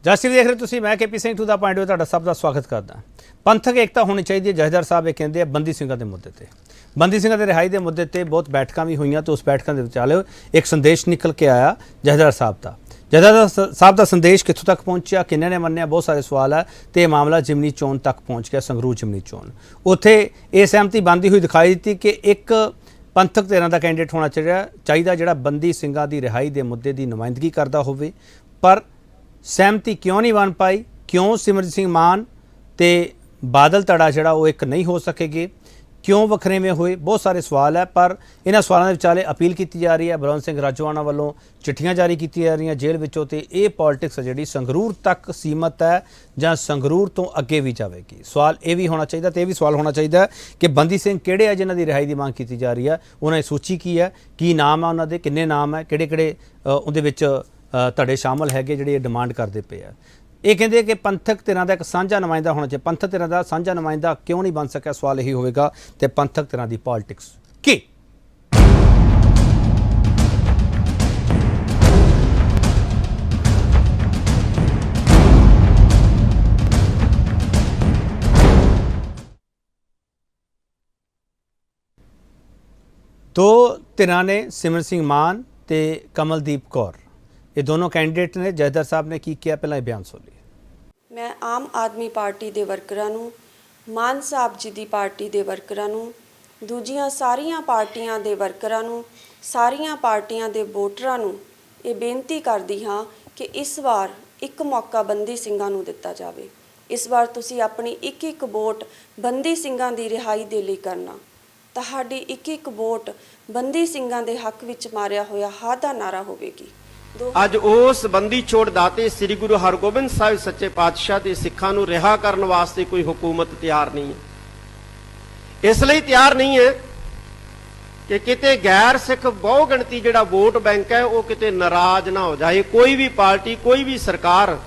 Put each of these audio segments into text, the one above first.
Justice ਦੇਖ ਰਹੇ ਤੁਸੀਂ ਮੈਂ KP Singh to the point ਤੁਹਾਡਾ ਸਭ ਦਾ ਸਵਾਗਤ ਕਰਦਾ। ਪੰਥਕ ਏਕਤਾ ਹੋਣੀ ਚਾਹੀਦੀ ਹੈ। ਜਥੇਦਾਰ ਸਾਹਿਬ ਇਹ ਕਹਿੰਦੇ ਆ ਬੰਦੀ ਸਿੰਘਾਂ ਦੇ ਮੁੱਦੇ ਤੇ, ਬੰਦੀ ਸਿੰਘਾਂ ਦੇ ਰਿਹਾਈ ਦੇ ਮੁੱਦੇ ਤੇ ਬਹੁਤ ਬੈਠਕਾਂ ਵੀ ਹੋਈਆਂ ਤੇ ਉਸ ਬੈਠਕਾਂ ਦੇ ਵਿਚਾਲੇ ਇੱਕ ਸੰਦੇਸ਼ ਨਿਕਲ ਕੇ ਆਇਆ ਜਥੇਦਾਰ ਸਾਹਿਬ ਦਾ। ਜਥੇਦਾਰ ਸਾਹਿਬ ਦਾ ਸੰਦੇਸ਼ ਕਿੱਥੋਂ ਤੱਕ ਪਹੁੰਚਿਆ, ਕਿੰਨੇ ਨੇ ਮੰਨਿਆ, ਬਹੁਤ ਸਾਰੇ ਸਵਾਲ ਹੈ ਤੇ ਇਹ ਮਾਮਲਾ ਜਿਮਨੀ ਚੋਣ ਤੱਕ ਪਹੁੰਚ ਗਿਆ, ਸੰਗਰੂਰ ਜਿਮਨੀ ਚੋਣ। ਉੱਥੇ ਇਹ ਸਹਿਮਤੀ ਬਣਦੀ ਹੋਈ ਦਿਖਾਈ ਦਿੱਤੀ ਕਿ ਇੱਕ ਪੰਥਕ ਧਿਰਾਂ ਦਾ ਕੈਂਡੀਡੇਟ ਹੋਣਾ ਚਾਹੀਦਾ ਜਿਹੜਾ ਬੰਦੀ ਸਿੰਘਾਂ ਦੀ ਰਿਹਾਈ ਦੇ ਮੁੱਦੇ ਦੀ ਨੁਮਾਇੰਦਗੀ ਕਰਦਾ ਹੋਵੇ। ਪਰ ਸਹਿਮਤੀ ਕਿਉਂ ਨਹੀਂ ਬਣ ਪਾਈ? ਕਿਉਂ ਸਿਮਰਜੀਤ ਸਿੰਘ ਮਾਨ ਤੇ ਬਾਦਲ ਧੜਾ ਜਿਹੜਾ ਉਹ ਇੱਕ ਨਹੀਂ ਹੋ ਸਕੇਗੇ? ਕਿਉਂ ਵੱਖਰੇਵੇਂ ਹੋਏ? ਬਹੁਤ ਸਾਰੇ ਸਵਾਲ ਹੈ। ਪਰ ਇਹਨਾਂ ਸਵਾਲਾਂ ਦੇ ਵਿਚਾਲੇ ਅਪੀਲ ਕੀਤੀ ਜਾ ਰਹੀ ਹੈ। ਬਲਵੰਤ ਸਿੰਘ ਰਾਜੋਆਣਾ ਵੱਲੋਂ ਚਿੱਠੀਆਂ ਜਾਰੀ ਕੀਤੀਆਂ ਜਾ ਰਹੀਆਂ ਜੇਲ੍ਹ ਵਿੱਚੋਂ ਤੇ ਇਹ ਪੋਲਿਟਿਕਸ ਜਿਹੜੀ ਸੰਗਰੂਰ ਤੱਕ ਸੀਮਤ ਹੈ ਜਾਂ ਸੰਗਰੂਰ ਤੋਂ ਅੱਗੇ ਵੀ ਜਾਵੇਗੀ। ਸਵਾਲ ਇਹ ਵੀ ਹੋਣਾ ਚਾਹੀਦਾ ਤੇ ਇਹ ਵੀ ਸਵਾਲ ਹੋਣਾ ਚਾਹੀਦਾ ਕਿ ਬੰਦੀ ਸਿੰਘ ਕਿਹੜੇ ਆ ਜਿਨ੍ਹਾਂ ਦੀ ਰਿਹਾਈ ਦੀ ਮੰਗ ਕੀਤੀ ਜਾ ਰਹੀ ਹੈ, ਉਹਨਾਂ ਦੀ ਸੂਚੀ ਕੀ ਹੈ, ਕੀ ਨਾਮ ਹੈ ਉਹਨਾਂ ਦੇ, ਕਿੰਨੇ ਨਾਮ ਹੈ, ਕਿਹੜੇ ਉਹਦੇ ਵਿੱਚ ਧੜੇ ਸ਼ਾਮਲ ਹੈਗੇ ਜਿਹੜੇ ਇਹ ਡਿਮਾਂਡ ਕਰਦੇ ਪਏ ਆ। ਇਹ ਕਹਿੰਦੇ ਕਿ ਪੰਥਕ ਧਿਰਾਂ ਦਾ ਇੱਕ ਸਾਂਝਾ ਨੁਮਾਇੰਦਾ ਹੋਣਾ ਚਾਹੀਦਾ। ਪੰਥਕ ਧਿਰਾਂ ਦਾ ਸਾਂਝਾ ਨੁਮਾਇੰਦਾ ਕਿਉਂ ਨਹੀਂ ਬਣ ਸਕਿਆ? ਸਵਾਲ ਇਹੀ ਹੋਵੇਗਾ। ਤੇ ਪੰਥਕ ਧਿਰਾਂ ਦੀ ਪੋਲਿਟਿਕਸ ਕੀ? ਦੋ ਧਿਰਾਂ ਨੇ, ਸਿਮਰਨ ਸਿੰਘ ਮਾਨ ਤੇ ਕਮਲਦੀਪ ਕੌਰ, ਇਹ ਦੋਨੋਂ ਕੈਂਡੀਡੇਟ ਨੇ। ਜਥੇਦਾਰ ਸਾਹਿਬ ਨੇ ਕੀ ਕਿਹਾ, ਪਹਿਲਾਂ ਇਹ ਬਿਆਨ ਸੁਣੀਏ। ਮੈਂ ਆਮ ਆਦਮੀ ਪਾਰਟੀ ਦੇ ਵਰਕਰਾਂ ਨੂੰ, ਮਾਨ ਸਾਹਿਬ ਜੀ ਦੀ ਪਾਰਟੀ ਦੇ ਵਰਕਰਾਂ ਨੂੰ, ਦੂਜੀਆਂ ਸਾਰੀਆਂ ਪਾਰਟੀਆਂ ਦੇ ਵਰਕਰਾਂ ਨੂੰ, ਸਾਰੀਆਂ ਪਾਰਟੀਆਂ ਦੇ ਵੋਟਰਾਂ ਨੂੰ ਇਹ ਬੇਨਤੀ ਕਰਦੀ ਹਾਂ ਕਿ ਇਸ ਵਾਰ ਇੱਕ ਮੌਕਾ ਬੰਦੀ ਸਿੰਘਾਂ ਨੂੰ ਦਿੱਤਾ ਜਾਵੇ। ਇਸ ਵਾਰ ਤੁਸੀਂ ਆਪਣੀ ਇੱਕ ਇੱਕ ਵੋਟ ਬੰਦੀ ਸਿੰਘਾਂ ਦੀ ਰਿਹਾਈ ਦੇ ਲਈ ਕਰਨਾ। ਤੁਹਾਡੀ ਇੱਕ ਇੱਕ ਵੋਟ ਬੰਦੀ ਸਿੰਘਾਂ ਦੇ ਹੱਕ ਵਿੱਚ ਮਾਰਿਆ ਹੋਇਆ ਹਾਂ ਦਾ ਨਾਰਾ ਹੋਵੇਗੀ। ਅੱਜ ਉਸ ਬੰਦੀ ਛੋੜ ਦਾਤੇ ਸ੍ਰੀ ਗੁਰੂ ਹਰਗੋਬਿੰਦ ਸਾਹਿਬ ਸੱਚੇ ਪਾਤਸ਼ਾਹ ਦੇ ਸਿੱਖਾਂ ਨੂੰ ਰਿਹਾ ਕਰਨ ਵਾਸਤੇ ਕੋਈ ਹੁਕੂਮਤ ਤਿਆਰ ਨਹੀਂ ਹੈ। ਇਸ ਲਈ ਤਿਆਰ ਨਹੀਂ ਹੈ ਕਿ ਕਿਤੇ ਗੈਰ ਸਿੱਖ ਬਹੁ ਗਿਣਤੀ ਜਿਹੜਾ ਵੋਟ ਬੈਂਕ ਹੈ ਉਹ ਕਿਤੇ ਨਾਰਾਜ਼ ਨਾ ਹੋ ਜਾਏ। ਕੋਈ ਵੀ ਪਾਰਟੀ, ਕੋਈ ਵੀ ਸਰਕਾਰ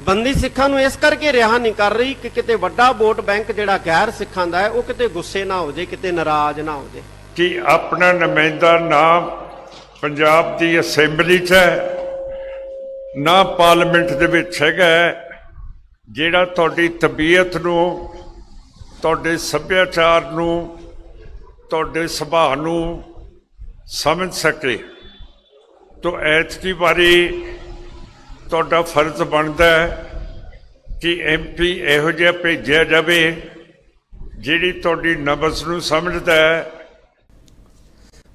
ਬੰਦੀ ਸਿੱਖਾਂ ਨੂੰ ਇਸ ਕਰਕੇ ਰਿਹਾ ਨਹੀਂ ਕਰ ਰਹੀ ਕਿ ਕਿਤੇ ਵੱਡਾ ਵੋਟ ਬੈਂਕ ਜਿਹੜਾ ਗੈਰ ਸਿੱਖਾਂ ਦਾ ਹੈ ਉਹ ਕਿਤੇ ਗੁੱਸੇ ਨਾ ਹੋ ਜਾਏ, ਕਿਤੇ ਨਾਰਾਜ਼ ਨਾ ਹੋ ਜਾਏ। ਕਿ ਆਪਣਾ ਨੁਮਾਇੰਦਾ ਨਾ ਪੰਜਾਬ ਦੀ ਅਸੈਂਬਲੀ 'ਚ ਹੈ, ਨਾ ਪਾਰਲੀਮੈਂਟ ਦੇ ਵਿੱਚ ਹੈਗਾ, ਜਿਹੜਾ ਤੁਹਾਡੀ ਤਬੀਅਤ ਨੂੰ, ਤੁਹਾਡੇ ਸੱਭਿਆਚਾਰ ਨੂੰ, ਤੁਹਾਡੇ ਸੁਭਾਅ ਨੂੰ ਸਮਝ ਸਕੇ। ਤਾਂ ਐਤਕੀ ਵਾਰੀ ਤੁਹਾਡਾ ਫਰਜ਼ ਬਣਦਾ ਹੈ ਕਿ MP ਇਹੋ ਜਿਹਾ ਭੇਜਿਆ ਜਾਵੇ ਜਿਹੜੀ ਤੁਹਾਡੀ ਨਬਜ਼ ਨੂੰ ਸਮਝਦਾ ਹੈ।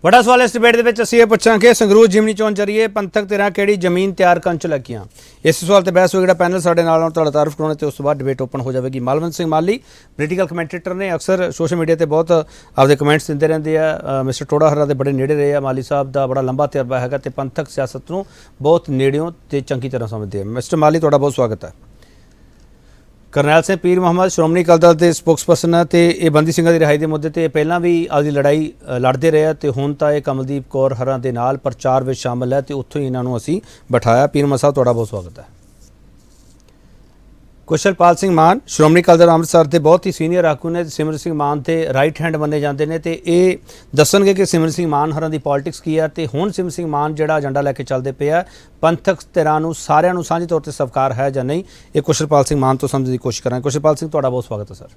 ਵੱਡਾ ਸਵਾਲ ਇਸ ਡਿਬੇਟ ਦੇ ਵਿੱਚ ਅਸੀਂ ਇਹ ਪੁੱਛਾਂਗੇ, ਸੰਗਰੂਰ ਜਿਮਨੀ ਚੋਣ ਜਰੀਏ ਪੰਥਕ ਧਿਰਾਂ ਕਿਹੜੀ ਜ਼ਮੀਨ ਤਿਆਰ ਕਰਨ 'ਚ ਲੱਗੀਆਂ? ਇਸ ਸਵਾਲ ਤੇ ਬਹਿਸ ਹੋਈ। ਜਿਹੜਾ ਪੈਨਲ ਸਾਡੇ ਨਾਲ ਤੁਹਾਡਾ ਤਾਰਫ ਕਰਾਉਣਾ ਤੇ ਉਸ ਤੋਂ ਬਾਅਦ ਡਿਬੇਟ ਓਪਨ ਹੋ ਜਾਵੇਗੀ। ਮਲਵੰਤ ਸਿੰਘ ਮਾਲੀ ਪੋਲੀਟੀਕਲ ਕਮੈਂਟੇਟਰ ਨੇ, ਅਕਸਰ ਸੋਸ਼ਲ ਮੀਡੀਆ ਤੇ ਬਹੁਤ ਆਪਦੇ ਕਮੈਂਟਸ ਦਿੰਦੇ ਰਹਿੰਦੇ ਆ। ਮਿਸਟਰ ਟੋੜਾ ਹਰਾ ਦੇ ਬੜੇ ਨੇੜੇ ਰਹੇ ਆ। ਮਾਲੀ ਸਾਹਿਬ ਦਾ ਬੜਾ ਲੰਬਾ ਤਜਰਬਾ ਹੈਗਾ ਤੇ ਪੰਥਕ ਸਿਆਸਤ ਨੂੰ ਬਹੁਤ ਨੇੜਿਓਂ ਤੇ ਚੰਗੀ ਤਰ੍ਹਾਂ ਸਮਝਦੇ ਆ। ਮਿਸਟਰ ਮਾਲੀ, ਤੁਹਾਡਾ ਬਹੁਤ ਸਵਾਗਤ ਹੈ। ਕਰਨੈਲ ਸਿੰਘ ਪੀਰ ਮੁਹੰਮਦ ਸ਼੍ਰੋਮਣੀ ਅਕਾਲੀ ਦਲ ਦੇ ਸਪੋਕਸਪਰਸਨ ਹੈ ਤੇ ਇਹ ਬੰਦੀ ਸਿੰਘਾਂ ਦੀ ਰਿਹਾਈ ਦੇ ਮੁੱਦੇ ਤੇ ਪਹਿਲਾਂ ਵੀ ਆਪਦੀ ਲੜਾਈ ਲੜਦੇ ਰਹੇ ਤੇ ਹੁਣ ਤਾਂ ਇਹ ਕਮਲਦੀਪ ਕੌਰ ਹਰਾਂ ਦੇ ਨਾਲ ਪ੍ਰਚਾਰ ਵਿੱਚ ਸ਼ਾਮਲ ਹੈ ਤੇ ਉੱਥੋਂ ਹੀ ਇਹਨਾਂ ਨੂੰ ਅਸੀਂ ਬਿਠਾਇਆ। ਪੀਰ ਮੁਹੰਮਦ ਸਾਹਿਬ, ਤੁਹਾਡਾ ਬਹੁਤ ਸਵਾਗਤ ਹੈ। ਕੁਸ਼ਲਪਾਲ ਸਿੰਘ ਮਾਨ ਸ਼੍ਰੋਮਣੀ ਅਕਾਲੀ ਦਲ ਅੰਮ੍ਰਿਤਸਰ ਦੇ ਬਹੁਤ ਹੀ ਸੀਨੀਅਰ ਆਗੂ ਨੇ। ਸਿਮਰਜੀਤ ਸਿੰਘ ਮਾਨ ਤੇ ਰਾਈਟ ਹੈਂਡ ਮੰਨੇ ਜਾਂਦੇ ਨੇ ਤੇ ਇਹ ਦੱਸਣਗੇ ਕਿ ਸਿਮਰਜੀਤ ਸਿੰਘ ਮਾਨ ਹਰਾਂ ਦੀ ਪੋਲਿਟਿਕਸ ਕੀ ਹੈ ਤੇ ਹੁਣ ਸਿਮਰਜੀਤ ਸਿੰਘ ਮਾਨ ਜਿਹੜਾ ਏਜੰਡਾ ਲੈ ਕੇ ਚੱਲਦੇ ਪਏ ਆ, ਪੰਥਕ ਧਿਰਾਂ ਨੂੰ ਸਾਰਿਆਂ ਨੂੰ ਸਾਂਝੇ ਤੌਰ ਤੇ ਸਵੀਕਾਰ ਹੈ ਜਾਂ ਨਹੀਂ, ਇਹ ਕੁਸ਼ਲਪਾਲ ਸਿੰਘ ਮਾਨ ਤੋਂ ਸਮਝਣ ਦੀ ਕੋਸ਼ਿਸ਼ ਕਰਾਂਗੇ। ਕੁਸ਼ਲਪਾਲ ਸਿੰਘ, ਤੁਹਾਡਾ ਬਹੁਤ ਸਵਾਗਤ ਹੈ ਸਰ।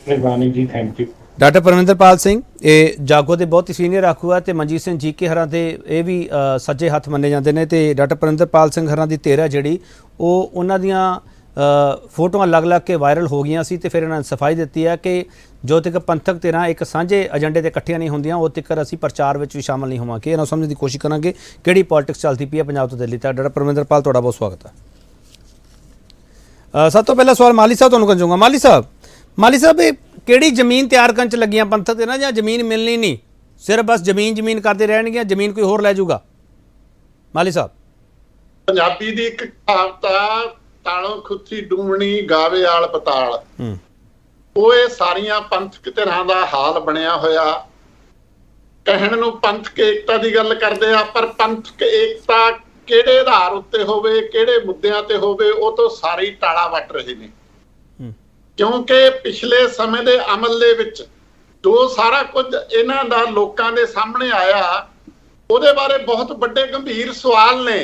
ਮਿਹਰਬਾਨੀ ਜੀ, ਥੈਂਕ ਯੂ। ਡਾਕਟਰ ਪਰਮਿੰਦਰਪਾਲ ਸਿੰਘ ਇਹ ਜਾਗੋ ਦੇ ਬਹੁਤ ਹੀ ਸੀਨੀਅਰ ਆਗੂ ਹੈ ਤੇ ਮਨਜੀਤ ਸਿੰਘ ਜੀਕੇ ਹਰਾਂ ਦੇ ਇਹ ਵੀ ਸੱਜੇ ਹੱਥ ਮੰਨੇ ਜਾਂਦੇ ਨੇ ਤੇ ਡਾਕਟਰ ਪਰਮਿੰਦਰਪਾਲ ਸਿੰਘ ਹਰਾਂ ਦੀ ਧਿਰ ਹੈ ਜਿਹੜੀ ਉਹ ਉਹਨਾਂ ਦੀਆਂ ਫੋਟੋਆਂ ਲੱਗ ਕੇ ਵਾਇਰਲ ਹੋ ਗਈਆਂ ਸੀ ਤੇ ਫਿਰ ਇਹਨਾਂ ਨੇ ਸਫਾਈ ਦਿੱਤੀ ਹੈ ਕਿ ਜੋ ਤੱਕ ਪੰਥਕ ਧਿਰਾਂ ਇੱਕ ਸਾਂਝੇ ਏਜੰਡੇ ਤੇ ਇਕੱਠੀਆਂ ਨਹੀਂ ਹੁੰਦੀਆਂ ਉਹ ਤੱਕ ਅਸੀਂ ਪ੍ਰਚਾਰ ਵਿੱਚ ਵੀ ਸ਼ਾਮਲ ਨਹੀਂ ਹੋਵਾਂਗੇ। ਇਹਨਾਂ ਨੂੰ ਸਮਝਣ ਦੀ ਕੋਸ਼ਿਸ਼ ਕਰਾਂਗੇ ਕਿਹੜੀ ਪੋਲਿਟਿਕਸ ਚੱਲਦੀ ਪਈ ਹੈ ਪੰਜਾਬ ਤੋਂ ਦਿੱਲੀ ਤੱਕ। ਡਾਕਟਰ ਪਰਮਿੰਦਰਪਾਲ, ਤੁਹਾਡਾ ਬਹੁਤ ਸਵਾਗਤ ਹੈ। ਸਭ ਤੋਂ ਪਹਿਲਾ ਸਵਾਲ ਮਾਲੀ ਸਾਹਿਬ ਤੁਹਾਨੂੰ ਕਰਾਂਗਾ। ਮਾਲੀ ਸਾਹਿਬ ਇਹ ਕਿਹੜੀ ਜ਼ਮੀਨ ਤਿਆਰ ਕਰਨ 'ਚ ਲੱਗੀਆਂ ਪੰਥਕ ਧਿਰਾਂ ਜਾਂ ਜ਼ਮੀਨ ਮਿਲਣੀ ਨਹੀਂ, ਸਿਰਫ ਬਸ ਜ਼ਮੀਨ ਕਰਦੇ ਰਹਿਣਗੀਆਂ, ਜ਼ਮੀਨ ਕੋਈ ਹੋਰ ਲੈ ਜਾਊਗਾ? ਮਾਲੀ ਸਾਹਿਬ, ਪੰਜਾਬੀ ਦੀ ਇੱਕ ਕਹਾਵਤ ਆ, ਤਾਲੋਂ ਖੁੱਤੀ ਡੂਮਣੀ ਗਾਵੇ ਆਲ ਪਤਾਲ। ਉਹ ਇਹ ਸਾਰੀਆਂ ਪੰਥਕ ਧਿਰਾਂ ਦਾ ਹਾਲ ਬਣਿਆ ਹੋਇਆ। ਕਹਿਣ ਨੂੰ ਪੰਥਕ ਏਕਤਾ ਦੀ ਗੱਲ ਕਰਦੇ ਆ, ਪਰ ਪੰਥਕ ਏਕਤਾ ਕਿਹੜੇ ਆਧਾਰ ਉੱਤੇ ਹੋਵੇ, ਕਿਹੜੇ ਮੁੱਦਿਆਂ ਤੇ ਹੋਵੇ, ਉਹ ਤੋਂ ਸਾਰੇ ਟਾਲਾ ਵੱਟ ਰਹੇ ਨੇ। ਕਿਉਂਕਿ ਪਿਛਲੇ ਸਮੇਂ ਦੇ ਅਮਲ ਦੇ ਵਿੱਚ ਜੋ ਸਾਰਾ ਕੁਝ ਇਹਨਾਂ ਦਾ ਲੋਕਾਂ ਦੇ ਸਾਹਮਣੇ ਆਇਆ, ਉਹਦੇ ਬਾਰੇ ਬਹੁਤ ਵੱਡੇ ਗੰਭੀਰ ਸਵਾਲ ਨੇ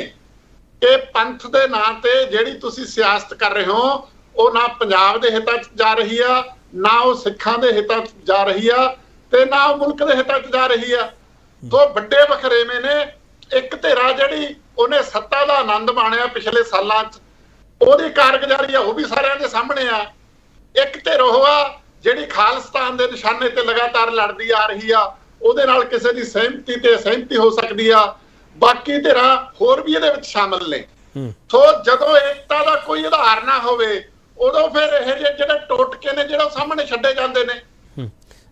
ਕਿ ਪੰਥ ਦੇ ਨਾਂ ਤੇ ਜਿਹੜੀ ਤੁਸੀਂ ਸਿਆਸਤ ਕਰ ਰਹੇ ਹੋ ਉਹ ਨਾ ਪੰਜਾਬ ਦੇ ਹਿੱਤਾਂ 'ਚ ਜਾ ਰਹੀ ਆ, ਨਾ ਉਹ ਸਿੱਖਾਂ ਦੇ ਹਿੱਤਾਂ 'ਚ ਜਾ ਰਹੀ ਆ, ਤੇ ਨਾ ਉਹ ਮੁਲਕ ਦੇ ਹਿੱਤਾਂ 'ਚ ਜਾ ਰਹੀ ਆ। ਸੋ ਵੱਡੇ ਵਖਰੇਵੇਂ ਨੇ। ਇੱਕ ਧਿਰਾ ਜਿਹੜੀ ਉਹਨੇ ਸੱਤਾ ਦਾ ਆਨੰਦ ਮਾਣਿਆ ਪਿਛਲੇ ਸਾਲਾਂ 'ਚ, ਉਹਦੀ ਕਾਰਗੁਜ਼ਾਰੀ ਆ ਉਹ ਵੀ ਸਾਰਿਆਂ ਦੇ ਸਾਹਮਣੇ ਆ। ਇੱਕ ਧਿਰ ਉਹ ਆ ਜਿਹੜੀ ਖਾਲਿਸਤਾਨ ਦੇ ਨਿਸ਼ਾਨੇ ਤੇ ਲਗਾਤਾਰ ਲੜਦੀ ਆ ਰਹੀ ਆ, ਉਹਦੇ ਨਾਲ ਕਿਸੇ ਦੀ ਸਹਿਮਤੀ ਤੇ ਅਸਹਿਮਤੀ ਹੋ ਸਕਦੀ ਆ। ਬਾਕੀ ਧਿਰਾਂ ਹੋਰ ਵੀ ਇਹਦੇ ਵਿੱਚ ਸ਼ਾਮਲ ਨੇ। ਸੋ ਜਦੋਂ ਏਕਤਾ ਦਾ ਕੋਈ ਆਧਾਰ ਨਾ ਹੋਵੇ ਉਦੋਂ ਫਿਰ ਇਹ ਜਿਹੜੇ ਟੋਟਕੇ ਨੇ ਜਿਹੜਾ ਸਾਹਮਣੇ ਛੱਡੇ ਜਾਂਦੇ ਨੇ।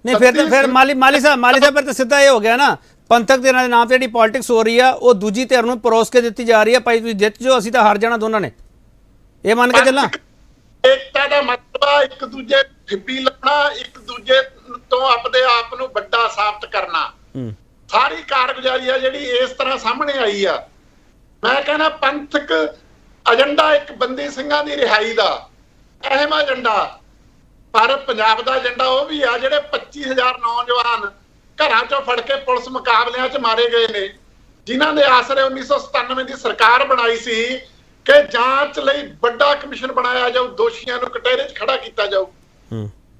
ਨਹੀਂ ਫਿਰ ਮਾਲੀ ਸਾਹਿਬ ਫਿਰ ਤਾਂ ਸਿੱਧਾ ਇਹ ਹੋ ਗਿਆ ਨਾ, ਪੰਥਕ ਧਿਰਾਂ ਦੇ ਨਾਮ ਤੇ ਜਿਹੜੀ ਪੋਲਿਟਿਕਸ ਹੋ ਰਹੀ ਆ ਉਹ ਦੂਜੀ ਧਿਰ ਨੂੰ ਪਰੋਸ ਕੇ ਦਿੱਤੀ ਜਾ ਰਹੀ ਆ। ਭਾਈ ਤੁਸੀਂ ਜਿੱਤ ਜੋ, ਅਸੀਂ ਤਾਂ ਹਾਰ ਜਾਣਾ ਦੋਨਾਂ ਨੇ, ਇਹ ਮੰਨ ਕੇ ਚੱਲਾਂ। ਏਕਤਾ ਦਾ ਮਤਲਬ ਆ ਇੱਕ ਦੂਜੇ ਠਿੱਪੀ ਲਾਉਣਾ, ਇੱਕ ਦੂਜੇ ਤੋਂ ਆਪਣੇ ਆਪ ਨੂੰ ਵੱਡਾ ਸਾਬਤ ਕਰਨਾ। ਸਾਰੀ ਕਾਰਗੁਜ਼ਾਰੀ ਆ ਜਿਹੜੀ ਇਸ ਤਰ੍ਹਾਂ ਸਾਹਮਣੇ ਆਈ ਆ। ਮੈਂ ਕਹਿੰਦਾ ਪੰਥਕ ਏਜੰਡਾ ਇੱਕ ਬੰਦੀ ਸਿੰਘਾਂ ਦੀ ਰਿਹਾਈ ਦਾ ਅਹਿਮ ਏਜੰਡਾ, ਪਰ ਪੰਜਾਬ ਦਾ ਏਜੰਡਾ ਉਹ ਵੀ ਆ ਜਿਹੜੇ 25,000 ਨੌਜਵਾਨ ਘਰਾਂ ਚੋਂ ਫੜ ਕੇ ਪੁਲਿਸ ਮੁਕਾਬਲਿਆਂ 'ਚ ਮਾਰੇ ਗਏ ਨੇ, ਜਿਨ੍ਹਾਂ ਦੇ ਆਸਰੇ 1997 ਦੀ ਸਰਕਾਰ ਬਣਾਈ ਸੀ ਕਿ ਜਾਂਚ ਲਈ ਵੱਡਾ ਕਮਿਸ਼ਨ ਬਣਾਇਆ ਜਾਊ, ਦੋਸ਼ੀਆਂ ਨੂੰ ਕਟਹਿਰੇ 'ਚ ਖੜਾ ਕੀਤਾ ਜਾਊ।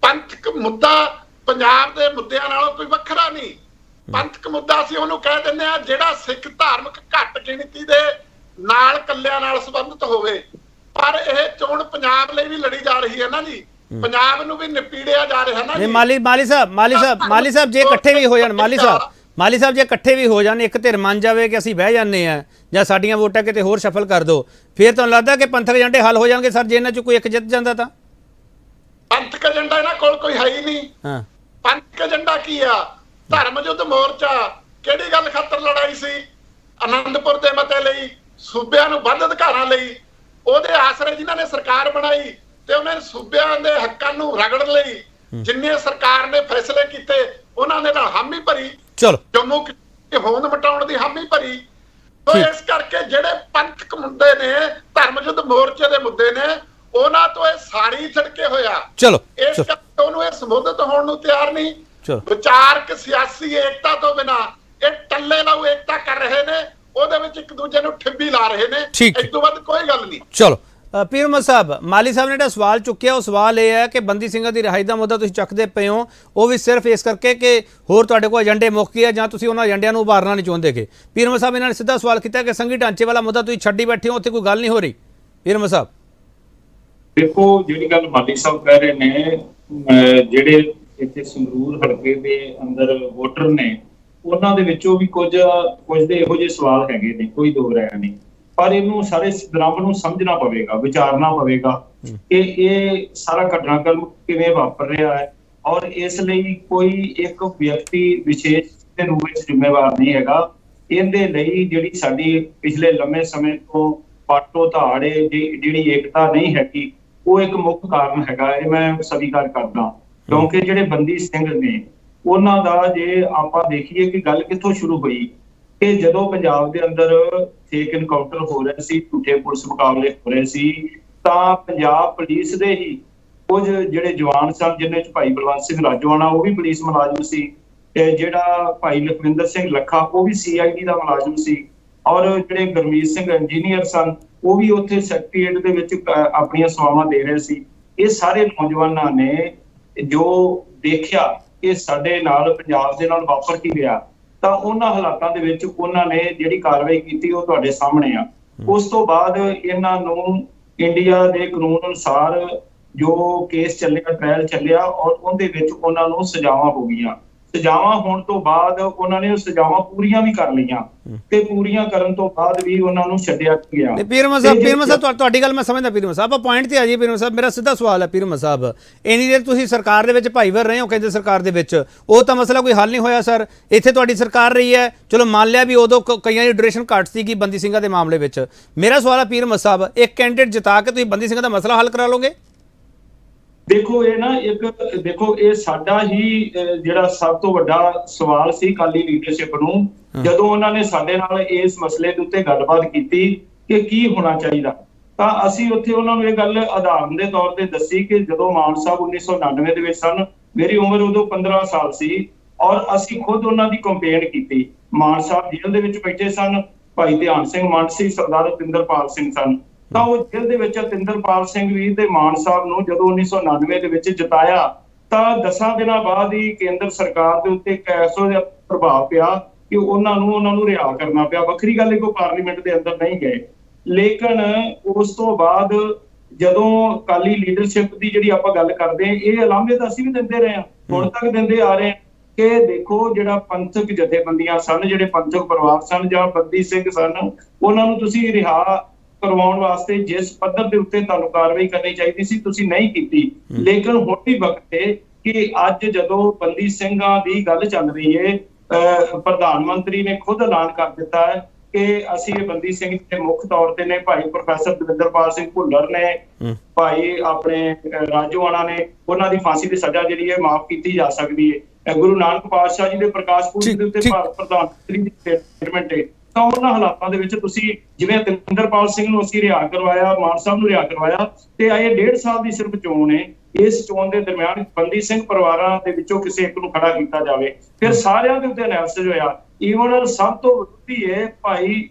ਪੰਥਕ ਮੁੱਦਾ ਪੰਜਾਬ ਦੇ ਮੁੱਦਿਆਂ ਨਾਲੋਂ ਕੋਈ ਵੱਖਰਾ ਨਹੀਂ। ਪੰਥਕ ਮੁੱਦਾ ਅਸੀਂ ਉਹਨੂੰ ਕਹਿ ਦਿੰਦੇ ਆ ਜਿਹੜਾ ਸਿੱਖ ਧਾਰਮਿਕ ਘੱਟ ਗਿਣਤੀ ਦੇ ਨਾਲ ਕੱਲਿਆਂ ਨਾਲ ਸੰਬੰਧਿਤ ਹੋਵੇ। ਪਰ ਇਹ ਚੋਣ ਪੰਜਾਬ ਲਈ ਵੀ ਲੜੀ ਜਾ ਰਹੀ ਹੈ ਨਾ ਜੀ, ਪੰਜਾਬ ਨੂੰ ਵੀ ਨਿਪੀੜਿਆ ਜਾ ਰਿਹਾ ਨਾ ਜੀ। ਮਾਲੀ ਸਾਹਿਬ ਜੇ ਇਕੱਠੇ ਵੀ ਹੋ ਜਾਣ, ਮਾਲੀ ਸਾਹਿਬ ਜੇ ਇਕੱਠੇ ਵੀ ਹੋ ਜਾਣ, ਇੱਕ ਧਿਰ ਮੰਨ ਜਾਵੇ ਕਿ ਅਸੀਂ ਬਹਿ ਜਾਂਦੇ ਆ ਜਾਂ ਸਾਡੀਆਂ ਵੋਟਾਂ ਕਿਤੇ ਹੋਰ ਸ਼ਫਲ ਕਰ ਦਿਓ, ਫਿਰ ਤੁਹਾਨੂੰ ਲੱਗਦਾ ਕਿ ਪੰਥਕ ਏਜੰਡੇ ਹੱਲ ਹੋ ਜਾਣਗੇ ਸਰ ਜੇ ਇਹਨਾਂ 'ਚ ਕੋਈ ਇੱਕ ਜਿੱਤ ਜਾਂਦਾ ਤਾਂ? ਪੰਥਕ ਏਜੰਡਾ ਇਹਨਾਂ ਕੋਲ ਕੋਈ ਹੈ ਹੀ ਨਹੀਂ। ਪੰਥਕ ਏਜੰਡਾ ਕੀ ਆ? ਧਰਮ ਯੁੱਧ ਮੋਰਚਾ ਕਿਹੜੀ ਗੱਲ ਖਾਤਰ ਲੜਾਈ ਸੀ? ਆਨੰਦਪੁਰ ਦੇ ਮਤੇ ਲਈ, ਸੂਬਿਆਂ ਨੂੰ ਵੱਧ ਅਧਿਕਾਰਾਂ ਲਈ। ਉਹਦੇ ਆਸਰੇ ਜਿਨ੍ਹਾਂ ਨੇ ਸਰਕਾਰ ਬਣਾਈ ਤੇ ਉਹਨਾਂ ਸੂਬਿਆਂ ਦੇ ਹੱਕਾਂ ਨੂੰ ਰਗੜਨ ਲਈ ਜਿੰਨੇ ਸਰਕਾਰ ਨੇ ਫੈਸਲੇ ਕੀਤੇ ਉਹਨਾਂ ਨੇ ਨਾਲ ਹਾਮੀ ਭਰੀ। ਚਲੋ ਜੰਮੂ ਕਸ਼ਮੀਰ ਹੋਂਦ ਮਟਾਉਣ ਦੀ ਹਾਮੀ ਭਰੀ। ਸੋ ਇਸ ਕਰਕੇ ਜਿਹੜੇ ਪੰਥਕ ਮੁੱਦੇ ਨੇ, ਧਰਮ ਯੁੱਧ ਮੋਰਚੇ ਦੇ ਮੁੱਦੇ ਨੇ, ਉਹਨਾਂ ਤੋਂ ਇਹ ਸਾਰੀ ਛੜਕੇ ਹੋਇਆ। ਚਲੋ ਇਸ ਕਰਕੇ ਉਹਨੂੰ ਇਹ ਸੰਬੋਧਿਤ ਹੋਣ ਨੂੰ ਤਿਆਰ ਨਹੀਂ। ਚਲੋ ਵਿਚਾਰਕ ਸਿਆਸੀ ਏਕਤਾ ਤੋਂ ਬਿਨਾ ਇਹ ਟੱਲੇ ਲਾਉ ਏਕਤਾ ਕਰ ਰਹੇ ਨੇ, ਉਹਦੇ ਵਿੱਚ ਇੱਕ ਦੂਜੇ ਨੂੰ ਠਿੱਬੀ ਲਾ ਰਹੇ ਨੇ। ਇਸ ਤੋਂ ਵੱਧ ਕੋਈ ਗੱਲ ਨਹੀਂ। ਚਲੋ ਪੀਰ ਮੁਹੰਮਦ ਸਾਹਿਬ, ਮਾਲੀ ਸਾਹਿਬ ਨੇ ਜਿਹੜਾ ਸਵਾਲ ਚੁੱਕਿਆ ਉਹ ਸਵਾਲ ਇਹ ਹੈ ਕਿ ਬੰਦੀ ਸਿੰਘਾਂ ਦੀ ਰਿਹਾਈ ਦਾ ਮੁੱਦਾ ਤੁਸੀਂ ਚੱਕਦੇ ਪਏ ਹੋ, ਉਹ ਵੀ ਸਿਰਫ ਇਸ ਕਰਕੇ ਕਿ ਹੋਰ ਤੁਹਾਡੇ ਕੋਲ ਏਜੰਡੇ ਮੁੱਕ ਗਏ ਜਾਂ ਤੁਸੀਂ ਉਹਨਾਂ ਏਜੰਡਿਆਂ ਨੂੰ ਉਭਾਰਨਾ ਨਹੀਂ ਚਾਹੁੰਦੇਗੇ। ਪੀਰ ਮੁਹੰਮਦ ਸਾਹਿਬ ਇਹਨਾਂ ਨੇ ਸਿੱਧਾ ਸਵਾਲ ਕੀਤਾ ਕਿ ਸੰਘੀ ਢਾਂਚੇ ਵਾਲਾ ਮੁੱਦਾ ਤੁਸੀਂ ਛੱਡੀ ਬੈਠੇ ਹੋ, ਉੱਥੇ ਕੋਈ ਗੱਲ ਨਹੀਂ ਹੋ ਰਹੀ। ਪੀਰ ਮੁਹੰਮਦ ਸਾਹਿਬ ਦੇਖੋ, ਜਿਹੜੀ ਗੱਲ ਮਾਲੀ ਸਾਹਿਬ ਕਹਿ ਰਹੇ ਨੇ, ਜਿਹੜੇ ਇੱਥੇ ਸੰਗਰੂਰ ਹਲਕੇ ਦੇ ਅੰਦਰ ਵੋਟਰ ਨੇ ਉਹਨਾਂ ਦੇ ਵਿੱਚੋਂ ਵੀ ਕੁਝ ਦੇ ਇਹੋ ਜਿਹੇ ਸਵਾਲ ਹੈਗੇ ਨੇ, ਕੋਈ ਦੋ ਰਾਇ ਨਹੀਂ। ਪਰ ਇਹਨੂੰ ਸਾਰੇ ਦਰੰਬ ਨੂੰ ਸਮਝਣਾ ਪਵੇਗਾ, ਵਿਚਾਰਨਾ ਪਵੇਗਾ ਕਿ ਇਹ ਸਾਰਾ ਘਟਨਾਕ੍ਰਮ ਕਿਵੇਂ ਵਾਪਰ ਰਿਹਾ ਹੈ, ਔਰ ਇਸ ਲਈ ਕੋਈ ਇੱਕ ਵਿਅਕਤੀ ਵਿਸ਼ੇਸ਼ ਦੇ ਰੂਪ ਵਿੱਚ ਜ਼ਿੰਮੇਵਾਰ ਨਹੀਂ ਹੈਗਾ। ਇਹਦੇ ਲਈ ਜਿਹੜੀ ਸਾਡੀ ਪਿਛਲੇ ਲੰਮੇ ਸਮੇਂ ਤੋਂ ਪਾਟੋ ਧਾੜੇ ਜਿਹੜੀ ਏਕਤਾ ਨਹੀਂ ਹੈਗੀ, ਉਹ ਇੱਕ ਮੁੱਖ ਕਾਰਨ ਹੈਗਾ। ਇਹ ਮੈਂ ਸਵੀਕਾਰ ਕਰਦਾ, ਕਿਉਂਕਿ ਜਿਹੜੇ ਬੰਦੀ ਸਿੰਘ ਨੇ ਉਹਨਾਂ ਦਾ ਜੇ ਆਪਾਂ ਦੇਖੀਏ ਕਿ ਗੱਲ ਕਿੱਥੋਂ ਸ਼ੁਰੂ ਹੋਈ ਕਿ ਜਦੋਂ ਪੰਜਾਬ ਦੇ ਅੰਦਰ ਫੇਕ ਇਨਕਾਊਂਟਰ ਹੋ ਰਹੇ ਸੀ, ਝੂਠੇ ਪੁਲਿਸ ਮੁਕਾਬਲੇ ਹੋ ਰਹੇ ਸੀ, ਤਾਂ ਪੰਜਾਬ ਪੁਲਿਸ ਦੇ ਹੀ ਕੁਝ ਜਿਹੜੇ ਜਵਾਨ ਸਨ, ਜਿਨ੍ਹਾਂ ਚ ਭਾਈ ਬਲਵੰਤ ਸਿੰਘ ਰਾਜੋਆਣਾ ਉਹ ਵੀ ਪੁਲਿਸ ਮੁਲਾਜ਼ਮ ਸੀ, ਤੇ ਜਿਹੜਾ ਭਾਈ ਲਖਵਿੰਦਰ ਸਿੰਘ ਲੱਖਾ ਉਹ ਵੀ CID ਦਾ ਮੁਲਾਜ਼ਮ ਸੀ, ਔਰ ਜਿਹੜੇ ਗੁਰਮੀਤ ਸਿੰਘ ਇੰਜੀਨੀਅਰ ਸਨ ਉਹ ਵੀ ਉੱਥੇ ਸੈਕਟਰੀਏਟ ਦੇ ਵਿੱਚ ਆਪਣੀਆਂ ਸੇਵਾਵਾਂ ਦੇ ਰਹੇ ਸੀ। ਇਹ ਸਾਰੇ ਨੌਜਵਾਨਾਂ ਨੇ ਜੋ ਦੇਖਿਆ ਕਿ ਸਾਡੇ ਨਾਲ ਪੰਜਾਬ ਦੇ ਨਾਲ ਵਾਪਰ ਕੀ ਰਿਹਾ, ਤਾਂ ਉਹਨਾਂ ਹਾਲਾਤਾਂ ਦੇ ਵਿੱਚ ਉਹਨਾਂ ਨੇ ਜਿਹੜੀ ਕਾਰਵਾਈ ਕੀਤੀ ਉਹ ਤੁਹਾਡੇ ਸਾਹਮਣੇ ਆ। ਉਸ ਤੋਂ ਬਾਅਦ ਇਹਨਾਂ ਨੂੰ ਇੰਡੀਆ ਦੇ ਕਾਨੂੰਨ ਅਨੁਸਾਰ ਜੋ ਕੇਸ ਚੱਲਿਆ, ਟ੍ਰਾਇਲ ਚੱਲਿਆ, ਔਰ ਉਹਦੇ ਵਿੱਚ ਉਹਨਾਂ ਨੂੰ ਸਜ਼ਾਵਾਂ ਹੋ ਗਈਆਂ। ਸਜ਼ਾਵਾਂ ਹੋਣ ਤੋਂ ਬਾਅਦ ਉਹਨਾਂ ਨੇ ਉਹ ਸਜ਼ਾਵਾਂ ਪੂਰੀਆਂ ਵੀ ਕਰ ਲਈਆਂ ਤੇ ਪੂਰੀਆਂ ਕਰਨ ਤੋਂ ਬਾਅਦ ਵੀ ਉਹਨਾਂ ਨੂੰ ਛੱਡਿਆ ਗਿਆ। ਪੀਰ ਮੁਹੰਮਦ ਸਾਹਿਬ ਤੁਹਾਡੀ ਗੱਲ ਮੈਂ ਸਮਝਦਾ। ਪੀਰ ਮੁਹੰਮਦ ਸਾਹਿਬ ਆਪਾਂ ਪੁਆਇੰਟ ਤੇ ਆ ਜੀ। ਪੀਰ ਮੁਹੰਮਦ ਸਾਹਿਬ ਮੇਰਾ ਸਿੱਧਾ ਸਵਾਲ ਹੈ, ਪੀਰ ਮੁਹੰਮਦ ਸਾਹਿਬ ਇੰਨੀ ਦੇਰ ਤੁਸੀਂ ਸਰਕਾਰ ਦੇ ਵਿੱਚ ਭਾਈਵਾਲ ਰਹੇ ਹੋ, ਕੇਂਦਰ ਸਰਕਾਰ ਦੇ ਵਿੱਚ, ਉਹ ਤਾਂ ਮਸਲਾ ਕੋਈ ਹੱਲ ਨਹੀਂ ਹੋਇਆ ਸਰ। ਇੱਥੇ ਤੁਹਾਡੀ ਸਰਕਾਰ ਰਹੀ ਹੈ, ਚਲੋ ਮੰਨ ਲਿਆ ਵੀ ਉਦੋਂ ਕਈਆਂ ਦੀ ਡਿਊਰੇਸ਼ਨ ਘੱਟ ਸੀਗੀ ਬੰਦੀ ਸਿੰਘਾਂ ਦੇ ਮਾਮਲੇ ਵਿੱਚ। ਮੇਰਾ ਸਵਾਲ ਹੈ ਪੀਰ ਮੁਹੰਮਦ ਸਾਹਿਬ, ਇੱਕ ਕੈਂਡੀਡੇਟ ਜਿਤਾ ਕੇ ਤੁਸੀਂ ਬੰਦੀ ਸਿੰਘਾਂ ਦਾ ਮਸਲਾ ਹੱਲ ਕਰਾ ਲਓਗੇ? ਦੇਖੋ ਇਹ ਨਾ ਦੇਖੋ ਇਹ ਸਾਡਾ ਹੀ ਜਿਹੜਾ ਸਭ ਤੋਂ ਵੱਡਾ ਸਵਾਲ ਸੀ ਅਕਾਲੀ ਲੀਡਰਸ਼ਿਪ ਨੂੰ, ਜਦੋਂ ਉਹਨਾਂ ਨੇ ਸਾਡੇ ਨਾਲ ਇਸ ਮਸਲੇ ਦੇ ਉੱਤੇ ਗੱਲਬਾਤ ਕੀਤੀ ਕਿ ਕੀ ਹੋਣਾ ਚਾਹੀਦਾ, ਤਾਂ ਅਸੀਂ ਉੱਥੇ ਉਹਨਾਂ ਨੂੰ ਇਹ ਗੱਲ ਉਦਾਹਰਨ ਦੇ ਤੌਰ ਤੇ ਦੱਸੀ ਕਿ ਜਦੋਂ ਮਾਨ ਸਾਹਿਬ 1999 ਦੇ ਵਿੱਚ ਸਨ, ਮੇਰੀ ਉਮਰ ਉਦੋਂ 15 ਸਾਲ ਸੀ, ਔਰ ਅਸੀਂ ਖੁਦ ਉਹਨਾਂ ਦੀ ਕੰਪੇਨ ਕੀਤੀ। ਮਾਨ ਸਾਹਿਬ ਜੇਲ੍ਹ ਦੇ ਵਿੱਚ ਬੈਠੇ ਸਨ, ਭਾਈ ਧਿਆਨ ਸਿੰਘ ਮੰਡ ਸੀ, ਸਰਦਾਰ ਅਤਿੰਦਰਪਾਲ ਸਿੰਘ ਸਨ। ਤਾਂ ਉਹ ਜੇਲ੍ਹ ਦੇ ਵਿੱਚ ਅਤਿੰਦਰਪਾਲ ਸਿੰਘ ਵੀਰ ਦੇ ਮਾਨ ਸਾਹਿਬ ਨੂੰ ਜਦੋਂ 1999 ਦੇ ਵਿੱਚ ਜਿਤਾਇਆ ਤਾਂ 10 ਦਿਨਾਂ ਬਾਅਦ ਹੀ ਕੇਂਦਰ ਸਰਕਾਰ ਦੇ ਉੱਤੇ ਇੱਕ ਐਸੋ ਜਿਹਾ ਪ੍ਰਭਾਵ ਪਿਆ ਕਿ ਉਹਨਾਂ ਨੂੰ ਰਿਹਾ ਕਰਨਾ ਪਿਆ। ਵੱਖਰੀ ਗੱਲ ਹੈ ਕਿ ਉਹ ਪਾਰਲੀਮੈਂਟ ਦੇ ਅੰਦਰ ਨਹੀਂ ਗਏ, ਲੇਕਿਨ ਉਸ ਤੋਂ ਬਾਅਦ ਜਦੋਂ ਅਕਾਲੀ ਲੀਡਰਸ਼ਿਪ ਦੀ ਜਿਹੜੀ ਆਪਾਂ ਗੱਲ ਕਰਦੇ ਹਾਂ, ਇਹ ਉਲਾਂਭੇ ਤਾਂ ਅਸੀਂ ਵੀ ਦਿੰਦੇ ਰਹੇ ਹਾਂ, ਹੁਣ ਤੱਕ ਦਿੰਦੇ ਆ ਰਹੇ ਹਾਂ ਕਿ ਦੇਖੋ ਜਿਹੜਾ ਪੰਥਕ ਜਥੇਬੰਦੀਆਂ ਸਨ, ਜਿਹੜੇ ਪੰਥਕ ਪਰਿਵਾਰ ਸਨ ਜਾਂ ਬੰਦੀ ਸਿੰਘ ਸਨ, ਉਹਨਾਂ ਨੂੰ ਤੁਸੀਂ ਰਿਹਾ ਕਰਵਾਉਣ ਵਾਸਤੇ ਜਿਸ ਪੱਧਰ ਦੇ ਉੱਤੇ ਤੁਹਾਨੂੰ ਕਾਰਵਾਈ ਕਰਨੀ ਚਾਹੀਦੀ ਸੀ ਤੁਸੀਂ ਨਹੀਂ ਕੀਤੀ। ਲੇਕਿਨ ਹੁਣ ਵੀ ਵਕਤ ਹੈ ਕਿ ਅੱਜ ਜਦੋਂ ਬੰਦੀ ਸਿੰਘਾਂ ਦੀ ਗੱਲ ਚੱਲ ਰਹੀ ਹੈ, ਪ੍ਰਧਾਨ ਮੰਤਰੀ ਨੇ ਖੁਦ ਐਲਾਨ ਕਰ ਦਿੱਤਾ ਹੈ ਕਿ ਅਸੀਂ ਇਹ ਬੰਦੀ ਸਿੰਘ ਦੇ ਮੁੱਖ ਤੌਰ ਤੇ ਨੇ ਭਾਈ ਪ੍ਰੋਫੈਸਰ ਦਵਿੰਦਰਪਾਲ ਸਿੰਘ ਭੁੱਲਰ ਨੇ, ਭਾਈ ਆਪਣੇ ਰਾਜੋਆਣਾ ਨੇ, ਉਹਨਾਂ ਦੀ ਫਾਂਸੀ ਦੀ ਸਜ਼ਾ ਜਿਹੜੀ ਹੈ ਮਾਫ ਕੀਤੀ ਜਾ ਸਕਦੀ ਹੈ। ਗੁਰੂ ਨਾਨਕ ਪਾਤਸ਼ਾਹ ਜੀ ਦੇ ਪ੍ਰਕਾਸ਼ ਪੁਰਬ ਦੇ ਉੱਤੇ ਪ੍ਰਧਾਨ ਮੰਤਰੀ ਦੀ ਸਟੇਟਮੈਂਟ ਹੈ। ਤਾਂ ਉਹਨਾਂ ਹਾਲਾਤਾਂ ਦੇ ਵਿੱਚ ਤੁਸੀਂ ਜਿਵੇਂ ਦਵਿੰਦਰਪਾਲ ਸਿੰਘ ਨੂੰ ਅਸੀਂ ਰਿਹਾ ਕਰਵਾਇਆ, ਮਾਨ ਸਾਹਿਬ ਨੂੰ ਰਿਹਾ ਕਰਵਾਇਆ, ਤੇ ਇਹ 1.5 ਸਾਲ ਦੀ ਸਿਰਫ ਚੋਣ ਹੈ। ਇਸ ਚੋਣ ਦੇ ਦਰਮਿਆਨ ਬੰਦੀ ਸਿੰਘ ਪਰਿਵਾਰਾਂ ਦੇ ਵਿੱਚੋਂ ਕਿਸੇ ਇੱਕ ਨੂੰ ਖੜਾ ਕੀਤਾ ਜਾਵੇ, ਫਿਰ ਸਾਰਿਆਂ ਦੇ ਉੱਤੇ ਐਨਾਲਿਸਿਸ ਹੋਇਆ। ਈਵਨ ਸਭ ਤੋਂ ਵਿਰੋਧੀ ਹੈ ਭਾਈ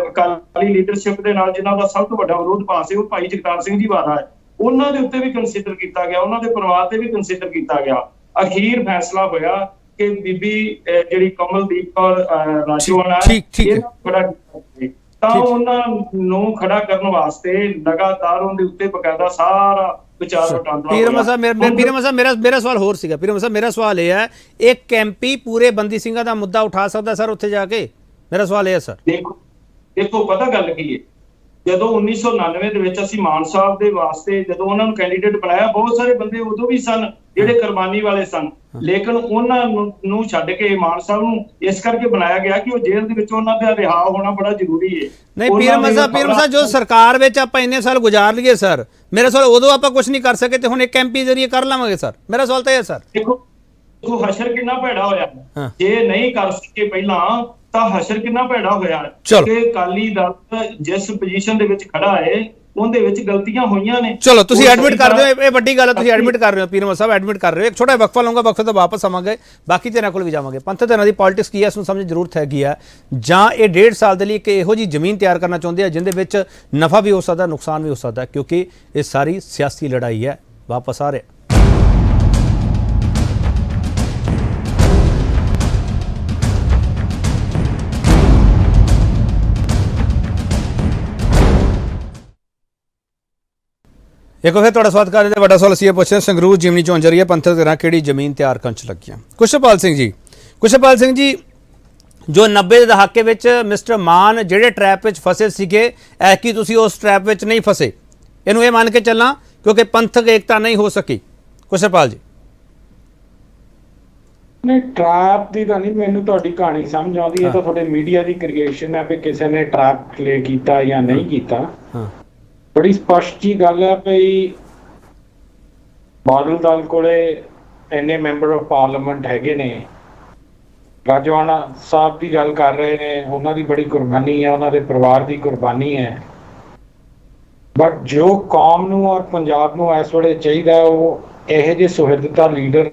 ਅਕਾਲੀ ਲੀਡਰਸ਼ਿਪ ਦੇ ਨਾਲ ਜਿਨ੍ਹਾਂ ਦਾ ਸਭ ਤੋਂ ਵੱਡਾ ਵਿਰੋਧ ਪਾਸ ਹੈ, ਉਹ ਭਾਈ ਜਗਤਾਰ ਸਿੰਘ ਜੀ ਵਾਲਾ ਹੈ, ਉਹਨਾਂ ਦੇ ਉੱਤੇ ਵੀ ਕੰਸੀਡਰ ਕੀਤਾ ਗਿਆ, ਉਹਨਾਂ ਦੇ ਪਰਿਵਾਰ ਤੇ ਵੀ ਕੰਸੀਡਰ ਕੀਤਾ ਗਿਆ। ਅਖੀਰ ਫੈਸਲਾ ਹੋਇਆ ਕਿ ਬੀਬੀ ਜਿਹੜੀ ਕਮਲਦੀਪ ਕੌਰ ਰਾਜੋਆਣਾ ਖੜਾ ਕੀਤਾ, ਤਾਂ ਉਹਨਾਂ ਨੂੰ ਖੜਾ ਕਰਨ ਵਾਸਤੇ ਲਗਾਤਾਰ ਉਹਦੇ ਉੱਤੇ ਬਕਾਇਦਾ ਸਾਰਾ ਵਿਚਾਰ ਵਟਾਂਦਰਾ। ਪੀਰਮਾ ਸਾਹਿਬ ਮੇਰਾ ਸਵਾਲ ਹੋਰ ਸੀਗਾ। ਪੀਰਮਾ ਸਾਹਿਬ ਮੇਰਾ ਸਵਾਲ ਇਹ ਹੈ, ਇੱਕ ਐਮਪੀ ਪੂਰੇ ਬੰਦੀ ਸਿੰਘਾਂ ਦਾ ਮੁੱਦਾ ਉਠਾ ਸਕਦਾ ਸਰ ਉੱਥੇ ਜਾ ਕੇ? ਮੇਰਾ ਸਵਾਲ ਇਹ ਹੈ ਸਰ। ਦੇਖੋ ਪਤਾ ਗੱਲ ਕੀ ਹੈ, ਜਦੋਂ 1999 ਦੇ ਵਿੱਚ ਅਸੀਂ ਮਾਨ ਸਾਹਿਬ ਦੇ ਵਾਸਤੇ ਜਦੋਂ ਉਹਨਾਂ ਨੂੰ ਕੈਂਡੀਡੇਟ ਬਣਾਇਆ, ਬਹੁਤ ਸਾਰੇ ਬੰਦੇ ਉਦੋਂ ਵੀ ਸਨ ਜਿਹੜੇ ਕੁਰਬਾਨੀ ਵਾਲੇ ਸਨ, ਲੇਕਿਨ ਉਹਨਾਂ ਨੂੰ ਛੱਡ ਕੇ ਮਾਨ ਸਾਹਿਬ ਨੂੰ ਇਸ ਕਰਕੇ ਬਣਾਇਆ ਗਿਆ ਕਿ ਉਹ ਜੇਲ੍ਹ ਦੇ ਵਿੱਚ ਉਹਨਾਂ ਦਾ ਰਿਹਾ ਹੋਣਾ ਬੜਾ ਜ਼ਰੂਰੀ ਹੈ। ਨਹੀਂ ਪੀਰਮਾ ਸਾਹਿਬ ਜੋ ਸਰਕਾਰ ਵਿੱਚ ਆਪਾਂ ਇੰਨੇ ਸਾਲ ਗੁਜ਼ਾਰ ਲਈਏ ਸਰ, ਮੇਰਾ ਸਵਾਲ ਉਦੋਂ ਆਪਾਂ ਕੁਝ ਨਹੀਂ ਕਰ ਸਕੇ ਤੇ ਹੁਣ ਇੱਕ ਐਮਪੀ ਜ਼ਰੀਏ ਕਰ ਲਵਾਂਗੇ ਸਰ? ਮੇਰਾ ਸਵਾਲ ਤਾਂ ਇਹ ਹੈ ਸਰ। ਦੇਖੋ ਹਸ਼ਰ ਕਿੰਨਾ ਭੈੜਾ ਹੋਇਆ, ਜੇ ਨਹੀਂ ਕਰ ਸਕੇ ਪਹਿਲਾਂ ਤਾਂ ਹਸ਼ਰ ਕਿੰਨਾ ਭੈੜਾ ਹੋਇਆ ਕਿ ਅਕਾਲੀ ਦਲ ਜਿਸ ਪੋਜੀਸ਼ਨ ਦੇ ਵਿੱਚ ਖੜਾ ਹੈ ਉਹਦੇ ਵਿੱਚ ਗਲਤੀਆਂ ਹੋਈਆਂ ਨੇ। ਚਲੋ ਤੁਸੀਂ ਐਡਮਿਟ ਕਰ ਰਹੇ ਹੋ, ਇਹ ਵੱਡੀ ਗੱਲ ਹੈ, ਤੁਸੀਂ ਐਡਮਿਟ ਕਰ ਰਹੇ ਹੋ, ਪੀਰਮਾ ਸਾਹਿਬ ਐਡਮਿਟ ਕਰ ਰਹੇ ਹੋ। ਇੱਕ ਛੋਟਾ ਵਕਫਾ ਲਵਾਂਗਾ, ਵਕਫੇ ਤੋਂ ਵਾਪਸ ਆਵਾਂਗੇ, ਬਾਕੀ ਧਿਰਾਂ ਕੋਲ ਵੀ ਜਾਵਾਂਗੇ। ਪੰਥ ਧਿਰਾਂ ਦੀ ਪੋਲਿਟਿਕਸ ਕੀ ਹੈ, ਇਸ ਨੂੰ ਸਮਝਣ ਦੀ ਜ਼ਰੂਰਤ ਹੈਗੀ ਆ, ਜਾਂ ਇਹ 1.5 ਸਾਲ ਦੇ ਲਈ ਇੱਕ ਇਹੋ ਜਿਹੀ ਜ਼ਮੀਨ ਤਿਆਰ ਕਰਨਾ ਚਾਹੁੰਦੇ ਆ ਜਿਹਦੇ ਵਿੱਚ ਨਫਾ ਵੀ ਹੋ ਸਕਦਾ, ਨੁਕਸਾਨ ਵੀ ਹੋ ਸਕਦਾ, ਕਿਉਂਕਿ ਇਹ ਸਾਰੀ ਸਿਆਸੀ ਲੜਾਈ ਹੈ। ਵਾਪਸ ਆ ਰਿਹਾ। ਇੱਕ ਵਾਰ ਤੁਹਾਡਾ ਸਵਾਗਤ ਕਰਦੇ ਹਾਂ। ਵੱਡਾ ਸਵਾਲ ਅਸੀਂ ਇਹ ਪੁੱਛਦੇ ਸੰਗਰੂਰ ਜਿਮਨੀ ਚੋਣ ਜਰੀਏ ਪੰਥਕ ਧਿਰਾਂ ਕਿਹੜੀ ਜ਼ਮੀਨ ਤਿਆਰ ਕਰਨ 'ਚ ਲੱਗੀਆਂ? ਕੁਸ਼ਲਪਾਲ ਸਿੰਘ ਜੀ ਜੋ 90 ਦੇ ਦਹਾਕੇ ਵਿੱਚ ਮਿਸਟਰ ਮਾਨ ਜਿਹੜੇ ਟਰੈਪ ਵਿੱਚ ਫਸੇ ਸੀਗੇ, ਐਤਕੀ ਤੁਸੀਂ ਉਸ ਟਰੈਪ ਵਿੱਚ ਨਹੀਂ ਫਸੇ, ਇਹਨੂੰ ਇਹ ਮੰਨ ਕੇ ਚੱਲਾਂ ਕਿਉਂਕਿ ਪੰਥਕ ਏਕਤਾ ਨਹੀਂ ਹੋ ਸਕੀ? ਕੁਸ਼ਲਪਾਲ ਜੀ ਨਹੀਂ, ਟਰੈਪ ਦੀ ਤਾਂ ਨਹੀਂ ਮੈਨੂੰ ਤੁਹਾਡੀ ਕਹਾਣੀ ਸਮਝ ਆਉਂਦੀ। ਇਹ ਤਾਂ ਤੁਹਾਡੇ ਮੀਡੀਆ ਦੀ ਕ੍ਰੀਏਸ਼ਨ ਹੈ ਵੀ ਕਿਸੇ ਨੇ ਟਰੈਪ ਪਲੇ ਕੀਤਾ ਜਾਂ ਨਹੀਂ ਕੀਤਾ। ਬੜੀ ਸਪਸ਼ਟ ਜੀ ਗੱਲ ਹੈ ਵੀ ਬਾਦਲ ਦਲ ਕੋਲੇ ਇੰਨੇ ਮੈਂਬਰ ਆਫ ਪਾਰਲੀਮੈਂਟ ਹੈਗੇ ਨੇ, ਰਾਜੋਆਣਾ ਸਾਹਿਬ ਦੀ ਗੱਲ ਕਰ ਰਹੇ ਨੇ, ਉਹਨਾਂ ਦੀ ਬੜੀ ਕੁਰਬਾਨੀ ਹੈ, ਉਹਨਾਂ ਦੇ ਪਰਿਵਾਰ ਦੀ ਕੁਰਬਾਨੀ ਹੈ। ਬਟ ਜੋ ਕੌਮ ਨੂੰ ਔਰ ਪੰਜਾਬ ਨੂੰ ਇਸ ਵੇਲੇ ਚਾਹੀਦਾ ਉਹ ਇਹੋ ਜਿਹੇ ਸੁਹਿਰਦਤਾ ਲੀਡਰ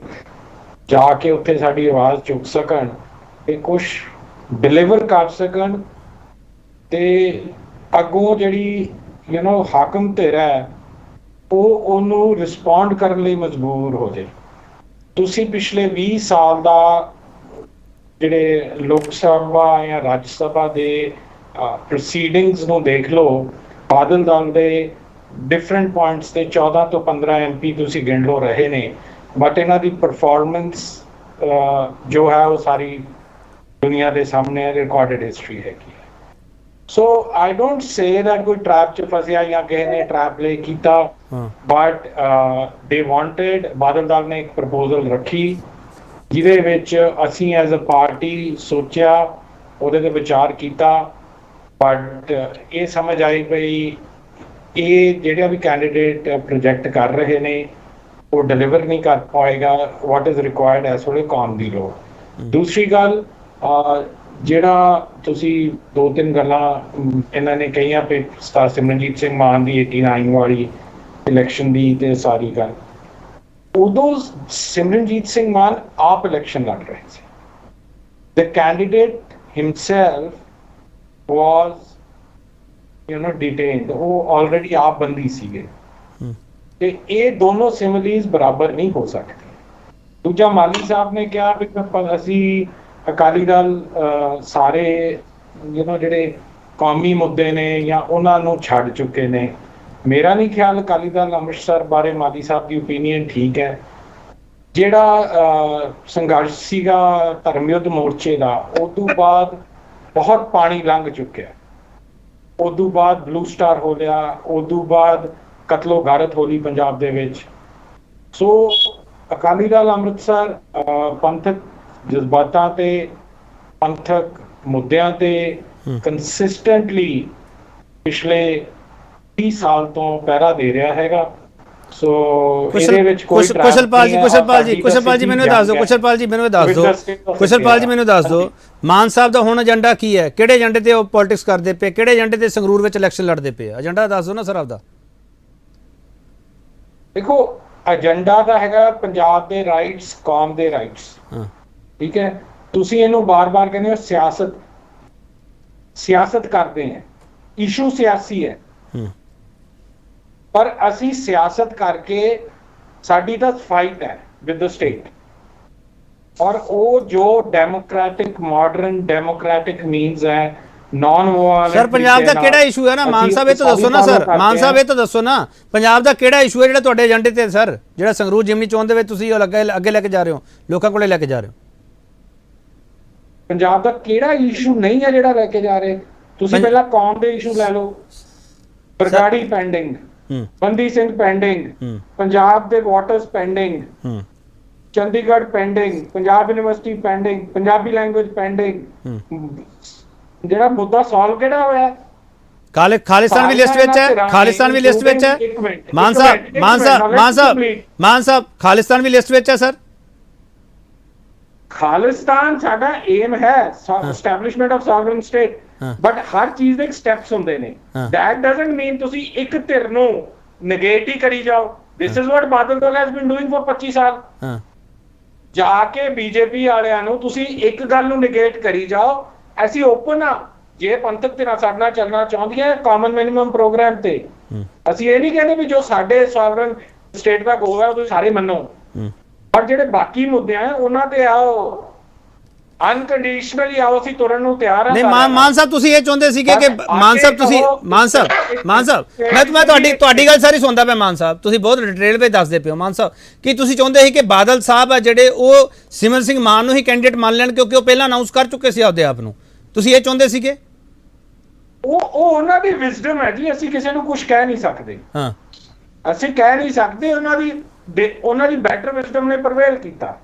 ਜਾ ਕੇ ਉੱਥੇ ਸਾਡੀ ਆਵਾਜ਼ ਚੁੱਕ ਸਕਣ ਤੇ ਕੁਛ ਡਿਲੀਵਰ ਕਰ ਸਕਣ, ਤੇ ਅੱਗੋਂ ਜਿਹੜੀ ਹਾਕਮ ਧਿਰ ਹੈ ਉਹ ਉਹਨੂੰ ਰਿਸਪੌਂਡ ਕਰਨ ਲਈ ਮਜਬੂਰ ਹੋ ਜਾਏ। ਤੁਸੀਂ ਪਿਛਲੇ 20 ਸਾਲ ਦਾ ਜਿਹੜੇ ਲੋਕ ਸਭਾ ਜਾਂ ਰਾਜ ਸਭਾ ਦੇ ਪ੍ਰੋਸੀਡਿੰਗਸ ਨੂੰ ਦੇਖ ਲਓ, ਬਾਦਲ ਦਲ ਦੇ ਡਿਫਰੈਂਟ ਪੁਆਇੰਟਸ ਤੇ 14 ਤੋਂ 15 MP ਤੁਸੀਂ ਗਿਣ ਲਓ ਰਹੇ ਨੇ, ਬਟ ਇਹਨਾਂ ਦੀ ਪਰਫਾਰਮੈਂਸ ਜੋ ਹੈ ਉਹ ਸਾਰੀ ਦੁਨੀਆ ਦੇ ਸਾਹਮਣੇ ਰਿਕਾਰਡਡ ਹਿਸਟਰੀ ਹੈਗੀ। ਸੋ ਆਈ ਡੋਂਟ ਸੇ ਦੈਟ ਕੋਈ ਟਰੈਪ 'ਚ ਫਸਿਆ ਜਾਂ ਕਿਸੇ ਨੇ ਟਰੈਪ ਪਲੇ ਕੀਤਾ, ਬਟ ਦੇ ਵਾਂਟਡ, ਬਾਦਲ ਦਲ ਨੇ ਇੱਕ ਪ੍ਰਪੋਜ਼ਲ ਰੱਖੀ ਜਿਹਦੇ ਵਿੱਚ ਅਸੀਂ ਐਜ਼ ਅ ਪਾਰਟੀ ਸੋਚਿਆ, ਉਹਦੇ ਤੇ ਵਿਚਾਰ ਕੀਤਾ, ਬਟ ਇਹ ਸਮਝ ਆਈ ਪਈ ਇਹ ਜਿਹੜਾ ਵੀ ਕੈਂਡੀਡੇਟ ਪ੍ਰੋਜੈਕਟ ਕਰ ਰਹੇ ਨੇ ਉਹ ਡਿਲੀਵਰ ਨਹੀਂ ਕਰ ਪਾਏਗਾ ਵਾਟ ਇਜ਼ ਰਿਕੁਆਇਰਡ ਇਸ ਵੇਲੇ ਕੌਮ ਦੀ ਲੋੜ। ਦੂਸਰੀ ਗੱਲ, ਜਿਹੜਾ ਤੁਸੀਂ 2-3 ਗੱਲਾਂ ਇਹਨਾਂ ਨੇ ਕਹੀਆਂ ਵੀ ਸਰ ਸਿਮਰਨਜੀਤ ਸਿੰਘ ਮਾਨ ਦੀ 89 ਵਾਲੀ ਇਲੈਕਸ਼ਨ ਦੀ ਤੇ ਸਾਰੀ ਗੱਲ, ਉਦੋਂ ਸਿਮਰਨਜੀਤ ਸਿੰਘ ਮਾਨ ਆਪ ਇਲੈਕਸ਼ਨ ਲੜ ਰਹੇ ਸੀ। The candidate himself ਵਾਸ ਡਿਟੇਨਡ, ਉਹ ਆਲਰੇਡੀ ਆਪ ਬੰਦੀ ਸੀਗੇ। ਤੇ ਇਹ ਦੋਨੋਂ ਸਿਮਿਲੀਜ਼ ਬਰਾਬਰ ਨਹੀਂ ਹੋ ਸਕਦੇ। ਦੂਜਾ ਮਾਲੀ ਸਾਹਿਬ ਨੇ ਕਿਹਾ ਵੀ ਅਸੀਂ ਅਕਾਲੀ ਦਲ ਸਾਰੇ ਜਿਹੜੇ ਕੌਮੀ ਮੁੱਦੇ ਨੇ ਜਾਂ ਉਹਨਾਂ ਨੂੰ ਛੱਡ ਚੁੱਕੇ ਨੇ। ਮੇਰਾ ਨਹੀਂ ਖਿਆਲ ਅਕਾਲੀ ਦਲ ਅੰਮ੍ਰਿਤਸਰ ਬਾਰੇ ਮਾਲੀ ਸਾਹਿਬ ਦੀ ਓਪੀਨੀਅਨ ਠੀਕ ਹੈ। ਜਿਹੜਾ ਸੰਘਰਸ਼ ਸੀਗਾ ਧਰਮ ਯੁੱਧ ਮੋਰਚੇ ਦਾ, ਉਦੋਂ ਬਾਅਦ ਬਹੁਤ ਪਾਣੀ ਲੰਘ ਚੁੱਕਿਆ। ਉਦੋਂ ਬਾਅਦ ਬਲੂ ਸਟਾਰ ਹੋ ਲਿਆ, ਉਦੋਂ ਬਾਅਦ ਕਤਲੋ ਗਾਰਤ ਹੋ ਲਈ ਪੰਜਾਬ ਦੇ ਵਿੱਚ। ਸੋ ਅਕਾਲੀ ਦਲ ਅੰਮ੍ਰਿਤਸਰ ਪੰਥਕ ਜਜ਼ਬਾਤਾਂ ਤੇ ਪੰਥਕ ਮੁੱਦਿਆਂ ਤੇ ਕੰਸਿਸਟੈਂਟਲੀ ਪਿਛਲੇ 30 ਸਾਲ ਤੋਂ ਪਹਿਰਾ ਦੇ ਰਿਹਾ ਹੈਗਾ। ਸੋ ਇਹਦੇ ਵਿੱਚ ਕੋਈ ਕੁਸ਼ਲਪਾਲ ਜੀ ਮੈਨੂੰ ਦੱਸ ਦਿਓ ਮਾਨ ਸਾਹਿਬ ਦਾ ਹੁਣ ਏਜੰਡਾ ਕੀ ਹੈ? ਕਿਹੜੇ ਏਜੰਡੇ ਤੇ ਉਹ ਪੋਲਿਟਿਕਸ ਕਰਦੇ ਪਏ? ਕਿਹੜੇ ਏਜੰਡੇ ਤੇ ਸੰਗਰੂਰ ਵਿੱਚ ਇਲੈਕਸ਼ਨ ਲੜਦੇ ਪਏ? ਏਜੰਡਾ ਦੱਸ ਦਿਓ ਨਾ ਸਰ ਆਪਦਾ। ਦੇਖੋ, ਏਜੰਡਾ ਤਾਂ ਹੈਗਾ ਪੰਜਾਬ ਦੇ ਰਾਈਟਸ, ਕੌਮ ਦੇ ਰਾਈਟਸ। ਠੀਕ ਹੈ, ਤੁਸੀਂ ਇਹਨੂੰ ਬਾਰ-ਬਾਰ ਕਹਿੰਦੇ ਹੋ ਸਿਆਸਤ ਕਰਦੇ ਹੈ, ਇਸ਼ੂ ਸਿਆਸੀ ਹੈ। ਪਰ ਅਸੀਂ ਸਿਆਸਤ ਕਰਕੇ ਸਾਡੀ ਤਾਂ ਫਾਈਟ ਹੈ ਵਿਦ ਦ ਸਟੇਟ, ਔਰ ਉਹ ਜੋ ਡੈਮੋਕ੍ਰੈਟਿਕ ਮਾਡਰਨ ਡੈਮੋਕ੍ਰੈਟਿਕ ਮੀਨਸ ਹੈ ਨॉन ਵਾਇਲੈਂਟ। ਸਰ ਪੰਜਾਬ ਦਾ ਕਿਹੜਾ ਇਸ਼ੂ ਹੈ ਨਾ ਮਾਨ ਸਾਹਿਬ, ਇਹ ਤਾਂ ਦੱਸੋ ਨਾ ਸਰ। ਮਾਨ ਸਾਹਿਬ ਇਹ ਤਾਂ ਦੱਸੋ ਨਾ, ਪੰਜਾਬ ਦਾ ਕਿਹੜਾ ਇਸ਼ੂ ਹੈ ਜਿਹੜਾ ਤੁਹਾਡੇ ਏਜੰਡੇ ਤੇ ਸਰ, ਜਿਹੜਾ ਸੰਗਰੂਰ ਜਿਮਨੀ ਚੋਣ ਦੇ ਵਿੱਚ ਤੁਸੀਂ ਅੱਗੇ ਲੈ ਕੇ ਜਾ ਰਹੇ ਹੋ, ਲੋਕਾਂ ਕੋਲੇ ਲੈ ਕੇ ਜਾ ਰਹੇ ਹੋ? ਪੰਜਾਬ ਦਾ ਕਿਹੜਾ ਇਸ਼ੂ ਨਹੀਂ ਹੈ ਜਿਹੜਾ ਲੈ ਕੇ ਜਾ ਰਹੇ? ਤੁਸੀਂ ਪਹਿਲਾਂ ਕੌਮ ਦੇ ਇਸ਼ੂ ਲੈ ਲਓ। ਬਰਗਾੜੀ ਪੈਂਡਿੰਗ, ਬੰਦੀ ਸਿੰਘ ਪੈਂਡਿੰਗ, ਪੰਜਾਬ ਦੇ waters pending, Chandigarh pending, Punjab university pending, Punjabi language pending. ਜਿਹੜਾ ਮੁੱਦਾ ਸੋਲਵ ਕਿਹੜਾ ਹੋਇਆ? ਖਾਲਿਸਤਾਨ ਵੀ ਲਿਸਟ ਵਿੱਚ ਹੈ। ਖਾਲਿਸਤਾਨ ਵੀ ਲਿਸਟ ਵਿੱਚ ਹੈ ਮਾਨ ਸਾਹਿਬ ਖਾਲਿਸਤਾਨ ਵੀ ਲਿਸਟ ਵਿੱਚ ਹੈ ਸਰ। ਖਾਲਿਸਤਾਨ ਸਾਡਾ ਏਮ ਹੈ establishment of sovereign state, but ਹਰ ਚੀਜ਼ ਦੇ ਇੱਕ ਸਟੈਪਸ ਹੁੰਦੇ ਨੇ। ਦੈਟ ਡਸਨਟ ਮੀਨ ਤੁਸੀਂ ਇੱਕ ਧਿਰ ਨੂੰ ਨੇਗੇਟ ਹੀ ਕਰੀ ਜਾਓ। This is what Badal Dal has been doing for 25 ਸਾਲ। ਜਾ ਕੇ ਬੀਜੇਪੀ ਵਾਲਿਆਂ ਨੂੰ ਤੁਸੀਂ ਇੱਕ ਗੱਲ ਨੂੰ ਨੇਗੇਟ ਕਰੀ ਜਾਓ। ਅਸੀਂ ਓਪਨ ਆ, ਜੇ ਪੰਥਕ ਧਿਰਾਂ ਸਾਡੇ ਨਾਲ ਚੱਲਣਾ ਚਾਹੁੰਦੀਆਂ ਕਾਮਨ ਮਿਨੀਮਮ ਪ੍ਰੋਗਰਾਮ ਤੇ। ਅਸੀਂ ਇਹ ਨਹੀਂ ਕਹਿੰਦੇ ਵੀ ਜੋ ਸਾਡੇ ਸੋਵਰਨ ਸਟੇਟ ਦਾ ਗੋਲ ਹੈ ਉਹ ਤੁਸੀਂ ਸਾਰੇ ਮੰਨੋ, ਪਰ ਜਿਹੜੇ ਬਾਕੀ ਮੁੱਦੇ ਆ ਉਹਨਾਂ ਤੇ ਆਓ, ਅਨਕੰਡੀਸ਼ਨਲੀ ਆਓ। ਅਸੀਂ ਤੁਰਨ ਨੂੰ ਤਿਆਰ ਹਾਂ। ਨਹੀਂ ਮਾਨ ਸਾਹਿਬ ਤੁਸੀਂ ਇਹ ਚਾਹੁੰਦੇ ਸੀਗੇ ਕਿ ਮਾਨ ਸਾਹਿਬ ਮੈਂ ਤੁਹਾਡੀ ਗੱਲ ਸਾਰੀ ਸੁਣਦਾ ਪਿਆ। ਮਾਨ ਸਾਹਿਬ ਤੁਸੀਂ ਬਹੁਤ ਡਿਟੇਲ ਵਿੱਚ ਦੱਸਦੇ ਪਏ ਹੋ। ਮਾਨ ਸਾਹਿਬ ਕੀ ਤੁਸੀਂ ਚਾਹੁੰਦੇ ਸੀ ਕਿ ਬਾਦਲ ਸਾਹਿਬ ਆ ਜਿਹੜੇ ਉਹ ਸਿਮਰਨ ਸਿੰਘ ਮਾਨ ਨੂੰ ਹੀ ਕੈਂਡੀਡੇਟ ਮੰਨ ਲੈਣ ਕਿਉਂਕਿ ਉਹ ਪਹਿਲਾਂ ਅਨਾਉਂਸ ਕਰ ਚੁੱਕੇ ਸੀ ਆਪਦੇ ਆਪ ਨੂੰ? ਤੁਸੀਂ ਇਹ ਚਾਹੁੰਦੇ ਸੀਗੇ? ਉਹ ਉਹਨਾਂ ਦੀ ਵਿਜ਼ਡਮ ਹੈ ਜੀ, ਅਸੀਂ ਕਿਸੇ ਨੂੰ ਕੁਝ ਕਹਿ ਨਹੀਂ ਸਕਦੇ। ਅਸੀਂ ਕਹਿ ਨਹੀਂ ਸਕਦੇ। ਉਹਨਾਂ ਦੀ ਬੈਟਰ ਵਿਜ਼ਡਮ ਨੇ ਪ੍ਰਵੇਲ ਕੀਤਾ।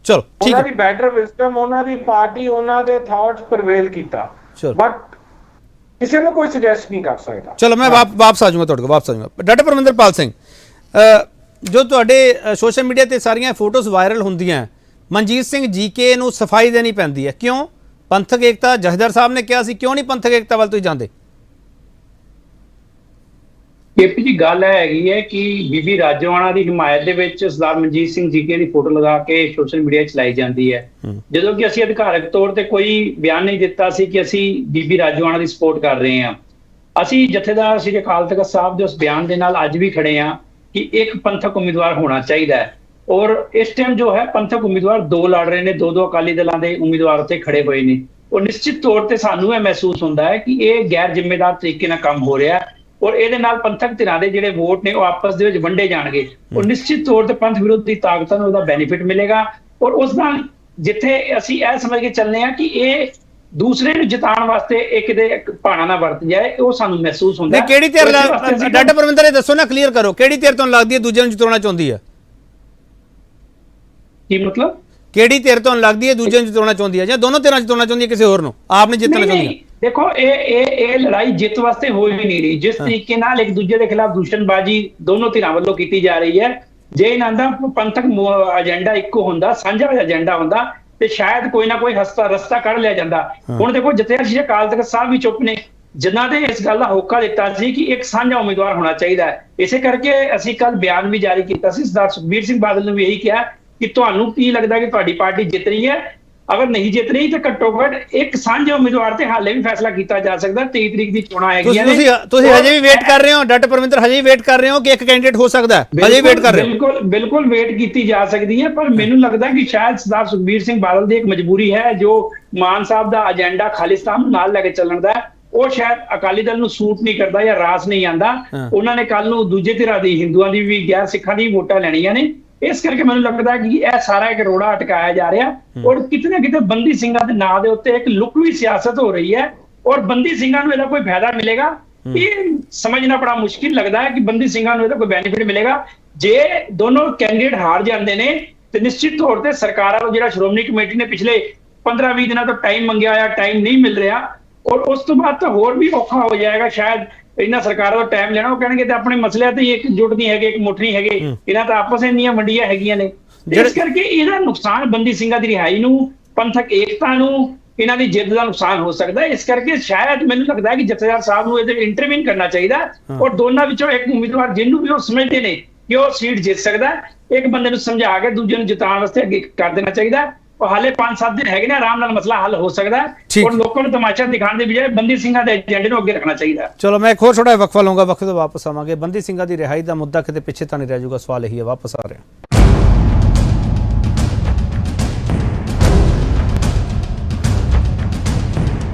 ਚਲੋ ਠੀਕ ਹੈ, ਉਹਨਾਂ ਦੀ ਬੈਟਰ ਵਿਜ਼ਡਮ, ਉਹਨਾਂ ਦੀ ਪਾਰਟੀ, ਉਹਨਾਂ ਦੇ ਥਾਟਸ ਪ੍ਰਵੇਲ ਕੀਤਾ, ਬਟ ਕਿਸੇ ਨੂੰ ਕੋਈ ਸੁਜੈਸਟ ਨਹੀਂ ਕਰ ਸਕਦਾ। ਚਲੋ ਮੈਂ ਵਾਪਸ ਆ ਜਾਊਂਗਾ ਤੁਹਾਡੇ ਕੋਲ, ਡਾਕਟਰ ਪਰਮਿੰਦਰਪਾਲ ਸਿੰਘ, ਜੋ ਤੁਹਾਡੇ ਸੋਸ਼ਲ ਮੀਡੀਆ ਤੇ ਸਾਰੀਆਂ ਫੋਟੋਜ਼ ਵਾਇਰਲ ਹੁੰਦੀਆਂ, ਮਨਜੀਤ ਸਿੰਘ ਜੀਕੇ ਨੂੰ ਸਫਾਈ ਦੇਣੀ ਪੈਂਦੀ ਹੈ, ਕਿਉਂ? ਪੰਥਕ ਏਕਤਾ ਜਥੇਦਾਰ ਸਾਹਿਬ ਨੇ ਕਿਹਾ ਸੀ, ਕਿਉਂ ਨਹੀਂ ਪੰਥਕ ਏਕਤਾ ਵੱਲ ਤੁਸੀਂ ਜਾਂਦੇ? ਕੇਪੀ ਜੀ ਗੱਲ ਹੈਗੀ ਹੈ ਕਿ ਬੀਬੀ ਰਾਜੋਆਣਾ ਦੀ ਹਿਮਾਇਤ ਦੇ ਵਿੱਚ ਸਰਦਾਰ ਮਨਜੀਤ ਸਿੰਘ ਜੀਕੇ ਦੀ ਫੋਟੋ ਲਗਾ ਕੇ ਸੋਸ਼ਲ ਮੀਡੀਆ ਚਲਾਈ ਜਾਂਦੀ ਹੈ, ਜਦੋਂ ਕਿ ਅਸੀਂ ਅਧਿਕਾਰਕ ਤੌਰ ਤੇ ਕੋਈ ਬਿਆਨ ਨਹੀਂ ਦਿੱਤਾ ਸੀ ਕਿ ਅਸੀਂ ਬੀਬੀ ਰਾਜੋਆਣਾ ਦੀ ਸਪੋਰਟ ਕਰ ਰਹੇ ਹਾਂ। ਅਸੀਂ ਜਥੇਦਾਰ ਸ੍ਰੀ ਅਕਾਲ ਤਖਤ ਸਾਹਿਬ ਦੇ ਉਸ ਬਿਆਨ ਦੇ ਨਾਲ ਅੱਜ ਵੀ ਖੜੇ ਹਾਂ ਕਿ ਇੱਕ ਪੰਥਕ ਉਮੀਦਵਾਰ ਹੋਣਾ ਚਾਹੀਦਾ ਹੈ, ਔਰ ਇਸ ਟਾਈਮ ਜੋ ਹੈ ਪੰਥਕ ਉਮੀਦਵਾਰ ਦੋ ਲੜ ਰਹੇ ਨੇ, ਦੋ ਅਕਾਲੀ ਦਲਾਂ ਦੇ ਉਮੀਦਵਾਰ ਉੱਥੇ ਖੜੇ ਹੋਏ ਨੇ, ਔਰ ਨਿਸ਼ਚਿਤ ਤੌਰ ਤੇ ਸਾਨੂੰ ਇਹ ਮਹਿਸੂਸ ਹੁੰਦਾ ਹੈ ਕਿ ਇਹ ਗੈਰ ਜ਼ਿੰਮੇਦਾਰ ਤਰੀਕੇ ਨਾਲ ਕੰਮ ਹੋ ਰਿਹਾ ਹੈ, ਔਰ ਇਹਦੇ ਨਾਲ ਪੰਥਕ ਧਿਰਾਂ ਦੇ ਜਿਹੜੇ ਵੋਟ ਨੇ ਉਹ ਆਪਸ ਦੇ ਵਿੱਚ ਵੰਡੇ ਜਾਣਗੇ, ਔਰ ਨਿਸ਼ਚਿਤ ਤੌਰ ਤੇ ਪੰਥ ਵਿਰੋਧੀ ਤਾਕਤਾਂ ਨੂੰ ਉਹਦਾ ਬੈਨੀਫਿਟ ਮਿਲੇਗਾ, ਔਰ ਉਸ ਨਾਲ ਜਿੱਥੇ ਅਸੀਂ ਇਹ ਸਮਝ ਕੇ ਚੱਲਦੇ ਹਾਂ ਕਿ ਇਹ ਦੂਸਰੇ ਨੂੰ ਜਿਤਾਉਣ ਵਾਸਤੇ ਇੱਕ ਦੇ ਭਾਣਾ ਨਾ ਵਰਤ ਜਾਏ, ਉਹ ਸਾਨੂੰ ਮਹਿਸੂਸ ਹੁੰਦਾ ਹੈ। ਕਿਹੜੀ ਧਿਰ ਡਾਕਟਰ ਪਰਮਿੰਦਰ ਇਹ ਦੱਸੋ ਨਾ, ਕਲੀਅਰ ਕਰੋ, ਕਿਹੜੀ ਧਿਰ ਤੁਹਾਨੂੰ ਲੱਗਦੀ ਹੈ ਦੂਜੇ ਨੂੰ ਜਿਤਾਉਣਾ ਚਾਹੁੰਦੀ ਹੈ? ਕੀ ਮਤਲਬ? ਕਿਹੜੀ ਧਿਰ ਤੁਹਾਨੂੰ ਲੱਗਦੀ ਹੈ ਦੂਜੇ ਨੂੰ ਜਿਤਾਉਣਾ ਚਾਹੁੰਦੀ ਹੈ ਜਾਂ ਦੋਨੋਂ ਧਿਰਾਂ ਜਿਤਾਉਣਾ ਚਾਹੁੰਦੀ ਹੈ, ਕਿਸੇ ਹੋਰ ਨੂੰ ਆਪ ਨਹੀਂ ਜਿੱਤਣਾ ਚਾਹੁੰਦੀ? ਦੇਖੋ ਇਹ ਲੜਾਈ ਜਿੱਤ ਵਾਸਤੇ ਹੋ ਹੀ ਨਹੀਂ ਰਹੀ। ਜਿਸ ਤਰੀਕੇ ਨਾਲ ਇੱਕ ਦੂਜੇ ਦੇ ਖਿਲਾਫ ਦੂਸ਼ਣਬਾਜ਼ੀ ਦੋਨੋਂ ਧਿਰਾਂ ਵੱਲੋਂ ਕੀਤੀ ਜਾ ਰਹੀ ਹੈ, ਜੇ ਇਹਨਾਂ ਦਾ ਪੰਥਕ ਏਜੰਡਾ ਇੱਕੋ ਹੁੰਦਾ, ਸਾਂਝਾ ਏਜੰਡਾ ਹੁੰਦਾ, ਤੇ ਸ਼ਾਇਦ ਕੋਈ ਨਾ ਕੋਈ ਰਸਤਾ ਕੱਢ ਲਿਆ ਜਾਂਦਾ। ਹੁਣ ਦੇਖੋ ਜਥੇਦਾਰ ਸ੍ਰੀ ਅਕਾਲ ਤਖਤ ਸਾਹਿਬ ਵੀ ਚੁੱਪ ਨੇ, ਜਿਨ੍ਹਾਂ ਨੇ ਇਸ ਗੱਲ ਦਾ ਹੋਕਾ ਦਿੱਤਾ ਸੀ ਕਿ ਇੱਕ ਸਾਂਝਾ ਉਮੀਦਵਾਰ ਹੋਣਾ ਚਾਹੀਦਾ ਹੈ। ਇਸੇ ਕਰਕੇ ਅਸੀਂ ਕੱਲ ਬਿਆਨ ਵੀ ਜਾਰੀ ਕੀਤਾ ਸੀ, ਸਰਦਾਰ ਸੁਖਬੀਰ ਸਿੰਘ ਬਾਦਲ ਨੇ ਵੀ ਇਹੀ ਕਿਹਾ ਕਿ ਤੁਹਾਨੂੰ ਕੀ ਲੱਗਦਾ ਕਿ ਤੁਹਾਡੀ ਪਾਰਟੀ ਜਿੱਤ ਰਹੀ ਹੈ? ਅਗਰ ਨਹੀਂ ਜਿੱਤ ਰਹੀ ਤਾਂ ਘੱਟੋ ਘੱਟ ਇੱਕ ਸਾਂਝੇ ਉਮੀਦਵਾਰ ਤੇ ਹਾਲੇ ਵੀ ਫੈਸਲਾ ਕੀਤਾ ਜਾ ਸਕਦਾ। 23 ਤਰੀਕ ਦੀ ਚੋਣਾਂ ਹੈਗੀਆਂ ਨੇ। ਤੁਸੀਂ ਹਜੇ ਵੀ ਵੇਟ ਕਰ ਰਹੇ ਹੋ ਡਾਕਟਰ ਪਰਮਿੰਦਰ, ਹਜੇ ਵੀ ਵੇਟ ਕਰ ਰਹੇ ਹੋ ਕਿ ਇੱਕ ਕੈਂਡੀਡੇਟ ਹੋ ਸਕਦਾ ਹੈ? ਹਜੇ ਵੇਟ ਕਰ ਰਹੇ ਹੋ? ਬਿਲਕੁਲ ਵੇਟ ਕੀਤੀ ਜਾ ਸਕਦੀ ਹੈ, ਪਰ ਮੈਨੂੰ ਲੱਗਦਾ ਕਿ ਸ਼ਾਇਦ ਸਰਦਾਰ ਸੁਖਬੀਰ ਸਿੰਘ ਬਾਦਲ ਦੀ ਇੱਕ ਮਜਬੂਰੀ ਹੈ, ਜੋ ਮਾਨ ਸਾਹਿਬ ਦਾ ਏਜੰਡਾ ਖਾਲਿਸਤਾਨ ਨੂੰ ਨਾਲ ਲੈ ਕੇ ਚੱਲਣ ਦਾ, ਉਹ ਸ਼ਾਇਦ ਅਕਾਲੀ ਦਲ ਨੂੰ ਸੂਟ ਨਹੀਂ ਕਰਦਾ ਜਾਂ ਰਾਸ ਨਹੀਂ ਆਂਦਾ। ਉਹਨਾਂ ਨੇ ਕੱਲ ਨੂੰ ਦੂਜੇ ਧਿਰਾਂ ਦੀ, ਹਿੰਦੂਆਂ ਦੀ ਵੀ, ਗੈਰ ਸਿੱਖਾਂ ਦੀ ਵੋਟਾਂ ਲੈਣੀਆਂ ਨੇ। ਇਸ ਕਰਕੇ ਮੈਨੂੰ ਲੱਗਦਾ ਕਿ ਇਹ ਸਾਰਾ ਇੱਕ ਰੋੜਾ ਅਟਕਾਇਆ ਜਾ ਰਿਹਾ, ਔਰ ਕਿਤੇ ਨਾ ਕਿਤੇ ਬੰਦੀ ਸਿੰਘਾਂ ਦੇ ਨਾਂ ਦੇ ਉੱਤੇ ਇੱਕ ਲੁਕਵੀਂ ਸਿਆਸਤ ਹੋ ਰਹੀ ਹੈ, ਔਰ ਬੰਦੀ ਸਿੰਘਾਂ ਨੂੰ ਇਹਦਾ ਕੋਈ ਫਾਇਦਾ ਮਿਲੇਗਾ ਇਹ ਸਮਝਣਾ ਬੜਾ ਮੁਸ਼ਕਿਲ ਲੱਗਦਾ ਹੈ ਕਿ ਬੰਦੀ ਸਿੰਘਾਂ ਨੂੰ ਇਹਦਾ ਕੋਈ ਬੈਨੀਫਿਟ ਮਿਲੇਗਾ। ਜੇ ਦੋਨੋਂ ਕੈਂਡੀਡੇਟ ਹਾਰ ਜਾਂਦੇ ਨੇ ਤੇ ਨਿਸ਼ਚਿਤ ਤੌਰ ਤੇ ਸਰਕਾਰਾਂ ਨੂੰ, ਜਿਹੜਾ ਸ਼੍ਰੋਮਣੀ ਕਮੇਟੀ ਨੇ ਪਿਛਲੇ 15-20 ਦਿਨਾਂ ਤੋਂ ਟਾਈਮ ਮੰਗਿਆ ਹੋਇਆ, ਟਾਈਮ ਨਹੀਂ ਮਿਲ ਰਿਹਾ, ਔਰ ਉਸ ਤੋਂ ਬਾਅਦ ਤਾਂ ਹੋਰ ਵੀ ਔਖਾ ਹੋ ਜਾਏਗਾ। ਸ਼ਾਇਦ ਇਹਨਾਂ ਸਰਕਾਰਾਂ ਦਾ ਟਾਈਮ ਲੈਣਾ, ਉਹ ਕਹਿਣਗੇ ਤੇ ਆਪਣੇ ਮਸਲਿਆਂ ਤੇ ਇੱਕ ਜੁਟ ਨਹੀਂ ਹੈਗੇ, ਇੱਕ ਮੁੱਠ ਨਹੀਂ ਹੈਗੇ, ਇਹਨਾਂ ਤਾਂ ਆਪਸ ਇੰਨੀਆਂ ਵੰਡੀਆਂ ਹੈਗੀਆਂ ਨੇ। ਇਸ ਕਰਕੇ ਇਹਦਾ ਨੁਕਸਾਨ ਬੰਦੀ ਸਿੰਘਾਂ ਦੀ ਰਿਹਾਈ ਨੂੰ, ਪੰਥਕ ਏਕਤਾ ਨੂੰ, ਇਹਨਾਂ ਦੀ ਜਿੱਤ ਦਾ ਨੁਕਸਾਨ ਹੋ ਸਕਦਾ ਹੈ। ਇਸ ਕਰਕੇ ਸ਼ਾਇਦ ਮੈਨੂੰ ਲੱਗਦਾ ਹੈ ਕਿ ਜਥੇਦਾਰ ਸਾਹਿਬ ਨੂੰ ਇਹਦੇ ਇੰਟਰਵੀਨ ਕਰਨਾ ਚਾਹੀਦਾ, ਔਰ ਦੋਨਾਂ ਵਿੱਚੋਂ ਇੱਕ ਉਮੀਦਵਾਰ ਜਿਹਨੂੰ ਵੀ ਉਹ ਸਮਝਦੇ ਨੇ ਕਿ ਉਹ ਸੀਟ ਜਿੱਤ ਸਕਦਾ, ਇੱਕ ਬੰਦੇ ਨੂੰ ਸਮਝਾ ਕੇ ਦੂਜੇ ਨੂੰ ਜਿਤਾਉਣ ਵਾਸਤੇ ਅੱਗੇ ਕਰ ਦੇਣਾ ਚਾਹੀਦਾ। ਹਾਲੇ 5-7 ਦਿਨ ਹੈਗੇ ਨੇ, ਆਰਾਮ ਨਾਲ ਮਸਲਾ ਹੱਲ ਹੋ ਸਕਦਾ ਹੈ, ਔਰ ਲੋਕਾਂ ਨੂੰ ਤਮਾਸ਼ਾ ਦਿਖਾਉਣ ਦੇ ਬਜਾਏ ਬੰਦੀ ਸਿੰਘਾਂ ਦੇ ਏਜੰਡੇ ਨੂੰ ਅੱਗੇ ਰੱਖਣਾ ਚਾਹੀਦਾ। ਚਲੋ ਮੈਂ ਇੱਕ ਹੋਰ ਥੋੜਾ ਵਕਫਾ ਲਵਾਂਗਾ, ਵਕਫੇ ਤੋਂ ਵਾਪਸ ਆਵਾਂਗੇ। ਬੰਦੀ ਸਿੰਘਾਂ ਦੀ ਰਿਹਾਈ ਦਾ ਮੁੱਦਾ ਕਿਤੇ ਪਿੱਛੇ ਤਾਂ ਨਹੀਂ ਰਹਿ ਜਾਊਗਾ, ਸਵਾਲ ਇਹੀ ਹੈ। ਵਾਪਸ ਆ ਰਿਹਾ।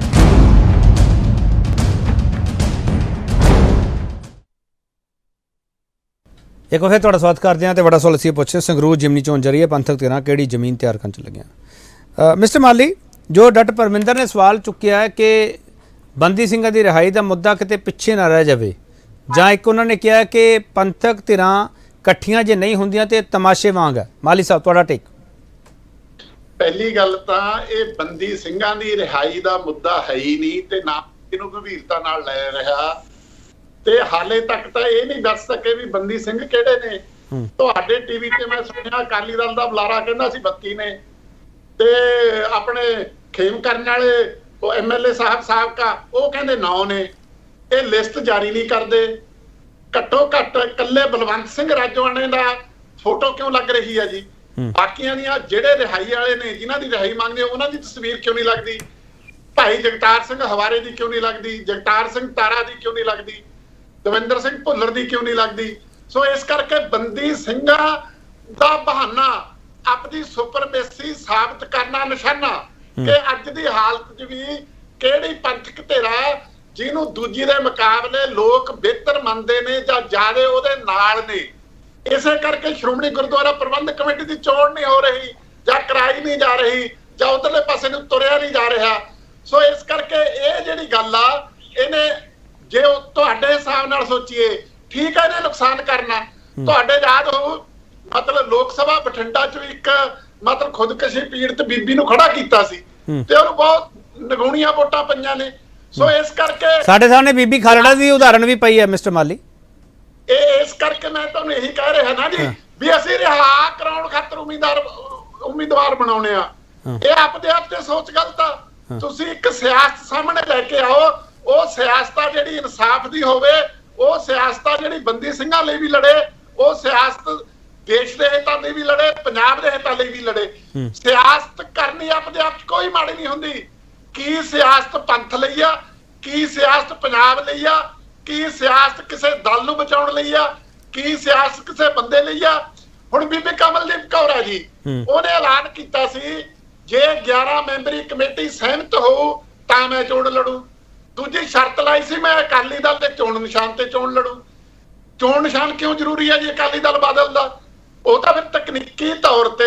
ਇੱਕ ਵਾਰ ਫਿਰ ਤੁਹਾਡਾ ਸਵਾਗਤ ਕਰਦੇ ਹਾਂ ਤੇ ਬੜਾ ਸਵਾਲ ਅਸੀਂ ਪੁੱਛੇ, ਸੰਗਰੂਰ ਜਿਮਨੀ ਚੋਣ ਜਰੀਏ ਪੰਥਕ ਧਿਰਾਂ ਕਿਹੜੀ ਜ਼ਮੀਨ ਤਿਆਰ ਕਰਨ ਚ ਲੱਗੀਆਂ? ਮਿਸਟਰ ਮਾਲੀ, ਜੋ ਡਾਕਟਰ ਪਰਮਿੰਦਰ ਨੇ ਸਵਾਲ ਚੁੱਕਿਆ ਹੈ ਕਿ ਬੰਦੀ ਸਿੰਘਾਂ ਦੀ ਰਿਹਾਈ ਦਾ ਮੁੱਦਾ ਕਿਤੇ ਪਿੱਛੇ ਨਾ ਰਹਿ ਜਾਵੇ, ਜਾਂ ਇੱਕ ਉਹਨਾਂ ਨੇ ਕਿਹਾ ਕਿ ਪੰਥਕ ਧਿਰਾਂ ਇਕੱਠੀਆਂ ਜੇ ਨਹੀਂ ਹੁੰਦੀਆਂ ਤੇ ਤਮਾਸ਼ੇ ਵਾਂਗ ਹੈ। ਮਾਲੀ ਸਾਹਿਬ, ਤੁਹਾਡਾ ਟੇਕ। ਪਹਿਲੀ ਗੱਲ ਤਾਂ ਇਹ ਬੰਦੀ ਸਿੰਘਾਂ ਦੀ ਰਿਹਾਈ ਦਾ ਮੁੱਦਾ ਹੈ ਹੀ ਨਹੀਂ, ਤੇ ਨਾ ਇਹਨੂੰ ਗੰਭੀਰਤਾ ਨਾਲ ਲੈ ਰਿਹਾ, ਤੇ ਹਾਲੇ ਤੱਕ ਤਾਂ ਇਹ ਨਹੀਂ ਦੱਸ ਸਕੇ ਵੀ ਬੰਦੀ ਸਿੰਘ ਕਿਹੜੇ ਨੇ। ਤੁਹਾਡੇ ਟੀਵੀ ਤੇ ਮੈਂ ਸੁਣਿਆ ਅਕਾਲੀ ਦਲ ਦਾ ਬੁਲਾਰਾ ਕਹਿੰਦਾ ਸੀ 32 ਨੇ, ਤੇ ਆਪਣੇ ਖੇਮ ਕਰਨ ਵਾਲੇ ਉਹ ਐਮਐਲਏ ਸਾਬਕਾ ਉਹ ਕਹਿੰਦੇ 9 ਨੇ। ਇਹ ਲਿਸਟ ਜਾਰੀ ਨਹੀਂ ਕਰਦੇ। ਘੱਟੋ ਘੱਟ ਇਕੱਲੇ ਬਲਵੰਤ ਸਿੰਘ ਰਾਜੋਆਣੇ ਦਾ ਫੋਟੋ ਕਿਉਂ ਲੱਗ ਰਹੀ ਹੈ ਜੀ? ਬਾਕੀਆਂ ਦੀਆਂ ਜਿਹੜੇ ਰਿਹਾਈ ਵਾਲੇ ਨੇ, ਜਿਨ੍ਹਾਂ ਦੀ ਰਿਹਾਈ ਮੰਗਦੇ, ਉਹਨਾਂ ਦੀ ਤਸਵੀਰ ਕਿਉਂ ਨਹੀਂ ਲੱਗਦੀ? ਭਾਈ ਜਗਤਾਰ ਸਿੰਘ ਹਵਾਰੇ ਦੀ ਕਿਉਂ ਨਹੀਂ ਲੱਗਦੀ? ਜਗਤਾਰ ਸਿੰਘ ਤਾਰਾ ਦੀ ਕਿਉਂ ਨਹੀਂ ਲੱਗਦੀ? ਦਵਿੰਦਰ ਸਿੰਘ ਭੁੱਲਰ ਦੀ ਕਿਉਂ ਨਹੀਂ ਲੱਗਦੀ? ਸੋ ਇਸ ਕਰਕੇ ਬੰਦੀ ਸਿੰਘਾਂ ਦਾ ਬਹਾਨਾ ਆਪਣੀ ਸੁਪਰਮੇਸੀ ਸਾਬਤ ਕਰਨਾ ਨਿਸ਼ਾਨਾ ਕਿ ਅੱਜ ਦੀ ਹਾਲਤ 'ਚ ਵੀ ਕਿਹੜੀ ਪੰਥਕ ਧਿਰਾ ਜਿਹਨੂੰ ਦੂਜੀ ਦੇ ਮੁਕਾਬਲੇ ਲੋਕ ਬਿਹਤਰ ਮੰਨਦੇ ਨੇ ਜਾਂ ਜ਼ਿਆਦਾ ਉਹਦੇ ਨਾਲ ਨੇ। ਇਸੇ ਕਰਕੇ ਸ਼੍ਰੋਮਣੀ ਗੁਰਦੁਆਰਾ ਪ੍ਰਬੰਧਕ ਕਮੇਟੀ ਦੀ ਚੋਣ ਨਹੀਂ ਹੋ ਰਹੀ, ਜਾਂ ਕਰਾਈ ਨਹੀਂ ਜਾ ਰਹੀ, ਜਾਂ ਉਧਰਲੇ ਪਾਸੇ ਨੂੰ ਤੁਰਿਆ ਨਹੀਂ ਜਾ ਰਿਹਾ। ਸੋ ਇਸ ਕਰਕੇ ਇਹ ਜਿਹੜੀ ਗੱਲ ਆ, ਇਹਨੇ ਜੇ ਤੁਹਾਡੇ ਹਿਸਾਬ ਨਾਲ ਸੋਚੀਏ, ਠੀਕ ਹੈ, ਇਹਨੇ ਨੁਕਸਾਨ ਕਰਨਾ। ਤੁਹਾਡੇ ਯਾਦ ਹੋਊ ਮਤਲਬ ਲੋਕ ਸਭਾ ਬਠਿੰਡਾ ਚ ਇੱਕ ਮਤਲਬ ਖੁਦਕਸ਼ੀ ਪੀੜਤ ਬੀਬੀ ਨੂੰ ਖੜਾ ਕੀਤਾ ਸੀ, ਤੇ ਉਹਨੂੰ ਬਹੁਤ ਨਗੂਣੀਆਂ ਵੋਟਾਂ ਪਈਆਂ ਨੇ। ਸੋ ਇਸ ਕਰਕੇ ਸਾਡੇ ਸਾਹਮਣੇ ਬੀਬੀ ਖਾਲੜਾ ਦੀ ਉਦਾਹਰਣ ਵੀ ਪਈ ਹੈ ਮਿਸਟਰ ਮਾਲੀ। ਇਸ ਕਰਕੇ ਮੈਂ ਤੁਹਾਨੂੰ ਇਹੀ ਕਹਿ ਰਿਹਾ ਨਾ ਜੀ, ਵੀ ਅਸੀਂ ਰਿਹਾ ਕਰਾਉਣ ਖਾਤਰ ਉਮੀਦਵਾਰ ਬਣਾਉਣੇ ਆ। ਇਹ ਆਪਦੇ ਆਪ ਤੇ ਸੋਚ ਗਲਤ ਆ। ਤੁਸੀਂ ਇੱਕ ਸਿਆਸਤ ਸਾਹਮਣੇ ਲੈ ਕੇ ਆਓ, ਉਹ ਸਿਆਸਤ ਆ ਜਿਹੜੀ ਇਨਸਾਫ ਦੀ ਹੋਵੇ, ਉਹ ਸਿਆਸਤ ਆ ਜਿਹੜੀ ਬੰਦੀ ਸਿੰਘਾਂ ਲਈ ਵੀ ਲੜੇ, ਉਹ ਸਿਆਸਤ ਦੇਸ਼ ਦੇ ਹਿੱਤਾਂ ਲਈ ਵੀ ਲੜੇ, ਪੰਜਾਬ ਦੇ ਹਿੱਤਾਂ ਲਈ ਵੀ ਲੜੇ। ਸਿਆਸਤ ਕਰਨੀ ਆਪਦੇ ਆਪ 'ਚ ਕੋਈ ਮਾੜੀ ਨਹੀਂ ਹੁੰਦੀ। ਕੀ ਸਿਆਸਤ ਪੰਥ ਲਈ ਆ? ਕੀ ਸਿਆਸਤ ਪੰਜਾਬ ਲਈ ਆ? ਕੀ ਸਿਆਸਤ ਕਿਸੇ ਦਲ ਨੂੰ ਬਚਾਉਣ ਲਈ ਆ? ਕੀ ਸਿਆਸਤ ਕਿਸੇ ਬੰਦੇ ਲਈ ਆ? ਹੁਣ ਬੀਬੀ ਕਮਲਦੀਪ ਕੌਰ ਆ ਜੀ, ਉਹਨੇ ਐਲਾਨ ਕੀਤਾ ਸੀ ਜੇ 11 ਮੈਂਬਰੀ ਕਮੇਟੀ ਸਹਿਮਤ ਹੋਊ ਤਾਂ ਮੈਂ ਚੋਣ ਲੜੂ। ਦੂਜੀ ਸ਼ਰਤ ਲਾਈ ਸੀ ਮੈਂ ਅਕਾਲੀ ਦਲ ਦੇ ਚੋਣ ਨਿਸ਼ਾਨ ਤੇ ਚੋਣ ਲੜੂ। ਚੋਣ ਨਿਸ਼ਾਨ ਕਿਉਂ ਜ਼ਰੂਰੀ ਹੈ ਜੀ ਅਕਾਲੀ ਦਲ ਬਾਦਲ ਦਾ? ਉਹ ਤਾਂ ਫਿਰ ਤਕਨੀਕੀ ਤੌਰ ਤੇ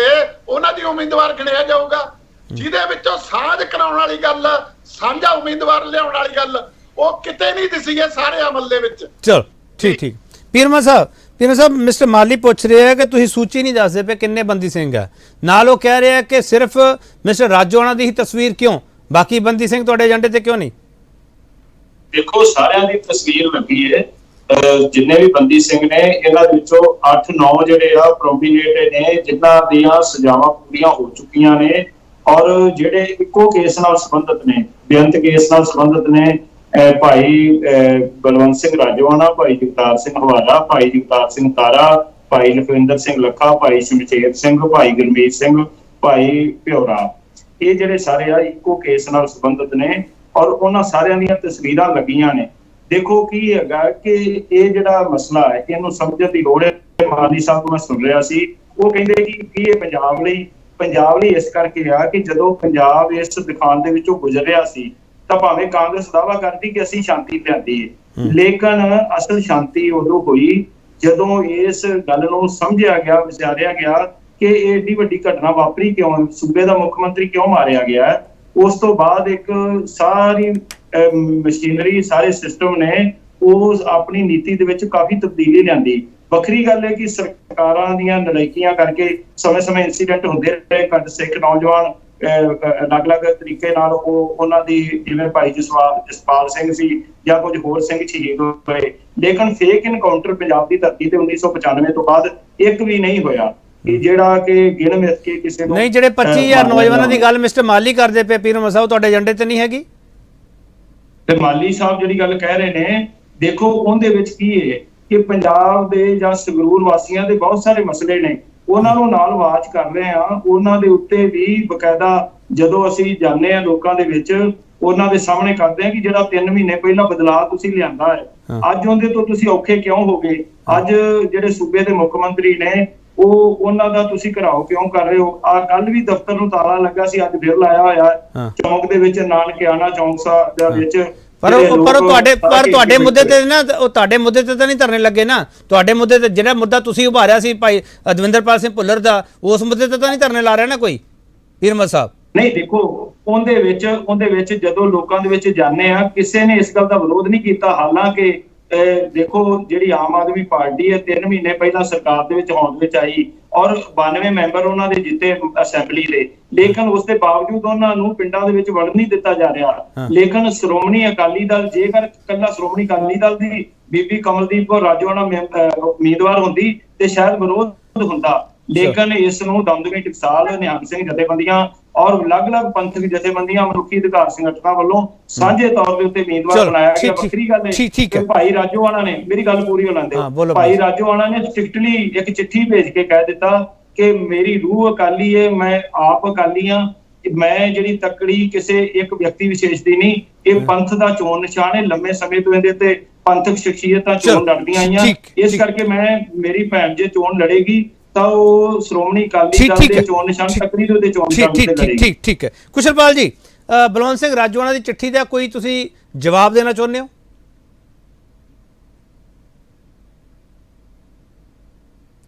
ਉਹਨਾਂ ਦੀ ਉਮੀਦਵਾਰ ਗਿਣਿਆ ਜਾਊਗਾ, ਜਿਹਦੇ ਵਿੱਚੋਂ ਸਾਂਝ ਕਰਾਉਣ ਵਾਲੀ ਗੱਲ, ਸਾਂਝਾ ਉਮੀਦਵਾਰ ਲਿਆਉਣ ਵਾਲੀ ਗੱਲ, ਉਹ ਕਿਤੇ ਨਹੀਂ ਦਿਸੀ ਹੈ ਸਾਰੇ ਅਮਲ ਦੇ ਵਿੱਚ। ਚਲੋ ਠੀਕ। ਪੀਰਮਾ ਸਾਹਿਬ ਮਿਸਟਰ ਮਾਲੀ ਪੁੱਛ ਰਿਹਾ ਹੈ ਕਿ ਤੁਸੀਂ ਸੂਚੀ ਨਹੀਂ ਦੱਸਦੇ ਪਏ ਕਿੰਨੇ ਬੰਦੀ ਸਿੰਘ ਹੈ, ਨਾਲ ਉਹ ਕਹਿ ਰਿਹਾ ਕਿ ਸਿਰਫ ਮਿਸਟਰ ਰਾਜੋਆਣਾ ਦੀ ਹੀ ਤਸਵੀਰ ਕਿਉਂ, ਬਾਕੀ ਬੰਦੀ ਸਿੰਘ ਤੁਹਾਡੇ ਏਜੰਡੇ ਤੇ ਕਿਉਂ ਨਹੀਂ? ਦੇਖੋ, ਸਾਰਿਆਂ ਦੀ ਤਸਵੀਰ ਲੱਗੀ ਹੈ, ਜਿੰਨੇ ਵੀ ਬੰਦੀ ਸਿੰਘ ਨੇ ਇਹਨਾਂ ਦੇ ਵਿੱਚੋਂ 8-9 ਜਿਹੜੇ ਆ ਪ੍ਰੋਮੀਨੇਟ ਨੇ, ਜਿਨ੍ਹਾਂ ਦੀਆਂ ਸਜ਼ਾਵਾਂ ਪੂਰੀਆਂ ਹੋ ਚੁੱਕੀਆਂ ਨੇ, ਔਰ ਜਿਹੜੇ ਇੱਕੋ ਕੇਸ ਨਾਲ ਸੰਬੰਧਿਤ ਨੇ, ਬੇਅੰਤ ਕੇਸ ਨਾਲ ਸੰਬੰਧਿਤ ਨੇ। ਭਾਈ ਬਲਵੰਤ ਸਿੰਘ ਰਾਜੋਆਣਾ, ਭਾਈ ਜਗਤਾਰ ਸਿੰਘ ਹਵਾਲਾ, ਭਾਈ ਜਗਤਾਰ ਸਿੰਘ ਤਾਰਾ, ਭਾਈ ਲਖਵਿੰਦਰ ਸਿੰਘ ਲੱਖਾ, ਭਾਈ ਸ਼ਮਸ਼ੇਰ ਸਿੰਘ, ਭਾਈ ਗੁਰਮੀਤ ਸਿੰਘ, ਭਾਈ ਭਿਉਰਾ, ਇਹ ਜਿਹੜੇ ਸਾਰੇ ਆ ਇੱਕੋ ਕੇਸ ਨਾਲ ਸੰਬੰਧਿਤ ਨੇ ਔਰ ਉਹਨਾਂ ਸਾਰਿਆਂ ਦੀਆਂ ਤਸਵੀਰਾਂ ਲੱਗੀਆਂ ਨੇ। ਦੇਖੋ ਕੀ ਹੈਗਾ ਕਿ ਇਹ ਜਿਹੜਾ ਮਸਲਾ ਹੈ ਇਹਨੂੰ ਸਮਝਣ ਦੀ ਲੋੜ ਹੈ। ਮਾਲੀ ਸਾਹਿਬ ਨੂੰ ਮੈਂ ਸੁਣ ਰਿਹਾ ਸੀ, ਉਹ ਕਹਿੰਦੇ ਕਿ ਇਹ ਪੰਜਾਬ ਲਈ ਇਸ ਕਰਕੇ ਆ ਕਿ ਜਦੋਂ ਪੰਜਾਬ ਇਸ ਦੁਕਾਨ ਦੇ ਵਿੱਚੋਂ ਗੁਜ਼ਰ ਰਿਹਾ ਸੀ ਤਾਂ ਭਾਵੇਂ ਕਾਂਗਰਸ ਦਾਅਵਾ ਕਰਦੀ ਕਿ ਅਸੀਂ ਸ਼ਾਂਤੀ ਲਿਆਂਦੀ ਹੈ, ਲੇਕਿਨ ਅਸਲ ਸ਼ਾਂਤੀ ਉਦੋਂ ਹੋਈ ਜਦੋਂ ਇਸ ਗੱਲ ਨੂੰ ਸਮਝਿਆ ਗਿਆ, ਵਿਚਾਰਿਆ ਗਿਆ ਕਿ ਇਹ ਏਡੀ ਵੱਡੀ ਘਟਨਾ ਵਾਪਰੀ ਕਿਉਂ, ਸੂਬੇ ਦਾ ਮੁੱਖ ਮੰਤਰੀ ਕਿਉਂ ਮਾਰਿਆ ਗਿਆ। ਉਸ ਤੋਂ ਬਾਅਦ ਇੱਕ ਸਾਰੀ ਮਸ਼ੀਨਰੀ, ਸਾਰੇ ਸਿਸਟਮ ਨੇ ਉਹ ਆਪਣੀ ਨੀਤੀ ਦੇ ਵਿੱਚ ਕਾਫੀ ਤਬਦੀਲੀ ਲਿਆਂਦੀ। ਵੱਖਰੀ ਗੱਲ ਹੈ ਕਿ ਸਰਕਾਰਾਂ ਦੀਆਂ ਨਲਾਇਕੀਆਂ ਕਰਕੇ ਸਮੇਂ-ਸਮੇਂ ਇੰਸੀਡੈਂਟ ਹੁੰਦੇ ਰਹੇ। ਘੱਟ ਸਿੱਖ ਨੌਜਵਾਨ ਅਲੱਗ-ਅਲੱਗ ਤਰੀਕੇ ਨਾਲ ਉਹਨਾਂ ਦੀ, ਜਿਵੇਂ ਭਾਈ ਜਸਪਾਲ ਸਿੰਘ ਸੀ ਜਾਂ ਕੁਝ ਹੋਰ ਸਿੰਘ ਸ਼ਹੀਦ ਹੋਏ, ਲੇਕਿਨ ਫੇਕ ਇਨਕਾਊਂਟਰ ਪੰਜਾਬ ਦੀ ਧਰਤੀ ਤੇ 1995 ਤੋਂ ਬਾਅਦ ਇੱਕ ਵੀ ਨਹੀਂ ਹੋਇਆ ਕਿ ਜਿਹੜਾ ਕਿ ਗਿਣ ਮਿਥ ਕੇ ਕਿਸੇ ਨੂੰ ਨਹੀਂ। ਜਿਹੜੇ 25000 ਨੌਜਵਾਨਾਂ ਦੀ ਗੱਲ ਮਿਸਟਰ ਮਾਲੀ ਕਰਦੇ ਪਏ ਪੀਰ ਮਸਾਹ, ਤੁਹਾਡੇ ਏਜੰਡੇ ਤੇ ਨਹੀਂ ਹੈਗੀ? ਤੇ ਮਾਲੀ ਸਾਹਿਬ ਜਿਹੜੀ ਗੱਲ ਕਹਿ ਰਹੇ ਨੇ, ਦੇਖੋ ਉਹਦੇ ਵਿੱਚ ਕੀ ਹੈ ਕਿ ਪੰਜਾਬ ਦੇ ਜਾਂ ਸੰਗਰੂਰ ਵਾਸੀਆਂ ਦੇ ਬਹੁਤ ਸਾਰੇ ਮਸਲੇ ਨੇ, ਉਹਨਾਂ ਨੂੰ ਨਾਲ ਵਾਚ ਕਰ ਰਹੇ ਆ। ਉਹਨਾਂ ਦੇ ਉੱਤੇ ਵੀ ਬਕਾਇਦਾ ਜਦੋਂ ਅਸੀਂ ਜਾਂਦੇ ਆ ਲੋਕਾਂ ਦੇ ਵਿੱਚ, ਉਹਨਾਂ ਦੇ ਸਾਹਮਣੇ ਕਰਦੇ ਆ ਕਿ ਜਿਹੜਾ 3 ਮਹੀਨੇ ਪਹਿਲਾਂ ਬਦਲਾਅ ਤੁਸੀਂ ਲਿਆਂਦਾ ਹੈ, ਅੱਜ ਉਹਦੇ ਤੋਂ ਤੁਸੀਂ ਔਖੇ ਕਿਉਂ ਹੋ ਗਏ? ਅੱਜ ਜਿਹੜੇ ਸੂਬੇ ਦੇ ਮੁੱਖ ਮੰਤਰੀ ਨੇ ਉਹਨਾਂ ਦਾ ਤੁਸੀਂ ਘਰਾਓ ਕਿਉਂ ਕਰ ਰਹੇ ਹੋ? ਕੱਲ ਵੀ ਦਫ਼ਤਰ ਨੂੰ ਤਾਲਾ ਲੱਗਾ ਸੀ, ਅੱਜ ਫਿਰ ਲਾਇਆ ਹੋਇਆ ਚੌਂਕ ਦੇ ਵਿੱਚ, ਨਾਨਕਿਆਣਾ ਚੌਂਕ ਦਾ ਵਿੱਚ। ਪਰ ਤੁਹਾਡੇ ਮੁੱਦੇ ਤੇ ਨਾ, ਉਹ ਤੁਹਾਡੇ ਮੁੱਦੇ ਤੇ ਤਾਂ ਨਹੀਂ ਧਰਨੇ ਲੱਗੇ ਨਾ। ਤੁਹਾਡੇ ਮੁੱਦੇ ਤੇ ਜਿਹੜਾ ਮੁੱਦਾ ਤੁਸੀਂ ਉਭਾਰਿਆ ਸੀ ਭਾਈ ਦਵਿੰਦਰਪਾਲ ਸਿੰਘ ਭੁੱਲਰ ਦਾ, ਉਸ ਮੁੱਦੇ ਤੇ ਤਾਂ ਨਹੀਂ ਧਰਨੇ ਲਾ ਰਿਹਾ ਨਾ ਕੋਈ ਪੀਰ ਮਸਾਹ ਸਾਹਿਬ? ਨਹੀਂ, ਦੇਖੋ ਉਹਦੇ ਵਿੱਚ ਜਦੋਂ ਲੋਕਾਂ ਦੇ ਵਿੱਚ ਜਾਂਦੇ ਆ, ਕਿਸੇ ਨੇ ਇਸ ਗੱਲ ਦਾ ਵਿਰੋਧ ਨਹੀਂ ਕੀਤਾ। ਹਾਲਾਂਕਿ ਦੇਖੋ ਜਿਹੜੀ ਆਮ ਆਦਮੀ ਪਾਰਟੀ ਹੈ 3 ਮਹੀਨੇ ਪਹਿਲਾਂ ਸਰਕਾਰ ਦੇ ਵਿੱਚ ਹੋਂਦ ਵਿੱਚ ਆਈ ਔਰ 92 ਮੈਂਬਰ ਉਹਨਾਂ ਦੇ ਜਿੱਤੇ ਅਸੈਂਬਲੀ ਦੇ, ਲੇਕਿਨ ਉਸ ਦੇ ਬਾਵਜੂਦ ਉਹਨਾਂ ਨੂੰ ਪਿੰਡਾਂ ਦੇ ਵਿੱਚ ਵੜਨ ਨਹੀਂ ਦਿੱਤਾ ਜਾ ਰਿਹਾ। ਲੇਕਿਨ ਸ਼੍ਰੋਮਣੀ ਅਕਾਲੀ ਦਲ, ਜੇਕਰ ਇਕੱਲਾ ਸ਼੍ਰੋਮਣੀ ਅਕਾਲੀ ਦਲ ਦੀ ਬੀਬੀ ਕਮਲਦੀਪ ਕੌਰ ਰਾਜੋਆਣਾ ਉਮੀਦਵਾਰ ਹੁੰਦੀ ਤੇ ਸ਼ਾਇਦ ਵਿਰੋਧ ਹੁੰਦਾ, ਲੇਕਿਨ ਇਸ ਨੂੰ ਦਮਦਮੀ ਟਕਸਾਲ, ਨਿਹੰਗ ਸਿੰਘ ਜਥੇਬੰਦੀਆਂ ਔਰ ਅਲੱਗ-ਅਲੱਗ ਪੰਥਕ ਜਥੇਬੰਦੀਆਂ, ਮਨੁੱਖੀ ਅਧਿਕਾਰ ਸੰਗਠਨਾਂ ਵੱਲੋਂ ਸਾਂਝੇ ਤੌਰ ਦੇ ਉੱਤੇ ਉਮੀਦਵਾਰ ਬਣਾਇਆ ਗਿਆ। ਵੱਖਰੀ ਗੱਲ ਹੈ ਕਿ ਭਾਈ ਰਾਜੋਆਣਾ ਨੇ, ਮੇਰੀ ਗੱਲ ਪੂਰੀ ਹੋ ਲੈਂਦੇ, ਭਾਈ ਰਾਜੋਆਣਾ ਨੇ ਸਟ੍ਰਿਕਟਲੀ ਇੱਕ ਚਿੱਠੀ ਭੇਜ ਕੇ ਕਹਿ ਦਿੱਤਾ ਕਿ ਮੇਰੀ ਰੂਹ ਅਕਾਲੀ ਹੈ, ਮੈਂ ਆਪ ਅਕਾਲੀ ਹਾਂ, ਮੈਂ ਜਿਹੜੀ ਤਕੜੀ ਕਿਸੇ ਇੱਕ ਵਿਅਕਤੀ ਵਿਸ਼ੇਸ਼ ਦੀ ਨਹੀਂ, ਇਹ ਪੰਥ ਦਾ ਚੋਣ ਨਿਸ਼ਾਨ ਹੈ। ਲੰਮੇ ਸਮੇਂ ਤੋਂ ਇਹਦੇ ਤੇ ਪੰਥਕ ਸ਼ਖਸੀਅਤਾਂ ਚੋਣ ਲੜਦੀਆਂ ਆਈਆਂ, ਇਸ ਕਰਕੇ ਮੇਰੀ ਭੈਣ ਜੇ ਚੋਣ ਲੜੇਗੀ ਤਾਂ ਉਹ ਸ਼੍ਰੋਮਣੀ ਅਕਾਲੀ ਦਲ ਦੇ ਚੋਣ ਨਿਸ਼ਾਨ ਤਕੜੀ ਦੇ ਚੋਣ ਨਿਸ਼ਾਨ ਤੇ ਲੜੇਗੀ। ਠੀਕ ਹੈ। ਕੁਸ਼ਲਪਾਲ ਜੀ, ਬਲਵੰਤ ਸਿੰਘ ਰਾਜੋਆਣਾ ਦੀ ਚਿੱਠੀ ਦਾ ਕੋਈ ਤੁਸੀਂ ਜਵਾਬ ਦੇਣਾ ਚਾਹੁੰਦੇ ਹੋ?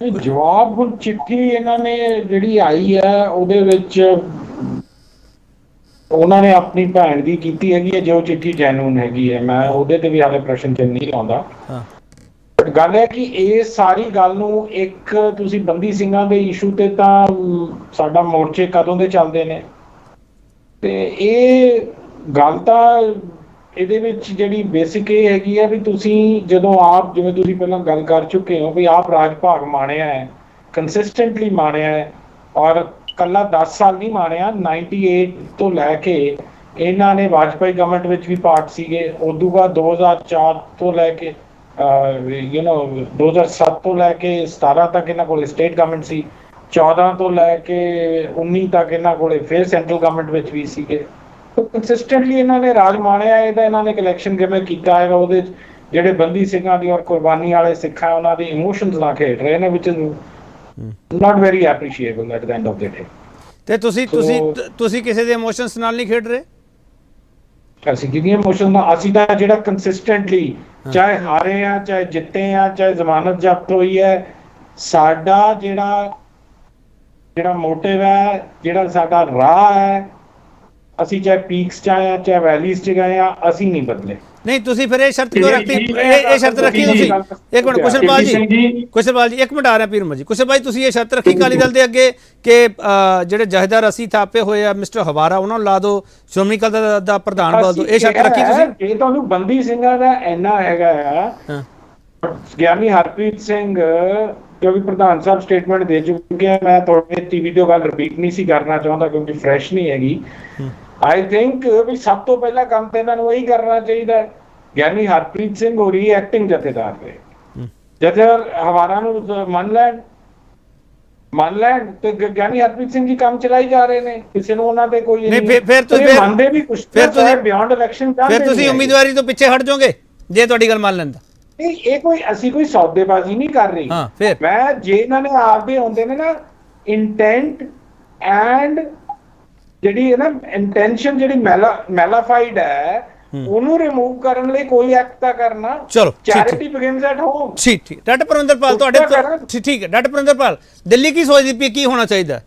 ਜਵਾਬ ਹੁਣ ਚਿੱਠੀ ਇਹਨਾਂ ਨੇ ਜਿਹੜੀ ਆਈ ਹੈ ਉਹਦੇ ਵਿੱਚ ਉਹਨਾਂ ਨੇ ਆਪਣੀ ਭੈਣ ਦੀ ਕੀਤੀ ਹੈਗੀ ਹੈ, ਜੋ ਚਿੱਠੀ ਜੈਨੂਨ ਹੈਗੀ ਹੈ। ਮੈਂ ਉਹਦੇ ਤੇ ਵੀ ਹਾਲੇ ਪ੍ਰਸ਼ਨ ਚਿੰਨ੍ਹ ਨਹੀਂ ਲਾਉਂਦਾ। ਗੱਲ ਹੈ ਕਿ ਇਹ ਸਾਰੀ ਗੱਲ ਨੂੰ ਇੱਕ ਤੁਸੀਂ ਬੰਦੀ ਸਿੰਘਾਂ ਦੇ ਇਸ਼ੂ ਤੇ ਤਾਂ ਸਾਡਾ ਮੋਰਚੇ ਕਦੋਂ ਦੇ ਚੱਲਦੇ ਨੇ, ਤੇ ਇਹ ਗੱਲ ਤਾਂ ਇਹਦੇ ਵਿੱਚ ਜਿਹੜੀ ਬੇਸਿਕ ਇਹ ਹੈਗੀ ਹੈ ਵੀ ਤੁਸੀਂ ਜਦੋਂ ਆਪ, ਜਿਵੇਂ ਤੁਸੀਂ ਪਹਿਲਾਂ ਗੱਲ ਕਰ ਚੁੱਕੇ ਹੋ ਵੀ ਆਪ ਰਾਜ ਭਾਗ ਮਾਣਿਆ ਹੈ, ਕੰਸਿਸਟੈਂਟਲੀ ਮਾਣਿਆ ਹੈ, ਔਰ ਕੱਲਾ 10 ਸਾਲ ਨਹੀਂ ਮਾਣਿਆ, 98 ਤੋਂ ਲੈ ਕੇ ਇਹਨਾਂ ਨੇ ਵਾਜਪਾਈ ਗਵਰਨਮੈਂਟ ਵਿੱਚ ਵੀ ਪਾਰਟ ਸੀਗੇ। ਉਦੋਂ ਬਾਅਦ 2004 ਤੋਂ ਲੈ ਕੇ 2007 ਤੋਂ ਲੈ ਕੇ 17 ਤੱਕ ਇਹਨਾਂ ਕੋਲ ਸਟੇਟ ਗਵਰਨਮੈਂਟ ਸੀ, 14 ਤੋਂ ਲੈ ਕੇ 19 ਤੱਕ ਇਹਨਾਂ ਕੋਲੇ ਫਿਰ ਸੈਂਟਰਲ ਗਵਰਨਮੈਂਟ ਵਿੱਚ ਵੀ ਸੀਗੇ। ਕੰਸਿਸਟੈਂਟਲੀ ਇਹਨਾਂ ਨੇ ਰਾਜ ਮਾਣਿਆ। ਇਹਦਾ ਇਹਨਾਂ ਨੇ ਇਲੈਕਸ਼ਨ ਕਿਵੇਂ ਕੀਤਾ ਹੈਗਾ, ਉਹਦੇ ਜਿਹੜੇ ਬੰਦੀ ਸਿੰਘਾਂ ਦੀ ਔਰ ਕੁਰਬਾਨੀ ਵਾਲੇ ਸਿੱਖਾਂ ਉਹਨਾਂ ਦੀ ਇਮੋਸ਼ਨਸ ਨਾਲ ਖੇਡ ਰਹੇ ਨੇ, which is not very appreciable at the end of the day. ਤੇ ਤੁਸੀਂ ਕਿਸੇ ਦੇ ਇਮੋਸ਼ਨਸ ਨਾਲ ਨਹੀਂ ਖੇਡ ਰਹੇ? ਅਸੀਂ ਕਿਹਦੀ ਇਮੋਸ਼ਨ ਨਾਲ? ਅਸੀਂ ਤਾਂ ਜਿਹੜਾ ਕੰਸਿਸਟੈਂਟਲੀ ਚਾਹੇ ਹਾਰੇ ਆ, ਚਾਹੇ ਜਿੱਤੇ ਆ, ਚਾਹੇ ਜ਼ਮਾਨਤ ਜ਼ਬਤ ਹੋਈ ਹੈ, ਸਾਡਾ ਜਿਹੜਾ ਮੋਟਿਵ ਹੈ, ਜਿਹੜਾ ਸਾਡਾ ਰਾਹ ਹੈ, ਅਸੀਂ ਚਾਹੇ ਪੀਕਸ ਚ ਆਏ ਆ, ਚਾਹੇ ਵੈਲੀਜ਼ ਚ ਗਏ ਆ, ਅਸੀਂ ਨਹੀਂ ਬਦਲੇ। ਨਹੀਂ, ਤੁਸੀਂ ਫਿਰ ਇਹ ਸ਼ਰਤ ਕਿਉਂ ਰੱਖੀ? ਇਹ ਸ਼ਰਤ ਰੱਖੀ ਤੁਸੀਂ? ਇੱਕ ਮਿੰਟ ਕੁਸ਼ਲਪਾਲ ਜੀ, ਇੱਕ ਮਿੰਟ ਆ ਰਿਹਾ ਪੀਰ ਜੀ। ਕੁਸ਼ਲਪਾਲ ਜੀ, ਤੁਸੀਂ ਇਹ ਸ਼ਰਤ ਰੱਖੀ ਅਕਾਲੀ ਦਲ ਦੇ ਅੱਗੇ ਕਿ ਜਿਹੜੇ ਜਥੇਦਾਰ ਅਸੀਂ ਥਾਪੇ ਹੋਏ ਆ ਮਿਸਟਰ ਹਵਾਰਾ, ਉਹਨਾਂ ਨੂੰ ਲਾ ਦਿਓ, ਸ਼੍ਰੋਮਣੀ ਅਕਾਲੀ ਦਲ ਦਾ ਪ੍ਰਧਾਨ ਬਦਲ ਦਿਓ, ਇਹ ਸ਼ਰਤ ਰੱਖੀ ਤੁਸੀਂ? ਇਹ ਤੁਹਾਨੂੰ ਬੰਦੀ ਸਿੰਘਾਂ ਦਾ ਇੰਨਾ ਹੈਗਾ ਆ। ਗਿਆਨੀ ਹਰਪ੍ਰੀਤ ਸਿੰਘ ਕਿਉਂਕਿ ਪ੍ਰਧਾਨ ਸਾਹਿਬ ਸਟੇਟਮੈਂਟ ਦੇ ਚੁੱਕੇ ਆ, ਮੈਂ ਤੁਹਾਡੇ ਟੀਵੀ ਤੋਂ ਗੱਲ ਰਿਪੀਟ ਨਹੀਂ ਸੀ ਕਰਨਾ ਚਾਹੁੰਦਾ ਕਿਉਂਕਿ ਫਰੈਸ਼ ਨਹੀਂ ਹੈਗੀ। ਆਈ ਥਿੰਕ ਵੀ ਸਭ ਤੋਂ ਪਹਿਲਾਂ ਕੰਮ ਤੇ ਇਹਨਾਂ ਨੂੰ ਇਹੀ ਕਰਨਾ ਚਾਹੀਦਾ ਹੈ। ਗਿਆਨੀ ਹਰਪ੍ਰੀਤ ਸਿੰਘ ਹੋਰੀ ਐਕਟਿੰਗ ਜਥੇਦਾਰ ਨੇ, ਜਥੇਦਾਰ ਹਵਾਰਾ ਨੂੰ ਮੰਨ ਲੈਣ, ਮੰਨ ਲੈਣ ਤੇ ਗਿਆਨੀ ਹਰਪ੍ਰੀਤ ਸਿੰਘ ਜੀ ਕੰਮ ਚਲਾਈ ਜਾ ਰਹੇ ਨੇ, ਕਿਸੇ ਨੂੰ ਉਹਨਾਂ ਤੇ ਕੋਈ ਨਹੀਂ, ਫਿਰ ਤੁਸੀਂ ਮੰਨਦੇ ਵੀ ਕੁਝ ਫਿਰ ਤੁਸੀਂ ਬਿਯੋਂਡ ਇਲੈਕਸ਼ਨ ਚਾਹੁੰਦੇ ਫਿਰ ਤੁਸੀਂ ਉਮੀਦਵਾਰੀ ਤੋਂ ਪਿੱਛੇ ਹਟ ਜਾਓਗੇ ਜੇ ਤੁਹਾਡੀ ਗੱਲ ਮੰਨ ਲੈਂਦਾ। ਨਹੀਂ, ਇਹ ਕੋਈ ਅਸੀਂ ਕੋਈ ਸੌਦੇਬਾਜ਼ੀ ਨਹੀਂ ਕਰ ਰਹੀ। ਹਾਂ, ਫਿਰ ਮੈਂ ਜੇ ਇਹਨਾਂ ਨੇ ਆਪਦੇ ਹੁੰਦੇ ਨੇ ਨਾ ਇੰਟੈਂਟ ਐਂਡ ਜਿਹੜੀ ਹੈ ਨਾ ਇੰਟੈਂਸ਼ਨ ਜਿਹੜੀ ਮੈਲਾਫਾਈਡ ਹੈ ਉਹਨੂੰ ਰਿਮੂਵ ਕਰਨ ਲਈ ਕੋਈ ਐਕਟ ਤਾਂ ਕਰਨਾ। ਚਲੋ ਚੈਰਿਟੀ ਬਿਗਿਨਸ ਐਟ ਹੋਮ। ਠੀਕ ਡਾਕਟਰ ਪਰਵਿੰਦਰਪਾਲ ਤੁਹਾਡੇ ਠੀਕ ਹੈ। ਡਾਕਟਰ ਪਰਵਿੰਦਰਪਾਲ ਦਿੱਲੀ ਕੀ ਸੋਚਦੀ ਪਈ, ਕੀ ਹੋਣਾ ਚਾਹੀਦਾ?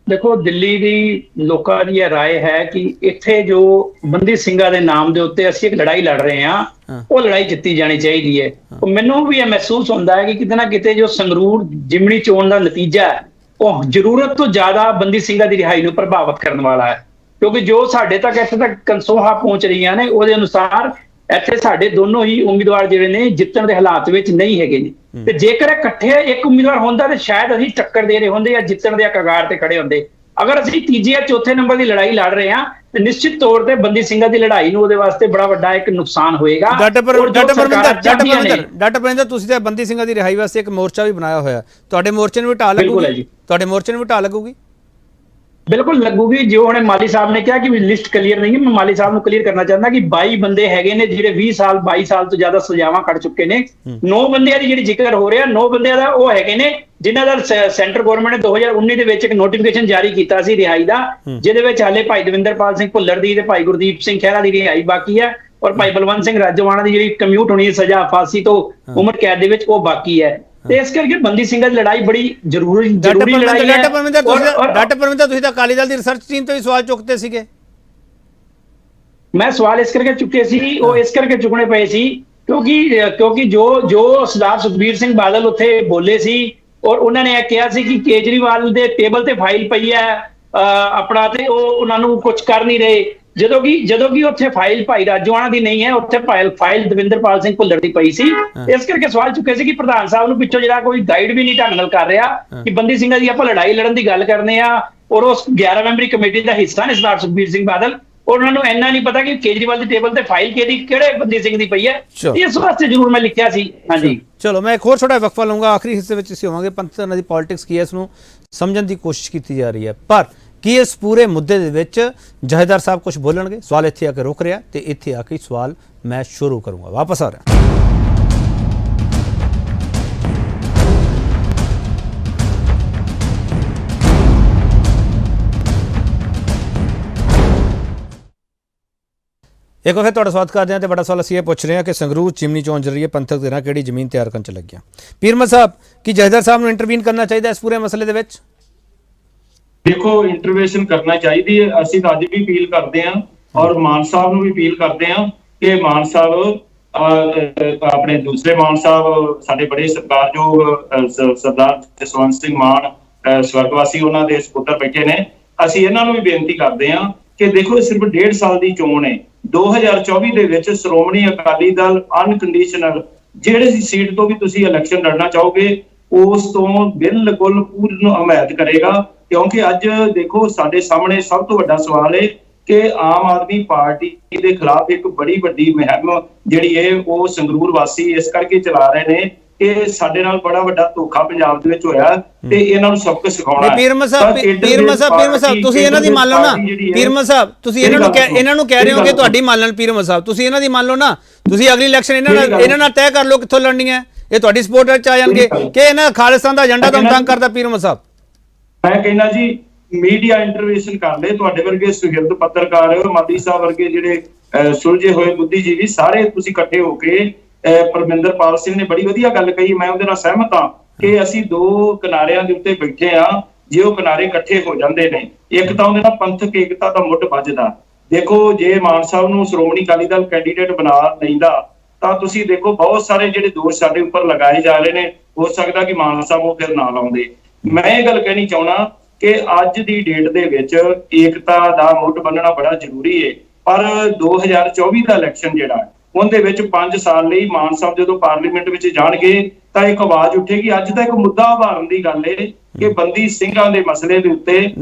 ਦੇਖੋ, ਦਿੱਲੀ ਦੀ ਲੋਕਾਂ ਦੀ ਇਹ ਰਾਏ ਹੈ ਕਿ ਇੱਥੇ ਜੋ ਬੰਦੀ ਸਿੰਘਾਂ ਦੇ ਨਾਮ ਦੇ ਉੱਤੇ ਅਸੀਂ ਇੱਕ ਲੜਾਈ ਲੜ ਰਹੇ ਹਾਂ, ਉਹ ਲੜਾਈ ਜਿੱਤੀ ਜਾਣੀ ਚਾਹੀਦੀ ਹੈ। ਮੈਨੂੰ ਵੀ ਇਹ ਮਹਿਸੂਸ ਹੁੰਦਾ ਹੈ ਕਿ ਕਿਤੇ ਨਾ ਕਿਤੇ ਜੋ ਸੰਗਰੂਰ ਜਿਮਣੀ ਚੋਣ ਦਾ ਨਤੀਜਾ ਹੈ ਉਹ ਜ਼ਰੂਰਤ ਤੋਂ ਜ਼ਿਆਦਾ ਬੰਦੀ ਸਿੰਘਾਂ ਦੀ ਰਿਹਾਈ ਨੂੰ ਪ੍ਰਭਾਵਿਤ ਕਰਨ ਵਾਲਾ ਹੈ, ਕਿਉਂਕਿ ਜੋ ਸਾਡੇ ਤੱਕ ਇੱਥੇ ਤੱਕ ਕਨਸੋਹਾ ਪਹੁੰਚ ਰਹੀਆਂ ਨੇ ਉਹਦੇ ਅਨੁਸਾਰ ਇੱਥੇ ਸਾਡੇ ਦੋਨੋਂ ਹੀ ਉਮੀਦਵਾਰ ਜਿਹੜੇ ਨੇ ਜਿੱਤਣ ਦੇ ਹਾਲਾਤ ਵਿੱਚ ਨਹੀਂ ਹੈਗੇ ਨੇ। ਤੇ ਜੇਕਰ ਇਕੱਠੇ ਇੱਕ ਉਮੀਦਵਾਰ ਹੁੰਦਾ ਤੇ ਸ਼ਾਇਦ ਅਸੀਂ ਟੱਕਰ ਦੇ ਰਹੇ ਹੁੰਦੇ ਜਾਂ ਜਿੱਤਣ ਦੇ ਕਗਾਰ ਤੇ ਖੜੇ ਹੁੰਦੇ। ਅਗਰ ਅਸੀਂ ਤੀਜੇ ਜਾਂ ਚੌਥੇ ਨੰਬਰ ਦੀ ਲੜਾਈ ਲੜ ਰਹੇ ਹਾਂ ਤੇ ਨਿਸ਼ਚਿਤ ਤੌਰ ਤੇ ਬੰਦੀ ਸਿੰਘਾਂ ਦੀ ਲੜਾਈ ਨੂੰ ਉਹਦੇ ਵਾਸਤੇ ਬੜਾ ਵੱਡਾ ਇੱਕ ਨੁਕਸਾਨ ਹੋਏਗਾ। ਡਾਕਟਰ ਪਰਵਿੰਦਰ ਤੁਸੀਂ ਤਾਂ ਬੰਦੀ ਸਿੰਘਾਂ ਦੀ ਰਿਹਾਈ ਵਾਸਤੇ ਇੱਕ ਮੋਰਚਾ ਵੀ ਬਣਾਇਆ ਹੋਇਆ, ਤੁਹਾਡੇ ਮੋਰਚੇ ਨੂੰ ਵੀ ਢਾਲ ਲੱਗੂਗੀ? ਤੁਹਾਡੇ ਮੋਰਚੇ ਨੂੰ ਵੀ ਢਾਲ ਲੱਗੂਗੀ? ਬਿਲਕੁਲ ਲੱਗੂਗੀ। ਜੋ ਹੁਣੇ ਮਾਲੀ ਸਾਹਿਬ ਨੇ ਕਿਹਾ ਕਿ ਲਿਸਟ ਕਲੀਅਰ ਨਹੀਂ ਹੈ, ਮੈਂ ਮਾਲੀ ਸਾਹਿਬ ਨੂੰ ਕਲੀਅਰ ਕਰਨਾ ਚਾਹੁੰਦਾ ਕਿ 22 ਬੰਦੇ ਹੈਗੇ ਨੇ ਜਿਹੜੇ 20 ਸਾਲ 22 ਸਾਲ ਤੋਂ ਜ਼ਿਆਦਾ ਸਜ਼ਾਵਾਂ ਕੱਟ ਚੁੱਕੇ ਨੇ। 9 ਬੰਦਿਆਂ ਦੀ ਜਿਹੜੀ ਜ਼ਿਕਰ ਹੋ ਰਿਹਾ, 9 ਬੰਦਿਆਂ ਦਾ ਉਹ ਹੈਗੇ ਨੇ ਜਿਨ੍ਹਾਂ ਦਾ ਸੈਂਟਰ ਗਵਰਨਮੈਂਟ ਨੇ 2019 ਦੇ ਵਿੱਚ ਇੱਕ ਨੋਟੀਫਿਕੇਸ਼ਨ ਜਾਰੀ ਕੀਤਾ ਸੀ ਰਿਹਾਈ ਦਾ, ਜਿਹਦੇ ਵਿੱਚ ਹਾਲੇ ਭਾਈ ਦਵਿੰਦਰਪਾਲ ਸਿੰਘ ਭੁੱਲਰ ਦੀ ਤੇ ਭਾਈ ਗੁਰਦੀਪ ਸਿੰਘ ਖਹਿਰਾ ਦੀ ਰਿਹਾਈ ਬਾਕੀ ਹੈ, ਔਰ ਭਾਈ ਬਲਵੰਤ ਸਿੰਘ ਰਾਜੋਆਣਾ ਦੀ ਜਿਹੜੀ ਕਮਿਊਟ ਹੋਣੀ ਹੈ ਸਜ਼ਾ ਫਾਂਸੀ ਤੋਂ ਉਮਰ ਕੈਦ ਦੇ ਵਿੱਚ, ਉਹ ਬਾਕੀ ਹੈ। ਤੇ ਇਸ ਕਰਕੇ ਬੰਦੀ ਸਿੰਘਾਂ ਦੀ ਲੜਾਈ ਬੜੀ ਜ਼ਰੂਰੀ ਲੜਾਈ ਹੈ। ਡਾਕਟਰ ਪਰਵਿੰਦਰ ਤੁਸੀਂ ਤਾਂ ਅਕਾਲੀ ਦਲ ਦੀ ਰਿਸਰਚ ਟੀਮ ਤੋਂ ਵੀ ਸਵਾਲ ਚੁੱਕਦੇ ਸੀਗੇ। ਮੈਂ ਸਵਾਲ ਇਸ ਕਰਕੇ ਚੁੱਕੇ ਸੀ, ਉਹ ਇਸ ਕਰਕੇ ਚੁੱਕਣੇ ਪਏ ਸੀ ਕਿਉਂਕਿ ਜੋ ਸਰਦਾਰ ਸੁਖਬੀਰ ਸਿੰਘ ਬਾਦਲ ਉੱਥੇ ਬੋਲੇ ਸੀ ਔਰ ਉਹਨਾਂ ਨੇ ਇਹ ਕਿਹਾ ਸੀ ਕਿ ਕੇਜਰੀਵਾਲ ਦੇ ਟੇਬਲ ਤੇ ਫਾਈਲ ਪਈ ਹੈ ਆਪਣਾ, ਤੇ ਉਹ ਉਹਨਾਂ ਨੂੰ ਕੁਝ ਕਰ ਨਹੀਂ ਰਹੇ, ਜਦੋਂ ਕਿ ਉੱਥੇ ਫਾਈਲ ਭਾਈ ਰਾਜੋਆਣਾ ਦੀ ਨਹੀਂ ਹੈ, ਉੱਥੇ ਫਾਈਲ ਦਵਿੰਦਰਪਾਲ ਸਿੰਘ ਭੁੱਲਰ ਦੀ ਪਈ ਸੀ। ਇਸ ਕਰਕੇ ਸਵਾਲ ਚੁੱਕੇ ਸੀ ਕਿ ਪ੍ਰਧਾਨ ਸਾਹਿਬ ਨੂੰ ਪਿੱਛੋਂ ਜਿਹੜਾ ਕੋਈ ਗਾਈਡ ਵੀ ਨਹੀਂ ਢੰਗ ਨਾਲ ਕਰ ਰਿਹਾ ਕਿ ਬੰਦੀ ਸਿੰਘਾਂ ਦੀ ਆਪਾਂ ਲੜਾਈ ਲੜਨ ਦੀ ਗੱਲ ਕਰਨੇ ਆ ਔਰ ਉਸ 11 ਮੈਂਬਰੀ ਕਮੇਟੀ ਦਾ ਹਿੱਸਾ ਨੇ ਸਰਦਾਰ ਸੁਖਬੀਰ ਸਿੰਘ ਬਾਦਲ, ਔਰ ਉਹਨਾਂ ਨੂੰ ਇੰਨਾ ਨਹੀਂ ਪਤਾ ਕਿ ਕੇਜਰੀਵਾਲ ਦੀ ਟੇਬਲ ਤੇ ਫਾਈਲ ਕਿਹੜੇ ਬੰਦੀ ਸਿੰਘ ਦੀ ਪਈ ਹੈ। ਇਸ ਵਾਸਤੇ ਜ਼ਰੂਰ ਮੈਂ ਲਿਖਿਆ ਸੀ। ਹਾਂਜੀ, ਚਲੋ ਮੈਂ ਇੱਕ ਹੋਰ ਛੋਟਾ ਵਕਫਾ ਲਵਾਂਗਾ, ਆਖਰੀ ਹਿੱਸੇ ਵਿੱਚ ਅਸੀਂ ਹੋਵਾਂਗੇ। ਪੰਥ ਦੀ ਪੋਲਿਟਿਕਸ ਕੀ ਹੈ ਇਸ ਨੂੰ ਸਮਝਣ ਦੀ ਕੋਸ਼ਿਸ਼ ਕੀਤੀ ਜਾ ਰਹੀ ਹੈ, ਪਰ ਕੀ ਇਸ ਪੂਰੇ ਮੁੱਦੇ ਦੇ ਵਿੱਚ ਜਥੇਦਾਰ ਸਾਹਿਬ ਕੁਝ ਬੋਲਣਗੇ? ਸਵਾਲ ਇੱਥੇ ਆ ਕੇ ਰੁਕ ਰਿਹਾ ਤੇ ਇੱਥੇ ਆ ਕੇ ਸਵਾਲ ਮੈਂ ਸ਼ੁਰੂ ਕਰੂੰਗਾ। ਵਾਪਸ ਆ ਰਿਹਾ। ਇੱਕ ਵਾਰ ਤੁਹਾਡਾ ਸਵਾਗਤ ਕਰਦੇ ਹਾਂ ਤੇ ਬੜਾ ਸਵਾਲ ਅਸੀਂ ਇਹ ਪੁੱਛ ਰਹੇ ਹਾਂ ਕਿ ਸੰਗਰੂਰ ਚਿਮਨੀ ਚੋਣ ਚੱਲ ਰਹੀ ਹੈ, ਪੰਥਕ ਧਿਰਾਂ ਕਿਹੜੀ ਜ਼ਮੀਨ ਤਿਆਰ ਕਰਨ ਚ ਲੱਗੀਆਂ? ਪੀਰਮਲ ਸਾਹਿਬ, ਕੀ ਜਥੇਦਾਰ ਸਾਹਿਬ ਨੂੰ ਇੰਟਰਵੀਨ ਕਰਨਾ ਚਾਹੀਦਾ ਇਸ ਪੂਰੇ ਮਸਲੇ ਦੇ ਵਿੱਚ? ਦੇਖੋ, ਇੰਟਰਵੈਂਸ਼ਨ ਕਰਨਾ ਚਾਹੀਦੀ ਹੈ। ਅਸੀਂ ਤਾਂ ਅੱਜ ਵੀ ਅਪੀਲ ਕਰਦੇ ਹਾਂ ਔਰ ਮਾਨ ਸਾਹਿਬ ਨੂੰ ਵੀ ਅਪੀਲ ਕਰਦੇ ਹਾਂ ਕਿ ਮਾਨ ਸਾਹਿਬ ਆਪਣੇ ਦੂਸਰੇ ਮਾਨ ਸਾਹਿਬ ਸਾਡੇ ਬੜੇ ਸਤਿਕਾਰਯੋਗ ਸਰਦਾਰ ਜਸਵੰਤ ਸਿੰਘ ਮਾਨ ਸਵਰਗਵਾਸੀ, ਉਹਨਾਂ ਦੇ ਸਪੁੱਤਰ ਬੈਠੇ ਨੇ। ਅਸੀਂ ਇਹਨਾਂ ਨੂੰ ਵੀ ਬੇਨਤੀ ਕਰਦੇ ਹਾਂ ਕਿ ਦੇਖੋ, ਸਿਰਫ 1.5 ਸਾਲ ਦੀ ਚੋਣ ਹੈ। 2024 ਦੇ ਵਿੱਚ ਸ਼੍ਰੋਮਣੀ ਅਕਾਲੀ ਦਲ ਅਨਕੰਡੀਸ਼ਨਲ ਜਿਹੜੇ ਸੀਟ ਤੋਂ ਵੀ ਤੁਸੀਂ ਇਲੈਕਸ਼ਨ ਲੜਨਾ ਚਾਹੋਗੇ ਉਸ ਤੋਂ ਬਿਲਕੁਲ ਪੂਰਨ ਹਮਾਇਤ ਕਰੇਗਾ, ਕਿਉਂਕਿ ਅੱਜ ਦੇਖੋ ਸਾਡੇ ਸਾਹਮਣੇ ਸਭ ਤੋਂ ਵੱਡਾ ਸਵਾਲ ਹੈ ਕਿ ਆਮ ਆਦਮੀ ਪਾਰਟੀ ਦੇ ਖਿਲਾਫ ਇੱਕ ਬੜੀ ਵੱਡੀ ਮੁਹਿੰਮ ਜਿਹੜੀ ਹੈ ਉਹ ਸੰਗਰੂਰ ਵਾਸੀ ਇਸ ਕਰਕੇ ਚਲਾ ਰਹੇ ਨੇ ਕਿ ਸਾਡੇ ਨਾਲ ਬੜਾ ਵੱਡਾ ਧੋਖਾ ਪੰਜਾਬ ਦੇ ਵਿੱਚ ਹੋਇਆ ਤੇ ਇਹਨਾਂ ਨੂੰ ਸਬਕ ਸਿਖਾਉਣਾ ਹੈ। ਪੀਰਮਲ ਸਾਹਿਬ ਤੁਸੀਂ ਇਹਨਾਂ ਦੀ ਮੰਨ ਲਓ ਨਾ। ਪੀਰਮਲ ਸਾਹਿਬ ਤੁਸੀਂ ਇਹਨਾਂ ਨੂੰ ਕਹਿ ਰਹੇ ਹੋ ਕਿ ਤੁਹਾਡੀ ਮੰਨ ਲੈਣ। ਪੀਰਮਲ ਸਾਹਿਬ ਤੁਸੀਂ ਇਹਨਾਂ ਦੀ ਮੰਨ ਲਓ ਨਾ। ਤੁਸੀਂ ਅਗਲੀ ਇਲੈਕਸ਼ਨ ਇਹਨਾਂ ਨਾਲ ਤੈਅ ਕਰ ਲਓ ਕਿੱਥੋਂ ਲੜਨੀ ਹੈ। ਇਹ ਤੁਹਾਡੀ ਸਪੋਰਟ ਵਿੱਚ ਆ ਜਾਣਗੇ ਕਿ ਇਹਨਾਂ ਖਾਲਿਸਤਾਨ ਦਾ ਏਜੰਡਾ ਤੁਹਾਨੂੰ ਤੰਗ ਕਰਦਾ? ਪੀਰਮਲ ਸਾਹਿਬ ਮੈਂ ਕਹਿੰਦਾ ਜੀ ਮੀਡੀਆ ਇੰਟਰਵੈਂਸ਼ਨ ਕਰ ਲੈ, ਤੁਹਾਡੇ ਵਰਗੇ ਸੁਹਿਰਦ ਪੱਤਰਕਾਰ ਮਾਦੀ ਸਾਹਿਬ ਵਰਗੇ ਜਿਹੜੇ ਸੁਲਝੇ ਹੋਏ ਬੁੱਧੀਜੀਵੀ ਸਾਰੇ ਤੁਸੀਂ ਇਕੱਠੇ ਹੋ ਕੇ ਪਰਮਿੰਦਰਪਾਲ ਸਿੰਘ ਨੇ ਬੜੀ ਵਧੀਆ ਗੱਲ ਕਹੀ, ਮੈਂ ਉਹਦੇ ਨਾਲ ਸਹਿਮਤ ਹਾਂ ਕਿ ਅਸੀਂ ਦੋ ਕਿਨਾਰਿਆਂ ਦੇ ਉੱਤੇ ਬੈਠੇ ਆ। ਜੇ ਉਹ ਕਿਨਾਰੇ ਇਕੱਠੇ ਹੋ ਜਾਂਦੇ ਨੇ, ਇੱਕ ਤਾਂ ਉਹਦੇ ਨਾਲ ਪੰਥਕ ਏਕਤਾ ਦਾ ਮੁੱਢ ਵੱਜਦਾ। ਦੇਖੋ, ਜੇ ਮਾਨ ਸਾਹਿਬ ਨੂੰ ਸ਼੍ਰੋਮਣੀ ਅਕਾਲੀ ਦਲ ਕੈਂਡੀਡੇਟ ਬਣਾ ਲੈਂਦਾ ਤਾਂ ਤੁਸੀਂ ਦੇਖੋ ਬਹੁਤ ਸਾਰੇ ਜਿਹੜੇ ਦੋਸ਼ ਸਾਡੇ ਉੱਪਰ ਲਗਾਏ ਜਾ ਰਹੇ ਨੇ, ਹੋ ਸਕਦਾ ਕਿ ਮਾਨ ਸਾਹਿਬ ਉਹ ਫਿਰ ਨਾ ਲਾਉਂਦੇ। ਮੈਂ ਇਹ ਗੱਲ ਕਹਿਣੀ ਚਾਹੁੰਦਾ ਕਿ ਅੱਜ ਦੀ ਡੇਟ ਦੇ ਵਿੱਚ ਏਕਤਾ ਦਾ ਮੁੱਢ ਬੰਨਣਾ ਬੜਾ ਜ਼ਰੂਰੀ ਹੈ, ਪਰ 2024 ਦਾ ਇਲੈਕਸ਼ਨ ਜਿਹੜਾ ਉਹਦੇ ਵਿੱਚ 5 ਸਾਲ ਲਈ ਮਾਨ ਸਾਹਿਬ ਜਦੋਂ ਪਾਰਲੀਮੈਂਟ ਵਿੱਚ ਜਾਣਗੇ ਤਾਂ ਇੱਕ ਆਵਾਜ਼ ਉੱਠੇਗੀ। ਅੱਜ ਤਾਂ ਇੱਕ ਮੁੱਦਾ ਉਭਾਰਨ ਦੀ ਗੱਲ ਹੈ ਕਿ ਬੰਦੀ ਸਿੰਘਾਂ ਦੇ ਮਸਲੇ ਦੇ ਉੱਤੇ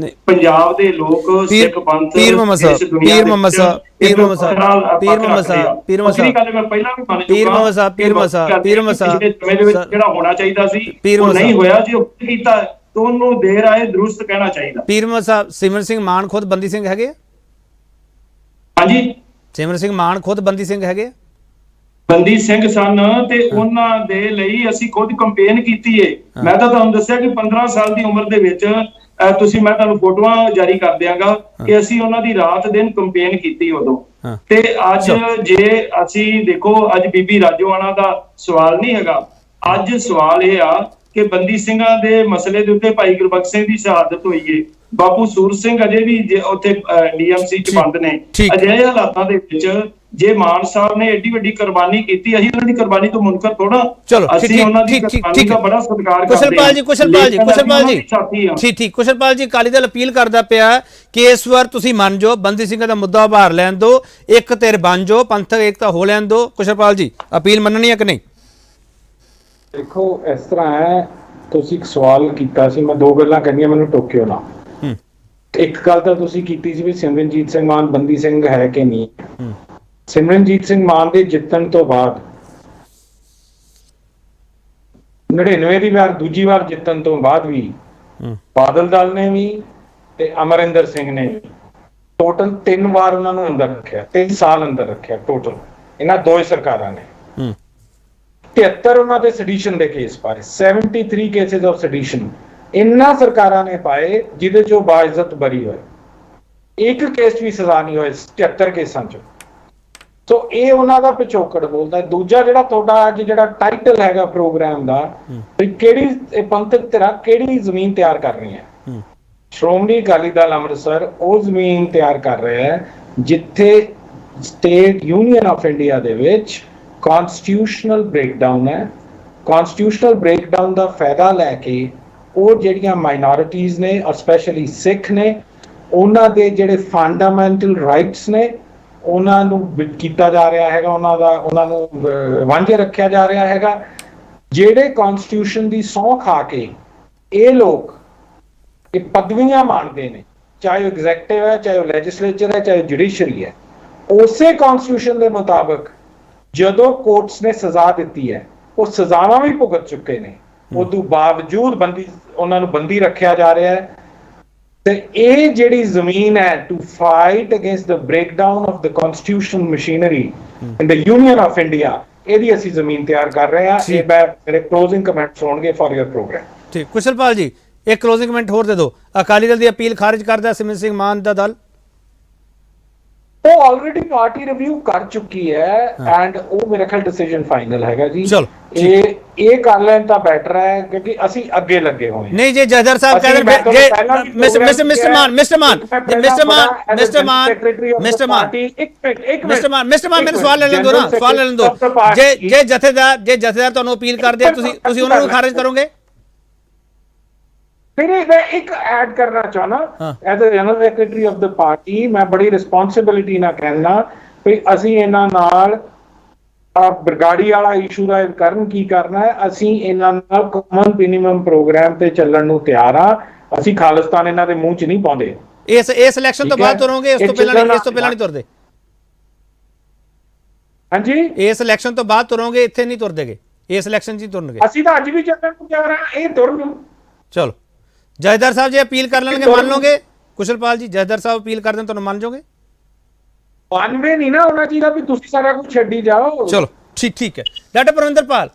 ਪੰਜਾਬ ਦੇ ਲੋਕ ਸਿੱਖ ਪੰਥ ਪੀਰ ਮੁਹੰਮਦ ਸਾਹਿਬ ਮੈਂ ਪਹਿਲਾਂ ਵੀ ਮੰਨ ਚੁੱਕਾ ਜਿਹੜਾ ਹੋਣਾ ਚਾਹੀਦਾ ਸੀ ਉਹ ਨਹੀਂ ਹੋਇਆ। ਜੇ ਉਹ ਕੀਤਾ ਤਾਂ ਉਹਨੂੰ ਦੇਰ ਆਏ ਦਰੁਸਤ ਕਹਿਣਾ ਚਾਹੀਦਾ। ਪੀਰ ਮੁਹੰਮਦ ਸਾਹਿਬ, ਸਿਮਰਨ ਸਿੰਘ ਮਾਨ ਖੁਦ ਬੰਦੀ ਸਿੰਘ ਹੈਗੇ? ਹਾਂਜੀ, ਸਿਮਰਨ ਸਿੰਘ ਮਾਨ ਖੁਦ ਬੰਦੀ ਸਿੰਘ ਹੈਗੇ? ਬੰਦੀ ਸਿੰਘ ਸਨ ਤੇ ਉਹਨਾਂ ਦੇ ਲਈ ਅਸੀਂ ਖੁਦ ਕੰਪੇਨ ਕੀਤੀ ਏ। ਮੈਂ ਤਾਂ ਤੁਹਾਨੂੰ ਦੱਸਿਆ ਕਿ 15 ਸਾਲ ਦੀ ਉਮਰ ਦੇ ਵਿੱਚ ਮੈਂ ਤੁਹਾਨੂੰ ਫੋਟੋਆਂ ਜਾਰੀ ਕਰ ਦਿਆਂਗਾ ਕਿ ਅਸੀਂ ਉਹਨਾਂ ਦੀ ਰਾਤ ਦਿਨ ਕੰਪੇਨ ਕੀਤੀ ਉਦੋਂ। ਤੇ ਅੱਜ ਜੇ ਅਸੀਂ ਦੇਖੋ, ਅੱਜ ਬੀਬੀ ਰਾਜੋਆਣਾ ਦਾ ਸਵਾਲ ਨਹੀਂ ਹੈਗਾ, ਅੱਜ ਸਵਾਲ ਇਹ ਆ ਕਿ ਬੰਦੀ ਸਿੰਘਾਂ ਦੇ ਮਸਲੇ ਦੇ ਉੱਤੇ ਭਾਈ ਗੁਰਬਖਸ਼ ਸਿੰਘ ਦੀ ਸ਼ਹਾਦਤ ਹੋਈ ਏ, ਬਾਪੂ ਸੂਰਜ ਸਿੰਘ ਅਜੇ ਵੀ ਉੱਥੇ ਡੀਐਮਸੀ ਚ ਬੰਦ ਨੇ। ਅਜਿਹੇ ਹਾਲਾਤਾਂ ਦੇ ਵਿੱਚ ਜੇ ਮਾਨ ਸਾਹਿਬ ਨੇ ਏਡੀ ਵੱਡੀ ਕੁਰਬਾਨੀ ਕੀਤੀ, ਅਸੀਂ ਉਹਨਾਂ ਦੀ ਕੁਰਬਾਨੀ ਤੋਂ ਮੁਨਕਰ ਥੋੜਾ, ਅਸੀਂ ਉਹਨਾਂ ਦੀ ਕੁਰਬਾਨੀ ਦਾ ਬੜਾ ਸਤਿਕਾਰ ਕਰਦੇ ਹਾਂ। ਕੁਸ਼ਲਪਾਲ ਜੀ, ਅਕਾਲੀ ਦਲ ਅਪੀਲ ਕਰਦਾ ਪਿਆ ਕਿ ਇਸ ਵਾਰ ਤੁਸੀਂ ਮੰਨ ਜਾਓ, ਬੰਦੀ ਸਿੰਘਾਂ ਦਾ ਮੁੱਦਾ ਉਭਾਰ ਲੈਣ ਦਿਓ, ਇੱਕ ਧਿਰ ਬਣ ਜਾਓ, ਪੰਥਕ ਏਕਤਾ ਹੋ ਲੈਣ ਦਿਓ। ਕੁਸ਼ਲਪਾਲ ਜੀ, ਅਪੀਲ ਮੰਨਣੀ ਹੈ ਕਿ ਨਹੀਂ? ਦੇਖੋ, ਇਸ ਤਰ੍ਹਾਂ ਹੈ, ਤੁਸੀਂ ਇੱਕ ਸਵਾਲ ਕੀਤਾ ਸੀ, ਮੈਂ ਦੋ ਗੱਲਾਂ ਕਰਨੀਆਂ, ਮੈਨੂੰ ਟੋਕਿਓ ਨਾ। ਇੱਕ ਗੱਲ ਤਾਂ ਤੁਸੀਂ ਕੀਤੀ ਸੀ ਵੀ ਸਿਮਰਨਜੀਤ ਸਿੰਘ ਮਾਨ ਬੰਦੀ ਸਿੰਘ ਹੈ ਕਿ ਨਹੀਂ। ਸਿਮਰਨਜੀਤ ਸਿੰਘ ਮਾਨ ਦੇ ਜਿੱਤਣ ਤੋਂ ਬਾਅਦ 99 ਦੀ ਵਾਰ ਦੂਜੀ ਵਾਰ ਜਿੱਤਣ ਤੋਂ ਬਾਅਦ ਵੀ ਬਾਦਲ ਦਲ ਨੇ ਵੀ ਤੇ ਅਮਰਿੰਦਰ ਸਿੰਘ ਨੇ ਟੋਟਲ 3 ਵਾਰ ਉਹਨਾਂ ਨੂੰ ਅੰਦਰ ਰੱਖਿਆ, 3 ਸਾਲ ਅੰਦਰ ਰੱਖਿਆ ਟੋਟਲ, ਇਹਨਾਂ ਦੋ ਸਰਕਾਰਾਂ ਨੇ। 73 ਉਹਨਾਂ ਦੇ ਸੈਡੀਸ਼ਨ ਦੇ ਕੇਸ ਪਾਏ, 73 ਕੇਸਿਸ ਆਫ ਸੈਡੀਸ਼ਨ ਇਹਨਾਂ ਸਰਕਾਰਾਂ ਨੇ ਪਾਏ, ਜਿਹਦੇ ਚੋਂ ਬਾਇਜ਼ਤ ਬਰੀ ਹੋਏ। ਇੱਕ ਕੇਸ ਵੀ ਸਜ਼ਾ ਨਹੀਂ ਹੋਏ 73 ਕੇਸਾਂ ਚੋਂ। ਸੋ ਇਹ ਉਹਨਾਂ ਦਾ ਪਿਛੋਕੜ ਬੋਲਦਾ। ਦੂਜਾ ਜਿਹੜਾ ਤੁਹਾਡਾ ਅੱਜ ਜਿਹੜਾ ਟਾਈਟਲ ਹੈਗਾ ਪ੍ਰੋਗਰਾਮ ਦਾ, ਕਿਹੜੀ ਪੰਥਕ ਧਿਰਾਂ ਕਿਹੜੀ ਜ਼ਮੀਨ ਤਿਆਰ ਕਰ ਰਹੀ ਹੈ? ਸ਼੍ਰੋਮਣੀ ਅਕਾਲੀ ਦਲ ਅੰਮ੍ਰਿਤਸਰ ਉਹ ਜ਼ਮੀਨ ਤਿਆਰ ਕਰ ਰਿਹਾ ਹੈ ਜਿੱਥੇ ਸਟੇਟ ਯੂਨੀਅਨ ਆਫ ਇੰਡੀਆ ਦੇ ਵਿੱਚ ਕਨਸਟੀਟਿਊਸ਼ਨਲ ਬ੍ਰੇਕਡਾਊਨ ਹੈ। ਕਨਸਟੀਟਿਊਸ਼ਨਲ ਬ੍ਰੇਕਡਾਊਨ ਦਾ ਫਾਇਦਾ ਲੈ ਕੇ ਉਹ ਜਿਹੜੀਆਂ ਮਾਈਨੋਰਿਟੀਜ਼ ਨੇ ਔਰ ਸਪੈਸ਼ਲੀ ਸਿੱਖ ਨੇ, ਉਹਨਾਂ ਦੇ ਜਿਹੜੇ ਫੰਡਾਮੈਂਟਲ ਰਾਈਟਸ ਨੇ ਉਹਨਾਂ ਨੂੰ ਕੀਤਾ ਜਾ ਰਿਹਾ ਹੈਗਾ, ਉਹਨਾਂ ਨੂੰ ਵਾਂਝੇ ਰੱਖਿਆ ਜਾ ਰਿਹਾ ਹੈਗਾ। ਜਿਹੜੇ ਕਨਸਟੀਟਿਊਸ਼ਨ ਦੀ ਸਹੁੰ ਖਾ ਕੇ ਇਹ ਲੋਕ ਇਹ ਪਦਵੀਆਂ ਮੰਨਦੇ ਨੇ, ਚਾਹੇ ਉਹ ਐਗਜ਼ੈਕਟਿਵ ਹੈ, ਚਾਹੇ ਉਹ ਲੈਜਿਸਲੇਚਰ ਹੈ, ਚਾਹੇ ਜੁਡੀਸ਼ਰੀ ਹੈ, ਉਸੇ ਕਨਸਟੀਟਿਊਸ਼ਨ ਦੇ ਮੁਤਾਬਕ ਜਦੋਂ ਕੋਰਟਸ ਨੇ ਸਜ਼ਾ ਦਿੱਤੀ ਹੈ, ਉਹ ਸਜ਼ਾਵਾਂ ਵੀ ਭੁਗਤ ਚੁੱਕੇ ਨੇ, ਉਦੋਂ ਬਾਵਜੂਦ ਉਹਨਾਂ ਨੂੰ ਬੰਦੀ ਰੱਖਿਆ ਜਾ ਰਿਹਾ ਹੈ। ਤੇ ਇਹ ਜਿਹੜੀ ਜ਼ਮੀਨ ਹੈ to fight against the breakdown of the constitution machinery in the union of India, ਇਹਦੀ ਅਸੀਂ ਜ਼ਮੀਨ ਤਿਆਰ ਕਰ ਰਹੇ ਹਾਂ। ਇਹ ਮੇਰੇ ਕਲੋਜ਼ਿੰਗ ਕਮੈਂਟਸ ਹੋਣਗੇ ਫॉर योर ਪ੍ਰੋਗਰਾਮ। ਠੀਕ, ਕੁਸ਼ਲਪਾਲ ਜੀ ਇੱਕ ਕਲੋਜ਼ਿੰਗ ਕਮੈਂਟ ਹੋਰ ਦੇ ਦਿਓ। ਅਕਾਲੀ ਦਲ ਦੀ ਅਪੀਲ ਖਾਰਜ ਕਰਦਾ ਸਿਮਰਨ ਸਿੰਘ ਮਾਨ ਦਾ ਦਲ? ਉਹ ਆਲਰੇਡੀ ਪਾਰਟੀ ਰਿਵਿਊ ਕਰ ਚੁੱਕੀ ਹੈ ਐਂਡ ਉਹ ਮੇਰੇ ਖਿਆਲ ਡਿਸੀਜਨ ਫਾਈਨਲ ਹੈਗਾ ਜੀ। ਚਲੋ ਇਹ ਕਰ ਲੈਣ ਤਾਂ ਬੈਟਰ ਹੈ ਕਿਉਂਕਿ ਅਸੀਂ ਅੱਗੇ ਲੱਗੇ ਹੋਏ ਨਹੀਂ। ਜੇ ਜਥੇਦਾਰ ਸਾਹਿਬ ਕਹਿੰਦੇ ਮੈਨੂੰ ਸਵਾਲ ਲੈ ਲੈਣ ਦਿਓ ਨਾ, ਸਵਾਲ ਲੈ ਲੈਣ ਦਿਓ। ਜੇ ਜਥੇਦਾਰ ਤੁਹਾਨੂੰ ਅਪੀਲ ਕਰਦੇ ਤੁਸੀਂ ਉਹਨਾਂ ਨੂੰ ਖਾਰਜ ਕਰੋਗੇ? ਫਿਰ ਮੈਂ ਇੱਕ ਐਡ ਕਰਨਾ ਚਾਹਨਾ as a general secretary of the party, ਮੈਂ ਬੜੀ ਰਿਸਪੌਂਸਿਬਿਲਿਟੀ ਨਾਲ ਕਹਿੰਦਾ ਵੀ ਅਸੀਂ ਇਹਨਾਂ ਨਾਲ ਬਰਗਾੜੀ ਵਾਲਾ ਇਸ਼ੂ ਦਾ ਕਰਨ ਕੀ ਕਰਨਾ ਹੈ। ਅਸੀਂ ਇਹਨਾਂ ਨਾਲ ਕਾਮਨ ਮਿਨੀਮਮ ਪ੍ਰੋਗਰਾਮ ਤੇ ਚੱਲਣ ਨੂੰ ਤਿਆਰ ਆ। ਅਸੀਂ ਖਾਲਿਸਤਾਨ ਇਹਨਾਂ ਦੇ ਮੂੰਹ 'ਚ ਨਹੀਂ ਪਾਉਂਦੇ। ਇਸ ਇਲੈਕਸ਼ਨ ਤੋਂ ਬਾਅਦ ਤੁਰੋਗੇ? ਇਸ ਤੋਂ ਪਹਿਲਾਂ ਨਹੀਂ ਤੁਰਦੇ? ਹਾਂਜੀ, ਇਸ ਇਲੈਕਸ਼ਨ ਤੋਂ ਬਾਅਦ ਤੁਰੋਗੇ? ਇੱਥੇ ਨਹੀਂ ਤੁਰਦੇਗੇ, ਇਸ ਇਲੈਕਸ਼ਨ 'ਚ ਹੀ ਤੁਰਨਗੇ? ਅਸੀਂ ਤਾਂ ਅੱਜ ਵੀ ਚੱਲਣ ਨੂੰ ਤਿਆਰ ਆ, ਇਹ ਤੁਰਨ। ਚਲੋ, ਜਥੇਦਾਰ ਸਾਹਿਬ ਜੇ ਅਪੀਲ ਕਰ ਲੈਣਗੇ ਮੰਨ ਲਓਗੇ? ਕੁਸ਼ਲਪਾਲ ਜੀ, ਜਥੇਦਾਰ ਸਾਹਿਬ ਅਪੀਲ ਕਰ ਦੇਣ ਤੁਹਾਨੂੰ ਮੰਨ ਜਾਓਗੇ? ਮਾਨਵੇ ਨਹੀਂ ਨਾ ਹੋਣਾ ਚਾਹੀਦਾ ਵੀ ਤੁਸੀਂ ਸਾਰਾ ਕੁਝ ਛੱਡੀ ਜਾਓ। ਚਲੋ ਠੀਕ ਹੈ। ਡਾਕਟਰ ਪਰਵਿੰਦਰਪਾਲ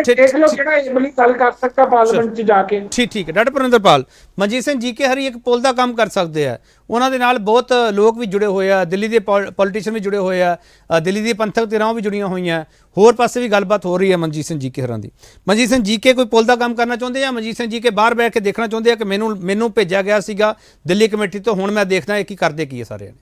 ਦੇਖ ਲਓ ਕਿਹੜਾ ਇਬਲੀ ਗੱਲ ਕਰ ਸਕਦਾ ਪਾਰਲੀਮੈਂਟ 'ਚ ਜਾ ਕੇ। ਠੀਕ ਹੈ। ਡਾਕਟਰ ਪਰਵਿੰਦਰਪਾਲ, ਮਨਜੀਤ ਸਿੰਘ ਜੀ ਕੇ ਹਰੀ ਇੱਕ ਪੁਲ ਦਾ ਕੰਮ ਕਰ ਸਕਦੇ ਆ, ਉਹਨਾਂ ਦੇ ਨਾਲ ਬਹੁਤ ਲੋਕ ਵੀ ਜੁੜੇ ਹੋਏ ਆ, ਦਿੱਲੀ ਦੇ ਪੋਲੀਟੀਸ਼ੀਅਨ ਵੀ ਜੁੜੇ ਹੋਏ ਆ, ਦਿੱਲੀ ਦੀ ਪੰਥਕ ਧਿਰਾਂ ਵੀ ਜੁੜੀਆਂ ਹੋਈਆਂ, ਹੋਰ ਪਾਸੇ ਵੀ ਗੱਲਬਾਤ ਹੋ ਰਹੀ ਹੈ ਮਨਜੀਤ ਸਿੰਘ ਜੀ ਕੇ ਹਰਾਂ ਦੀ। ਮਨਜੀਤ ਸਿੰਘ ਜੀ ਕੇ ਕੋਈ ਪੁਲ ਦਾ ਕੰਮ ਕਰਨਾ ਚਾਹੁੰਦੇ ਆ? ਮਨਜੀਤ ਸਿੰਘ ਜੀ ਕੇ ਬਾਹਰ ਬੈਠ ਕੇ ਦੇਖਣਾ ਚਾਹੁੰਦੇ ਆ ਕਿ ਮੈਨੂੰ ਭੇਜਿਆ ਗਿਆ ਸੀਗਾ ਦਿੱਲੀ ਕਮੇਟੀ ਤੋਂ, ਹੁਣ ਮੈਂ ਦੇਖਦਾ ਇਹ ਕੀ ਕਰਦੇ ਕੀ ਹੈ ਸਾਰਿਆਂ ਨੇ?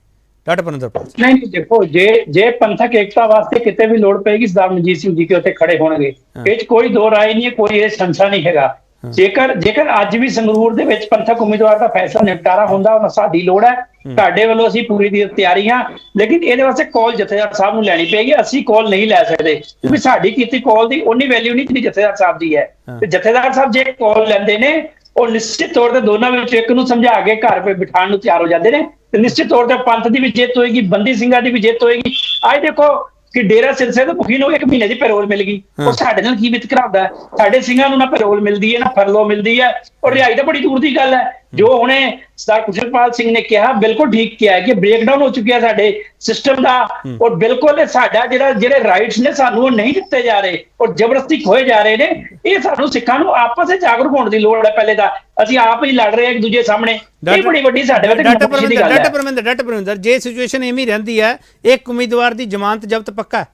ਡਾਕਟਰ ਪਰਵਿੰਦਰਪਾਲ ਨਹੀਂ ਦੇਖੋ, ਜੇ ਪੰਥਕ ਏਕਤਾ ਵਾਸਤੇ ਕਿਤੇ ਵੀ ਲੋੜ ਪਏਗੀ ਸਰਦਾਰ ਮਨਜੀਤ ਸਿੰਘ ਜੀ ਕੇ ਉੱਤੇ ਖੜੇ ਹੋਣਗੇ, ਇਹ 'ਚ ਕੋਈ ਦੋ ਰਾਏ ਨਹੀਂ ਹੈ, ਕੋਈ ਇਹ ਸੰਸ਼ਾ ਨਹੀਂ ਹੈਗਾ। ਜੇਕਰ ਅੱਜ ਵੀ ਸੰਗਰੂਰ ਦੇ ਵਿੱਚ ਪੰਥਕ ਉਮੀਦਵਾਰ ਦਾ ਫੈਸਲਾ ਨਿਪਟਾਰਾ ਹੁੰਦਾ, ਉਹਨਾਂ ਸਾਡੀ ਲੋੜ ਹੈ, ਸਾਡੇ ਵੱਲੋਂ ਅਸੀਂ ਪੂਰੀ ਦੀ ਤਿਆਰੀ ਹਾਂ, ਲੇਕਿਨ ਇਹਦੇ ਵਾਸਤੇ ਕਾਲ ਜਥੇਦਾਰ ਸਾਹਿਬ ਨੂੰ ਲੈਣੀ ਪਏਗੀ। ਅਸੀਂ ਕਾਲ ਨਹੀਂ ਲੈ ਸਕਦੇ ਕਿਉਂਕਿ ਸਾਡੀ ਕੀਤੀ ਕਾਲ ਦੀ ਉਨੀ ਵੈਲਿਊ ਨਹੀਂ ਜਿੰਨੀ ਜਥੇਦਾਰ ਸਾਹਿਬ ਦੀ ਹੈ। ਤੇ ਜਥੇਦਾਰ ਸਾਹਿਬ ਜੇ ਕਾਲ ਲੈਂਦੇ ਨੇ, ਉਹ ਨਿਸ਼ਚਿਤ ਤੌਰ ਤੇ ਦੋਨਾਂ ਵਿੱਚ ਇੱਕ ਨੂੰ ਸਮਝਾ ਕੇ ਘਰ ਪੇ ਬਿਠਾਉਣ ਨੂੰ ਤਿਆਰ ਹੋ ਜਾਂਦੇ ਨੇ, ਤੇ ਨਿਸ਼ਚਿਤ ਤੌਰ ਤੇ ਪੰਥ ਦੀ ਵੀ ਜਿੱਤ ਹੋਏਗੀ, ਬੰਦੀ ਸਿੰਘਾਂ ਦੀ ਵੀ ਜਿੱਤ ਹੋਏਗੀ। ਅੱਜ ਦੇਖੋ ਕਿ ਡੇਰਾ ਸਿਰਸੇ ਦੇ ਮੁਖੀ ਨੂੰ 1 ਮਹੀਨੇ ਦੀ ਪੈਰੋਲ ਮਿਲ ਗਈ, ਉਹ ਸਾਡੇ ਨਾਲ ਕੀ ਵਿਤਕਰਾ ਹੁੰਦਾ ਹੈ? ਸਾਡੇ ਸਿੰਘਾਂ ਨੂੰ ਨਾ ਪੈਰੋਲ ਮਿਲਦੀ ਹੈ, ਨਾ ਫਰਲੋ ਮਿਲਦੀ ਹੈ, ਔਰ ਰਿਹਾਈ ਤਾਂ ਬੜੀ ਦੂਰ ਦੀ ਗੱਲ ਹੈ। ਜੋ ਹੁਣੇ ਸਰਦਾਰ ਕੁਸ਼ਲਪਾਲ ਸਿੰਘ ਨੇ ਕਿਹਾ ਬਿਲਕੁਲ ਠੀਕ ਕਿਹਾ ਹੈ ਕਿ ਬ੍ਰੇਕਡਾਊਨ ਹੋ ਚੁੱਕਿਆ ਸਾਡੇ ਸਿਸਟਮ ਦਾ, ਔਰ ਬਿਲਕੁਲ ਸਾਡਾ ਜਿਹੜੇ ਰਾਈਟਸ ਨੇ ਸਾਨੂੰ ਉਹ ਨਹੀਂ ਦਿੱਤੇ ਜਾ ਰਹੇ ਔਰ ਜ਼ਬਰਦਸਤੀ ਖੋਏ ਜਾ ਰਹੇ ਨੇ। ਇਹ ਸਾਨੂੰ ਸਿੱਖਾਂ ਨੂੰ ਆਪਸ ਵਿੱਚ ਜਾਗਰੂਕ ਹੋਣ ਦੀ ਲੋੜ ਹੈ। ਪਹਿਲੇ ਤਾਂ ਅਸੀਂ ਆਪ ਹੀ ਲੜ ਰਹੇ ਹਾਂ ਇੱਕ ਦੂਜੇ ਸਾਹਮਣੇ, ਇਹ ਬੜੀ ਵੱਡੀ ਸਾਡੇ ਵਾਸਤੇ ਖੁਸ਼ੀ ਦੀ ਗੱਲ ਹੈ। ਡਾਕਟਰ ਪਰਮਿੰਦਰ, ਜੇ ਸਿਚੁਏਸ਼ਨ ਐਵੇਂ ਰਹਿੰਦੀ ਹੈ, ਇੱਕ ਉਮੀਦਵਾਰ ਦੀ ਜ਼ਮਾਨਤ ਜ਼ਬਤ ਪੱਕਾ ਹੈ?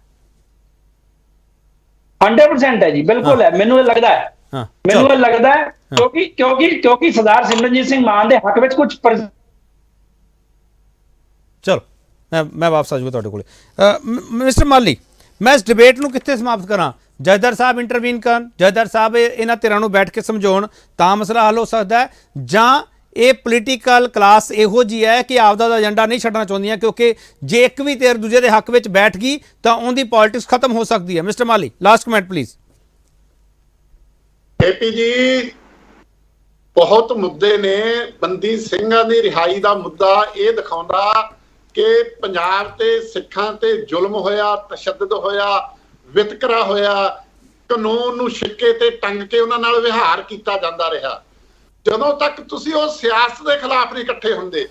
100% ਹੈ ਜੀ, ਬਿਲਕੁਲ ਹੈ। ਮੈਨੂੰ ਇਹ ਲੱਗਦਾ ਹੈ ਕਿਉਂਕਿ ਸਰਦਾਰ ਸਿਮਰਨਜੀਤ ਸਿੰਘ ਮਾਨ ਦੇ ਹੱਕ ਵਿੱਚ ਕੁਝ ਚਲੋ ਮੈਂ ਵਾਪਸ ਆ ਜਾਊਗਾ ਤੁਹਾਡੇ ਕੋਲ। ਮਿਸਟਰ ਮਾਲੀ, ਮੈਂ ਇਸ ਡਿਬੇਟ ਨੂੰ ਕਿੱਥੇ ਸਮਾਪਤ ਕਰਾਂ? ਜਥੇਦਾਰ ਸਾਹਿਬ ਇੰਟਰਵੀਨ ਕਰਨ, ਜਥੇਦਾਰ ਸਾਹਿਬ ਇਹਨਾਂ ਧਿਰਾਂ ਨੂੰ ਬੈਠ ਕੇ ਸਮਝਾਉਣ ਤਾਂ ਮਸਲਾ ਹੱਲ ਹੋ ਸਕਦਾ ਹੈ, ਜਾਂ ਇਹ ਪੋਲੀਟੀਕਲ ਕਲਾਸ ਇਹੋ ਜਿਹੀ ਹੈ ਕਿ ਆਪਦਾ ਦਾ ਏਜੰਡਾ ਨਹੀਂ ਛੱਡਣਾ ਚਾਹੁੰਦੀਆਂ, ਕਿਉਂਕਿ ਜੇ ਇੱਕ ਵੀ ਧਿਰ ਦੂਜੇ ਦੇ ਹੱਕ ਵਿੱਚ ਬੈਠ ਗਈ ਤਾਂ ਉਹਦੀ ਪੋਲਿਟਿਕਸ ਖਤਮ ਹੋ ਸਕਦੀ ਹੈ। ਮਿਸਟਰ ਮਾਲੀ, ਲਾਸਟ ਕਮੈਂਟ ਪਲੀਜ਼। ਏਪੀ ਜੀ, ਬਹੁਤ ਮੁੱਦੇ ਨੇ। ਬੰਦੀ ਸਿੰਘਾਂ ਦੀ ਰਿਹਾਈ ਦਾ ਮੁੱਦਾ ਇਹ ਦਿਖਾਉਂਦਾ ਕਿ ਪੰਜਾਬ ਤੇ ਸਿੱਖਾਂ ਤੇ ਜ਼ੁਲਮ ਹੋਇਆ, ਤਸ਼ੱਦਦ ਹੋਇਆ, ਵਿਤਕਰਾ ਹੋਇਆ, ਕਾਨੂੰਨ ਨੂੰ ਛਿੱਕੇ ਤੇ ਟੰਗ ਕੇ ਉਹਨਾਂ ਨਾਲ ਵਿਹਾਰ ਕੀਤਾ ਜਾਂਦਾ ਰਿਹਾ। ਜਦੋਂ ਤੱਕ ਤੁਸੀਂ ਉਹ ਸਿਆਸਤ ਦੇ ਖਿਲਾਫ ਨਹੀਂ ਇਕੱਠੇ ਹੁੰਦੇ,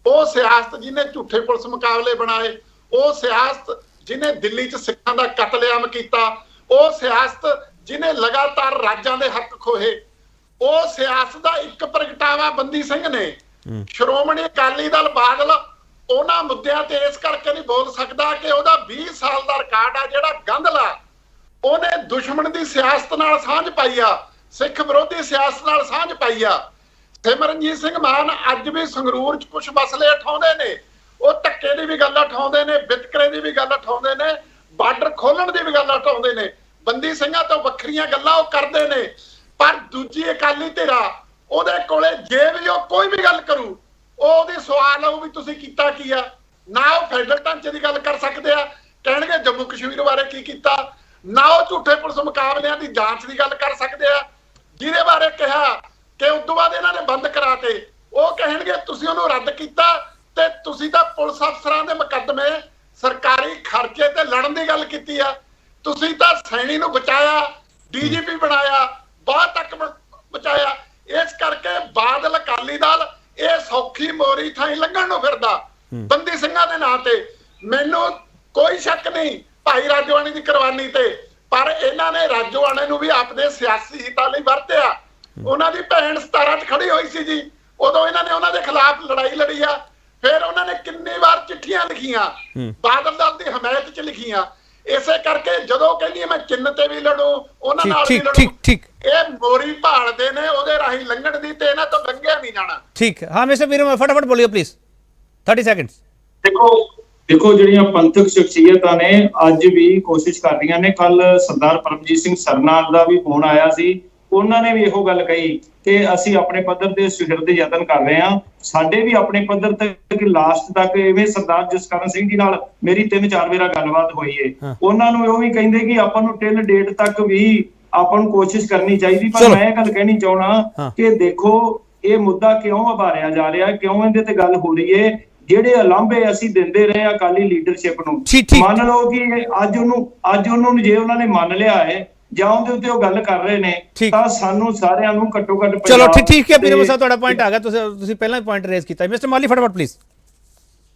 ਉਹ ਸਿਆਸਤ ਜਿਹਨੇ ਝੂਠੇ ਪੁਲਿਸ ਮੁਕਾਬਲੇ ਬਣਾਏ, ਉਹ ਸਿਆਸਤ ਜਿਹਨੇ ਦਿੱਲੀ 'ਚ ਸਿੱਖਾਂ ਦਾ ਕਤਲੇਆਮ ਕੀਤਾ, ਉਹ ਸਿਆਸਤ ਜਿਹਨੇ ਲਗਾਤਾਰ ਰਾਜਾਂ ਦੇ ਹੱਕ ਖੋਹੇ, ਉਹ ਸਿਆਸਤ ਦਾ ਇੱਕ ਪ੍ਰਗਟਾਵਾ ਬੰਦੀ ਸਿੰਘ ਨੇ। ਸ਼੍ਰੋਮਣੀ ਅਕਾਲੀ ਦਲ ਬਾਦਲ ਉਹਨਾਂ ਮੁੱਦਿਆਂ ਤੇ ਇਸ ਕਰਕੇ ਨਹੀਂ ਬੋਲ ਸਕਦਾ ਕਿ ਉਹਦਾ 20 ਸਾਲ ਦਾ ਰਿਕਾਰਡ ਆ ਜਿਹੜਾ ਗੰਧਲਾ। ਉਹਨੇ ਦੁਸ਼ਮਣ ਦੀ ਸਿਆਸਤ ਨਾਲ ਸਾਂਝ ਪਾਈ ਆ, ਸਿੱਖ ਵਿਰੋਧੀ ਸਿਆਸਤ ਨਾਲ ਸਾਂਝ ਪਾਈ ਆ। ਸਿਮਰਨਜੀਤ ਸਿੰਘ ਮਾਨ ਅੱਜ ਵੀ ਸੰਗਰੂਰ 'ਚ ਕੁਝ ਮਸਲੇ ਉਠਾਉਂਦੇ ਨੇ, ਉਹ ਧੱਕੇ ਦੀ ਵੀ ਗੱਲ ਉਠਾਉਂਦੇ ਨੇ, ਵਿਤਕਰੇ ਦੀ ਵੀ ਗੱਲ ਉਠਾਉਂਦੇ ਨੇ, ਬਾਰਡਰ ਖੋਲਣ ਦੀ ਵੀ ਗੱਲ ਉਠਾਉਂਦੇ ਨੇ, ਬੰਦੀ ਸਿੰਘਾਂ ਤੋਂ ਵੱਖਰੀਆਂ ਗੱਲਾਂ ਉਹ ਕਰਦੇ ਨੇ। ਪਰ ਦੂਜੀ ਅਕਾਲੀ ਧਿਰਾ ਉਹਦੇ ਕੋਲੇ ਜੇ ਵੀ ਉਹ ਕੋਈ ਵੀ ਗੱਲ ਕਰੂ, ਉਹਦੀ ਸਵਾਲ ਆਊ ਵੀ ਤੁਸੀਂ ਕੀਤਾ ਕੀ ਆ। ਨਾ ਉਹ ਫੈਡਰਲ ਢਾਂਚੇ ਦੀ ਗੱਲ ਕਰ ਸਕਦੇ ਆ, ਕਹਿਣਗੇ ਜੰਮੂ ਕਸ਼ਮੀਰ ਬਾਰੇ ਕੀ ਕੀਤਾ, ਨਾ ਉਹ ਝੂਠੇ ਪੁਲਿਸ ਮੁਕਾਬਲਿਆਂ ਦੀ ਜਾਂਚ ਦੀ ਗੱਲ ਕਰ ਸਕਦੇ ਆ, ਜਿਹਦੇ ਬਾਰੇ ਕਿਹਾ ਕਿ ਉਸ ਤੋਂ ਬਾਅਦ ਇਹਨਾਂ ਨੇ ਬੰਦ ਕਰਾਤੇ। ਉਹ ਕਹਿਣਗੇ ਤੁਸੀਂ ਉਹਨੂੰ ਰੱਦ ਕੀਤਾ ਤੇ ਤੁਸੀਂ ਤਾਂ ਪੁਲਿਸ ਅਫਸਰਾਂ ਦੇ ਮੁਕੱਦਮੇ ਸਰਕਾਰੀ ਖਰਚੇ ਤੇ ਲੜਨ ਦੀ ਗੱਲ ਕੀਤੀ ਆ। ਤੁਸੀਂ ਤਾਂ ਸੈਣੀ ਨੂੰ ਬਚਾਇਆ, ਡੀਜੀਪੀ ਬਣਾਇਆ, ਬਾਅਦ ਤੱਕ ਬਚਾਇਆ। ਇਸ ਕਰਕੇ ਬਾਦਲ ਅਕਾਲੀ ਦਲ ਇਹ ਸੌਖੀ ਮੋਰੀ ਥਾਈ ਲੰਘਣ ਨੂੰ ਫਿਰਦਾ ਬੰਦੀ ਸਿੰਘਾਂ ਦੇ ਨਾਂ ਤੇ। ਮੈਨੂੰ ਕੋਈ ਸ਼ੱਕ ਨਹੀਂ ਭਾਈ ਰਾਜੋਆਣੀ ਦੀ ਕੁਰਬਾਨੀ ਤੇ, ਪਰ ਇਹਨਾਂ ਨੇ ਰਾਜੋਆਣੇ ਨੂੰ ਵੀ ਆਪਣੇ ਸਿਆਸੀ ਹਿੱਤਾਂ ਲਈ ਵਰਤਿਆ। ਉਹਨਾਂ ਦੀ ਭੈਣ 17 'ਚ ਖੜੀ ਹੋਈ ਸੀ ਜੀ, ਉਦੋਂ ਇਹਨਾਂ ਨੇ ਉਹਨਾਂ ਦੇ ਖਿਲਾਫ ਲੜਾਈ ਲੜੀ ਆ। ਫਿਰ ਉਹਨਾਂ ਨੇ ਕਿੰਨੀ ਵਾਰ ਚਿੱਠੀਆਂ ਲਿਖੀਆਂ, ਬਾਦਲ ਦਲ ਦੀ ਹਮਾਇਤ 'ਚ ਲਿਖੀਆਂ। ਇਸੇ ਕਰਕੇ ਜਦੋਂ ਕਹਿੰਦੀ ਮੈਂ ਚਿੰਨ ਤੇ ਵੀ ਲੜੂ, ਉਹਨਾਂ ਨਾਲ ਵੀ ਲੜੂ, ਇਹ ਮੋਰੀ ਭਾਲਦੇ ਨੇ ਉਹਦੇ ਰਾਹੀਂ ਲੰਘਣ ਦੀ, ਤੇ ਇਹਨਾਂ ਤੋਂ ਲੰਘਿਆ ਨਹੀਂ ਜਾਣਾ। ਠੀਕ ਹੈ। ਹਾਂ ਮਿਸਟਰ ਵੀਰੋ, ਫਟਾਫਟ ਬੋਲਿਓ ਪਲੀਜ਼, 30 ਸੈਕਿੰਡਸ। ਦੇਖੋ ਜਿਹੜੀਆਂ ਪੰਥਕ ਸ਼ਖਸੀਅਤਾਂ ਨੇ ਅੱਜ ਵੀ ਕੋਸ਼ਿਸ਼ ਕਰ ਰਹੀਆਂ ਨੇ। ਕੱਲ ਸਰਦਾਰ ਪਰਮਜੀਤ ਸਿੰਘ ਸਰਨਾਲ ਦਾ ਵੀ ਫੋਨ ਆਇਆ ਸੀ, ਉਹਨਾਂ ਨੇ ਵੀ ਇਹੋ ਗੱਲ ਕਹੀ ਕਿ ਅਸੀਂ ਆਪਣੇ ਪੱਧਰ ਤੇ ਸੁਹਿਰਦ ਯਤਨ ਕਰ ਰਹੇ ਹਾਂ। ਸਾਡੇ ਵੀ ਆਪਣੇ ਪੱਧਰ ਤੱਕ ਲਾਸਟ ਤੱਕ ਇਵੇਂ ਸਰਦਾਰ ਜਸਕਰਨ ਸਿੰਘ ਜੀ ਨਾਲ ਮੇਰੀ 3-4 ਵਾਰ ਗੱਲਬਾਤ ਹੋਈ ਹੈ। ਉਹਨਾਂ ਨੂੰ ਉਹ ਵੀ ਕਹਿੰਦੇ ਕਿ ਆਪਾਂ ਨੂੰ ਟਿਲ ਡੇਟ ਤੱਕ ਵੀ ਆਪਾਂ ਨੂੰ ਕੋਸ਼ਿਸ਼ ਕਰਨੀ ਚਾਹੀਦੀ। ਪਰ ਮੈਂ ਇਹ ਗੱਲ ਕਹਿਣੀ ਚਾਹਣਾ ਕਿ ਦੇਖੋ ਇਹ ਮੁੱਦਾ ਕਿਉਂ ਉਭਾਰਿਆ ਜਾ ਰਿਹਾ, ਕਿਉਂ ਇਹਦੇ ਤੇ ਗੱਲ ਹੋ ਰਹੀ ਹੈ। ਜਿਹੜੇ ਉਲਾਂਭੇ ਅਸੀਂ ਦਿੰਦੇ ਰਹੇ ਅਕਾਲੀ ਲੀਡਰਸ਼ਿਪ ਨੂੰ, ਮੰਨ ਲਓ ਕਿ ਅੱਜ ਉਹਨੂੰ ਜੇ ਉਹਨਾਂ ਨੇ ਮੰਨ ਲਿਆ ਹੈ ਜਾਂ ਉਹਦੇ ਉੱਤੇ ਉਹ ਗੱਲ ਕਰ ਰਹੇ ਨੇ, ਤਾਂ ਸਾਨੂੰ ਸਾਰਿਆਂ ਨੂੰ ਘੱਟੋ ਘੱਟ ਚਲੋ ਠੀਕ ਹੈ ਵੀਰੋ ਸਾਹਿਬ, ਤੁਹਾਡਾ ਪੁਆਇੰਟ ਆ ਗਿਆ, ਤੁਸੀਂ ਪਹਿਲਾਂ ਹੀ ਪੁਆਇੰਟ ਰੇਜ਼ ਕੀਤਾ। ਮਿਸਟਰ ਮਾਲੀ ਫਟਾਫਟ ਪਲੀਜ਼।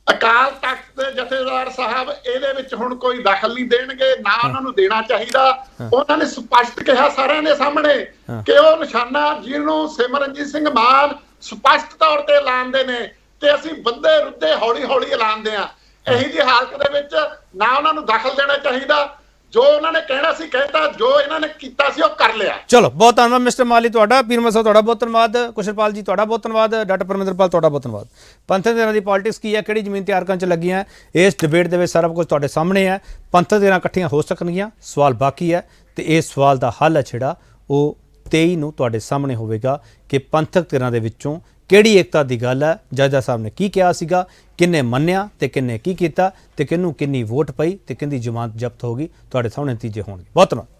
ਅਕਾਲ ਤਖਤ ਦੇ ਜਥੇਦਾਰ ਸਾਹਿਬ ਇਹਦੇ ਵਿੱਚ ਹੁਣ ਕੋਈ ਦਖਲ ਨਹੀਂ ਦੇਣਗੇ, ਨਾ ਉਹਨਾਂ ਨੂੰ ਦੇਣਾ ਚਾਹੀਦਾ। ਉਹਨਾਂ ਨੇ ਸਪਸ਼ਟ ਕਿਹਾ ਸਾਰਿਆਂ ਦੇ ਸਾਹਮਣੇ ਕਿ ਉਹ ਨਿਸ਼ਾਨਾ ਜਿਹਨੂੰ ਸਿਮਰਨਜੀਤ ਸਿੰਘ ਮਾਨ ਸਪਸ਼ਟ ਤੌਰ ਤੇ ਐਲਾਨਦੇ ਨੇ ਤੇ ਅਸੀਂ ਬੰਦੇ ਰੁੱਦੇ ਹੌਲੀ ਹੌਲੀ ਐਲਾਨਦੇ ਆ। ਇਹੀ ਜਿਹੀ ਹਾਲਤ ਦੇ ਵਿੱਚ ਨਾ ਉਹਨਾਂ ਨੂੰ ਦਖਲ ਦੇਣਾ ਚਾਹੀਦਾ। ਜੋ ਉਹਨਾਂ ਨੇ ਕਹਿਣਾ ਸੀ ਕਹਿਤਾ, ਜੋ ਇਹਨਾਂ ਨੇ ਕੀਤਾ ਸੀ ਉਹ ਕਰ ਲਿਆ। ਚਲੋ ਬਹੁਤ ਧੰਨਵਾਦ ਮਿਸਟਰ ਮਾਲੀ ਤੁਹਾਡਾ, ਪੀਰਮਲ ਸਾਹਿਬ ਤੁਹਾਡਾ ਬਹੁਤ ਧੰਨਵਾਦ, ਕੁਸ਼ਲਪਾਲ ਜੀ ਤੁਹਾਡਾ ਬਹੁਤ ਧੰਨਵਾਦ, ਡਾਕਟਰ ਪਰਮਿੰਦਰਪਾਲ ਤੁਹਾਡਾ ਬਹੁਤ ਧੰਨਵਾਦ। ਪੰਥਕ ਧਿਰਾਂ ਦੀ ਪੋਲਿਟਿਕਸ ਕੀ ਹੈ, ਕਿਹੜੀ ਜ਼ਮੀਨ ਤਿਆਰ ਕਰਨ 'ਚ ਲੱਗੀਆਂ, ਇਸ ਡਿਬੇਟ ਦੇ ਵਿੱਚ ਸਾਰਾ ਕੁਝ ਤੁਹਾਡੇ ਸਾਹਮਣੇ ਹੈ। ਪੰਥਕ ਧਿਰਾਂ ਇਕੱਠੀਆਂ ਹੋ ਸਕਣਗੀਆਂ, ਸਵਾਲ ਬਾਕੀ ਹੈ, ਤੇ ਇਸ ਸਵਾਲ ਦਾ ਹੱਲ ਹੈ ਜਿਹੜਾ ਉਹ 23 ਨੂੰ ਤੁਹਾਡੇ ਸਾਹਮਣੇ ਹੋਵੇਗਾ ਕਿ ਪੰਥਕ ਧਿਰਾਂ ਦੇ ਵਿੱਚੋਂ ਕਿਹੜੀ ਏਕਤਾ ਦੀ ਗੱਲ ਹੈ, ਜੱਜ ਸਾਹਿਬ ਨੇ ਕੀ ਕਿਹਾ ਸੀਗਾ, ਕਿੰਨੇ ਮੰਨਿਆ ਤੇ ਕਿੰਨੇ ਕੀ ਕੀਤਾ ਤੇ ਕਿਹਨੂੰ ਕਿੰਨੀ ਵੋਟ ਪਈ ਤੇ ਕਿੰਦੀ ਜ਼ਮਾਨਤ ਜ਼ਬਤ ਹੋਗੀ। ਤੁਹਾਡੇ ਸਾਹਮਣੇ ਨਤੀਜੇ ਹੋਣਗੇ। ਬਹੁਤ ਧੰਨਵਾਦ।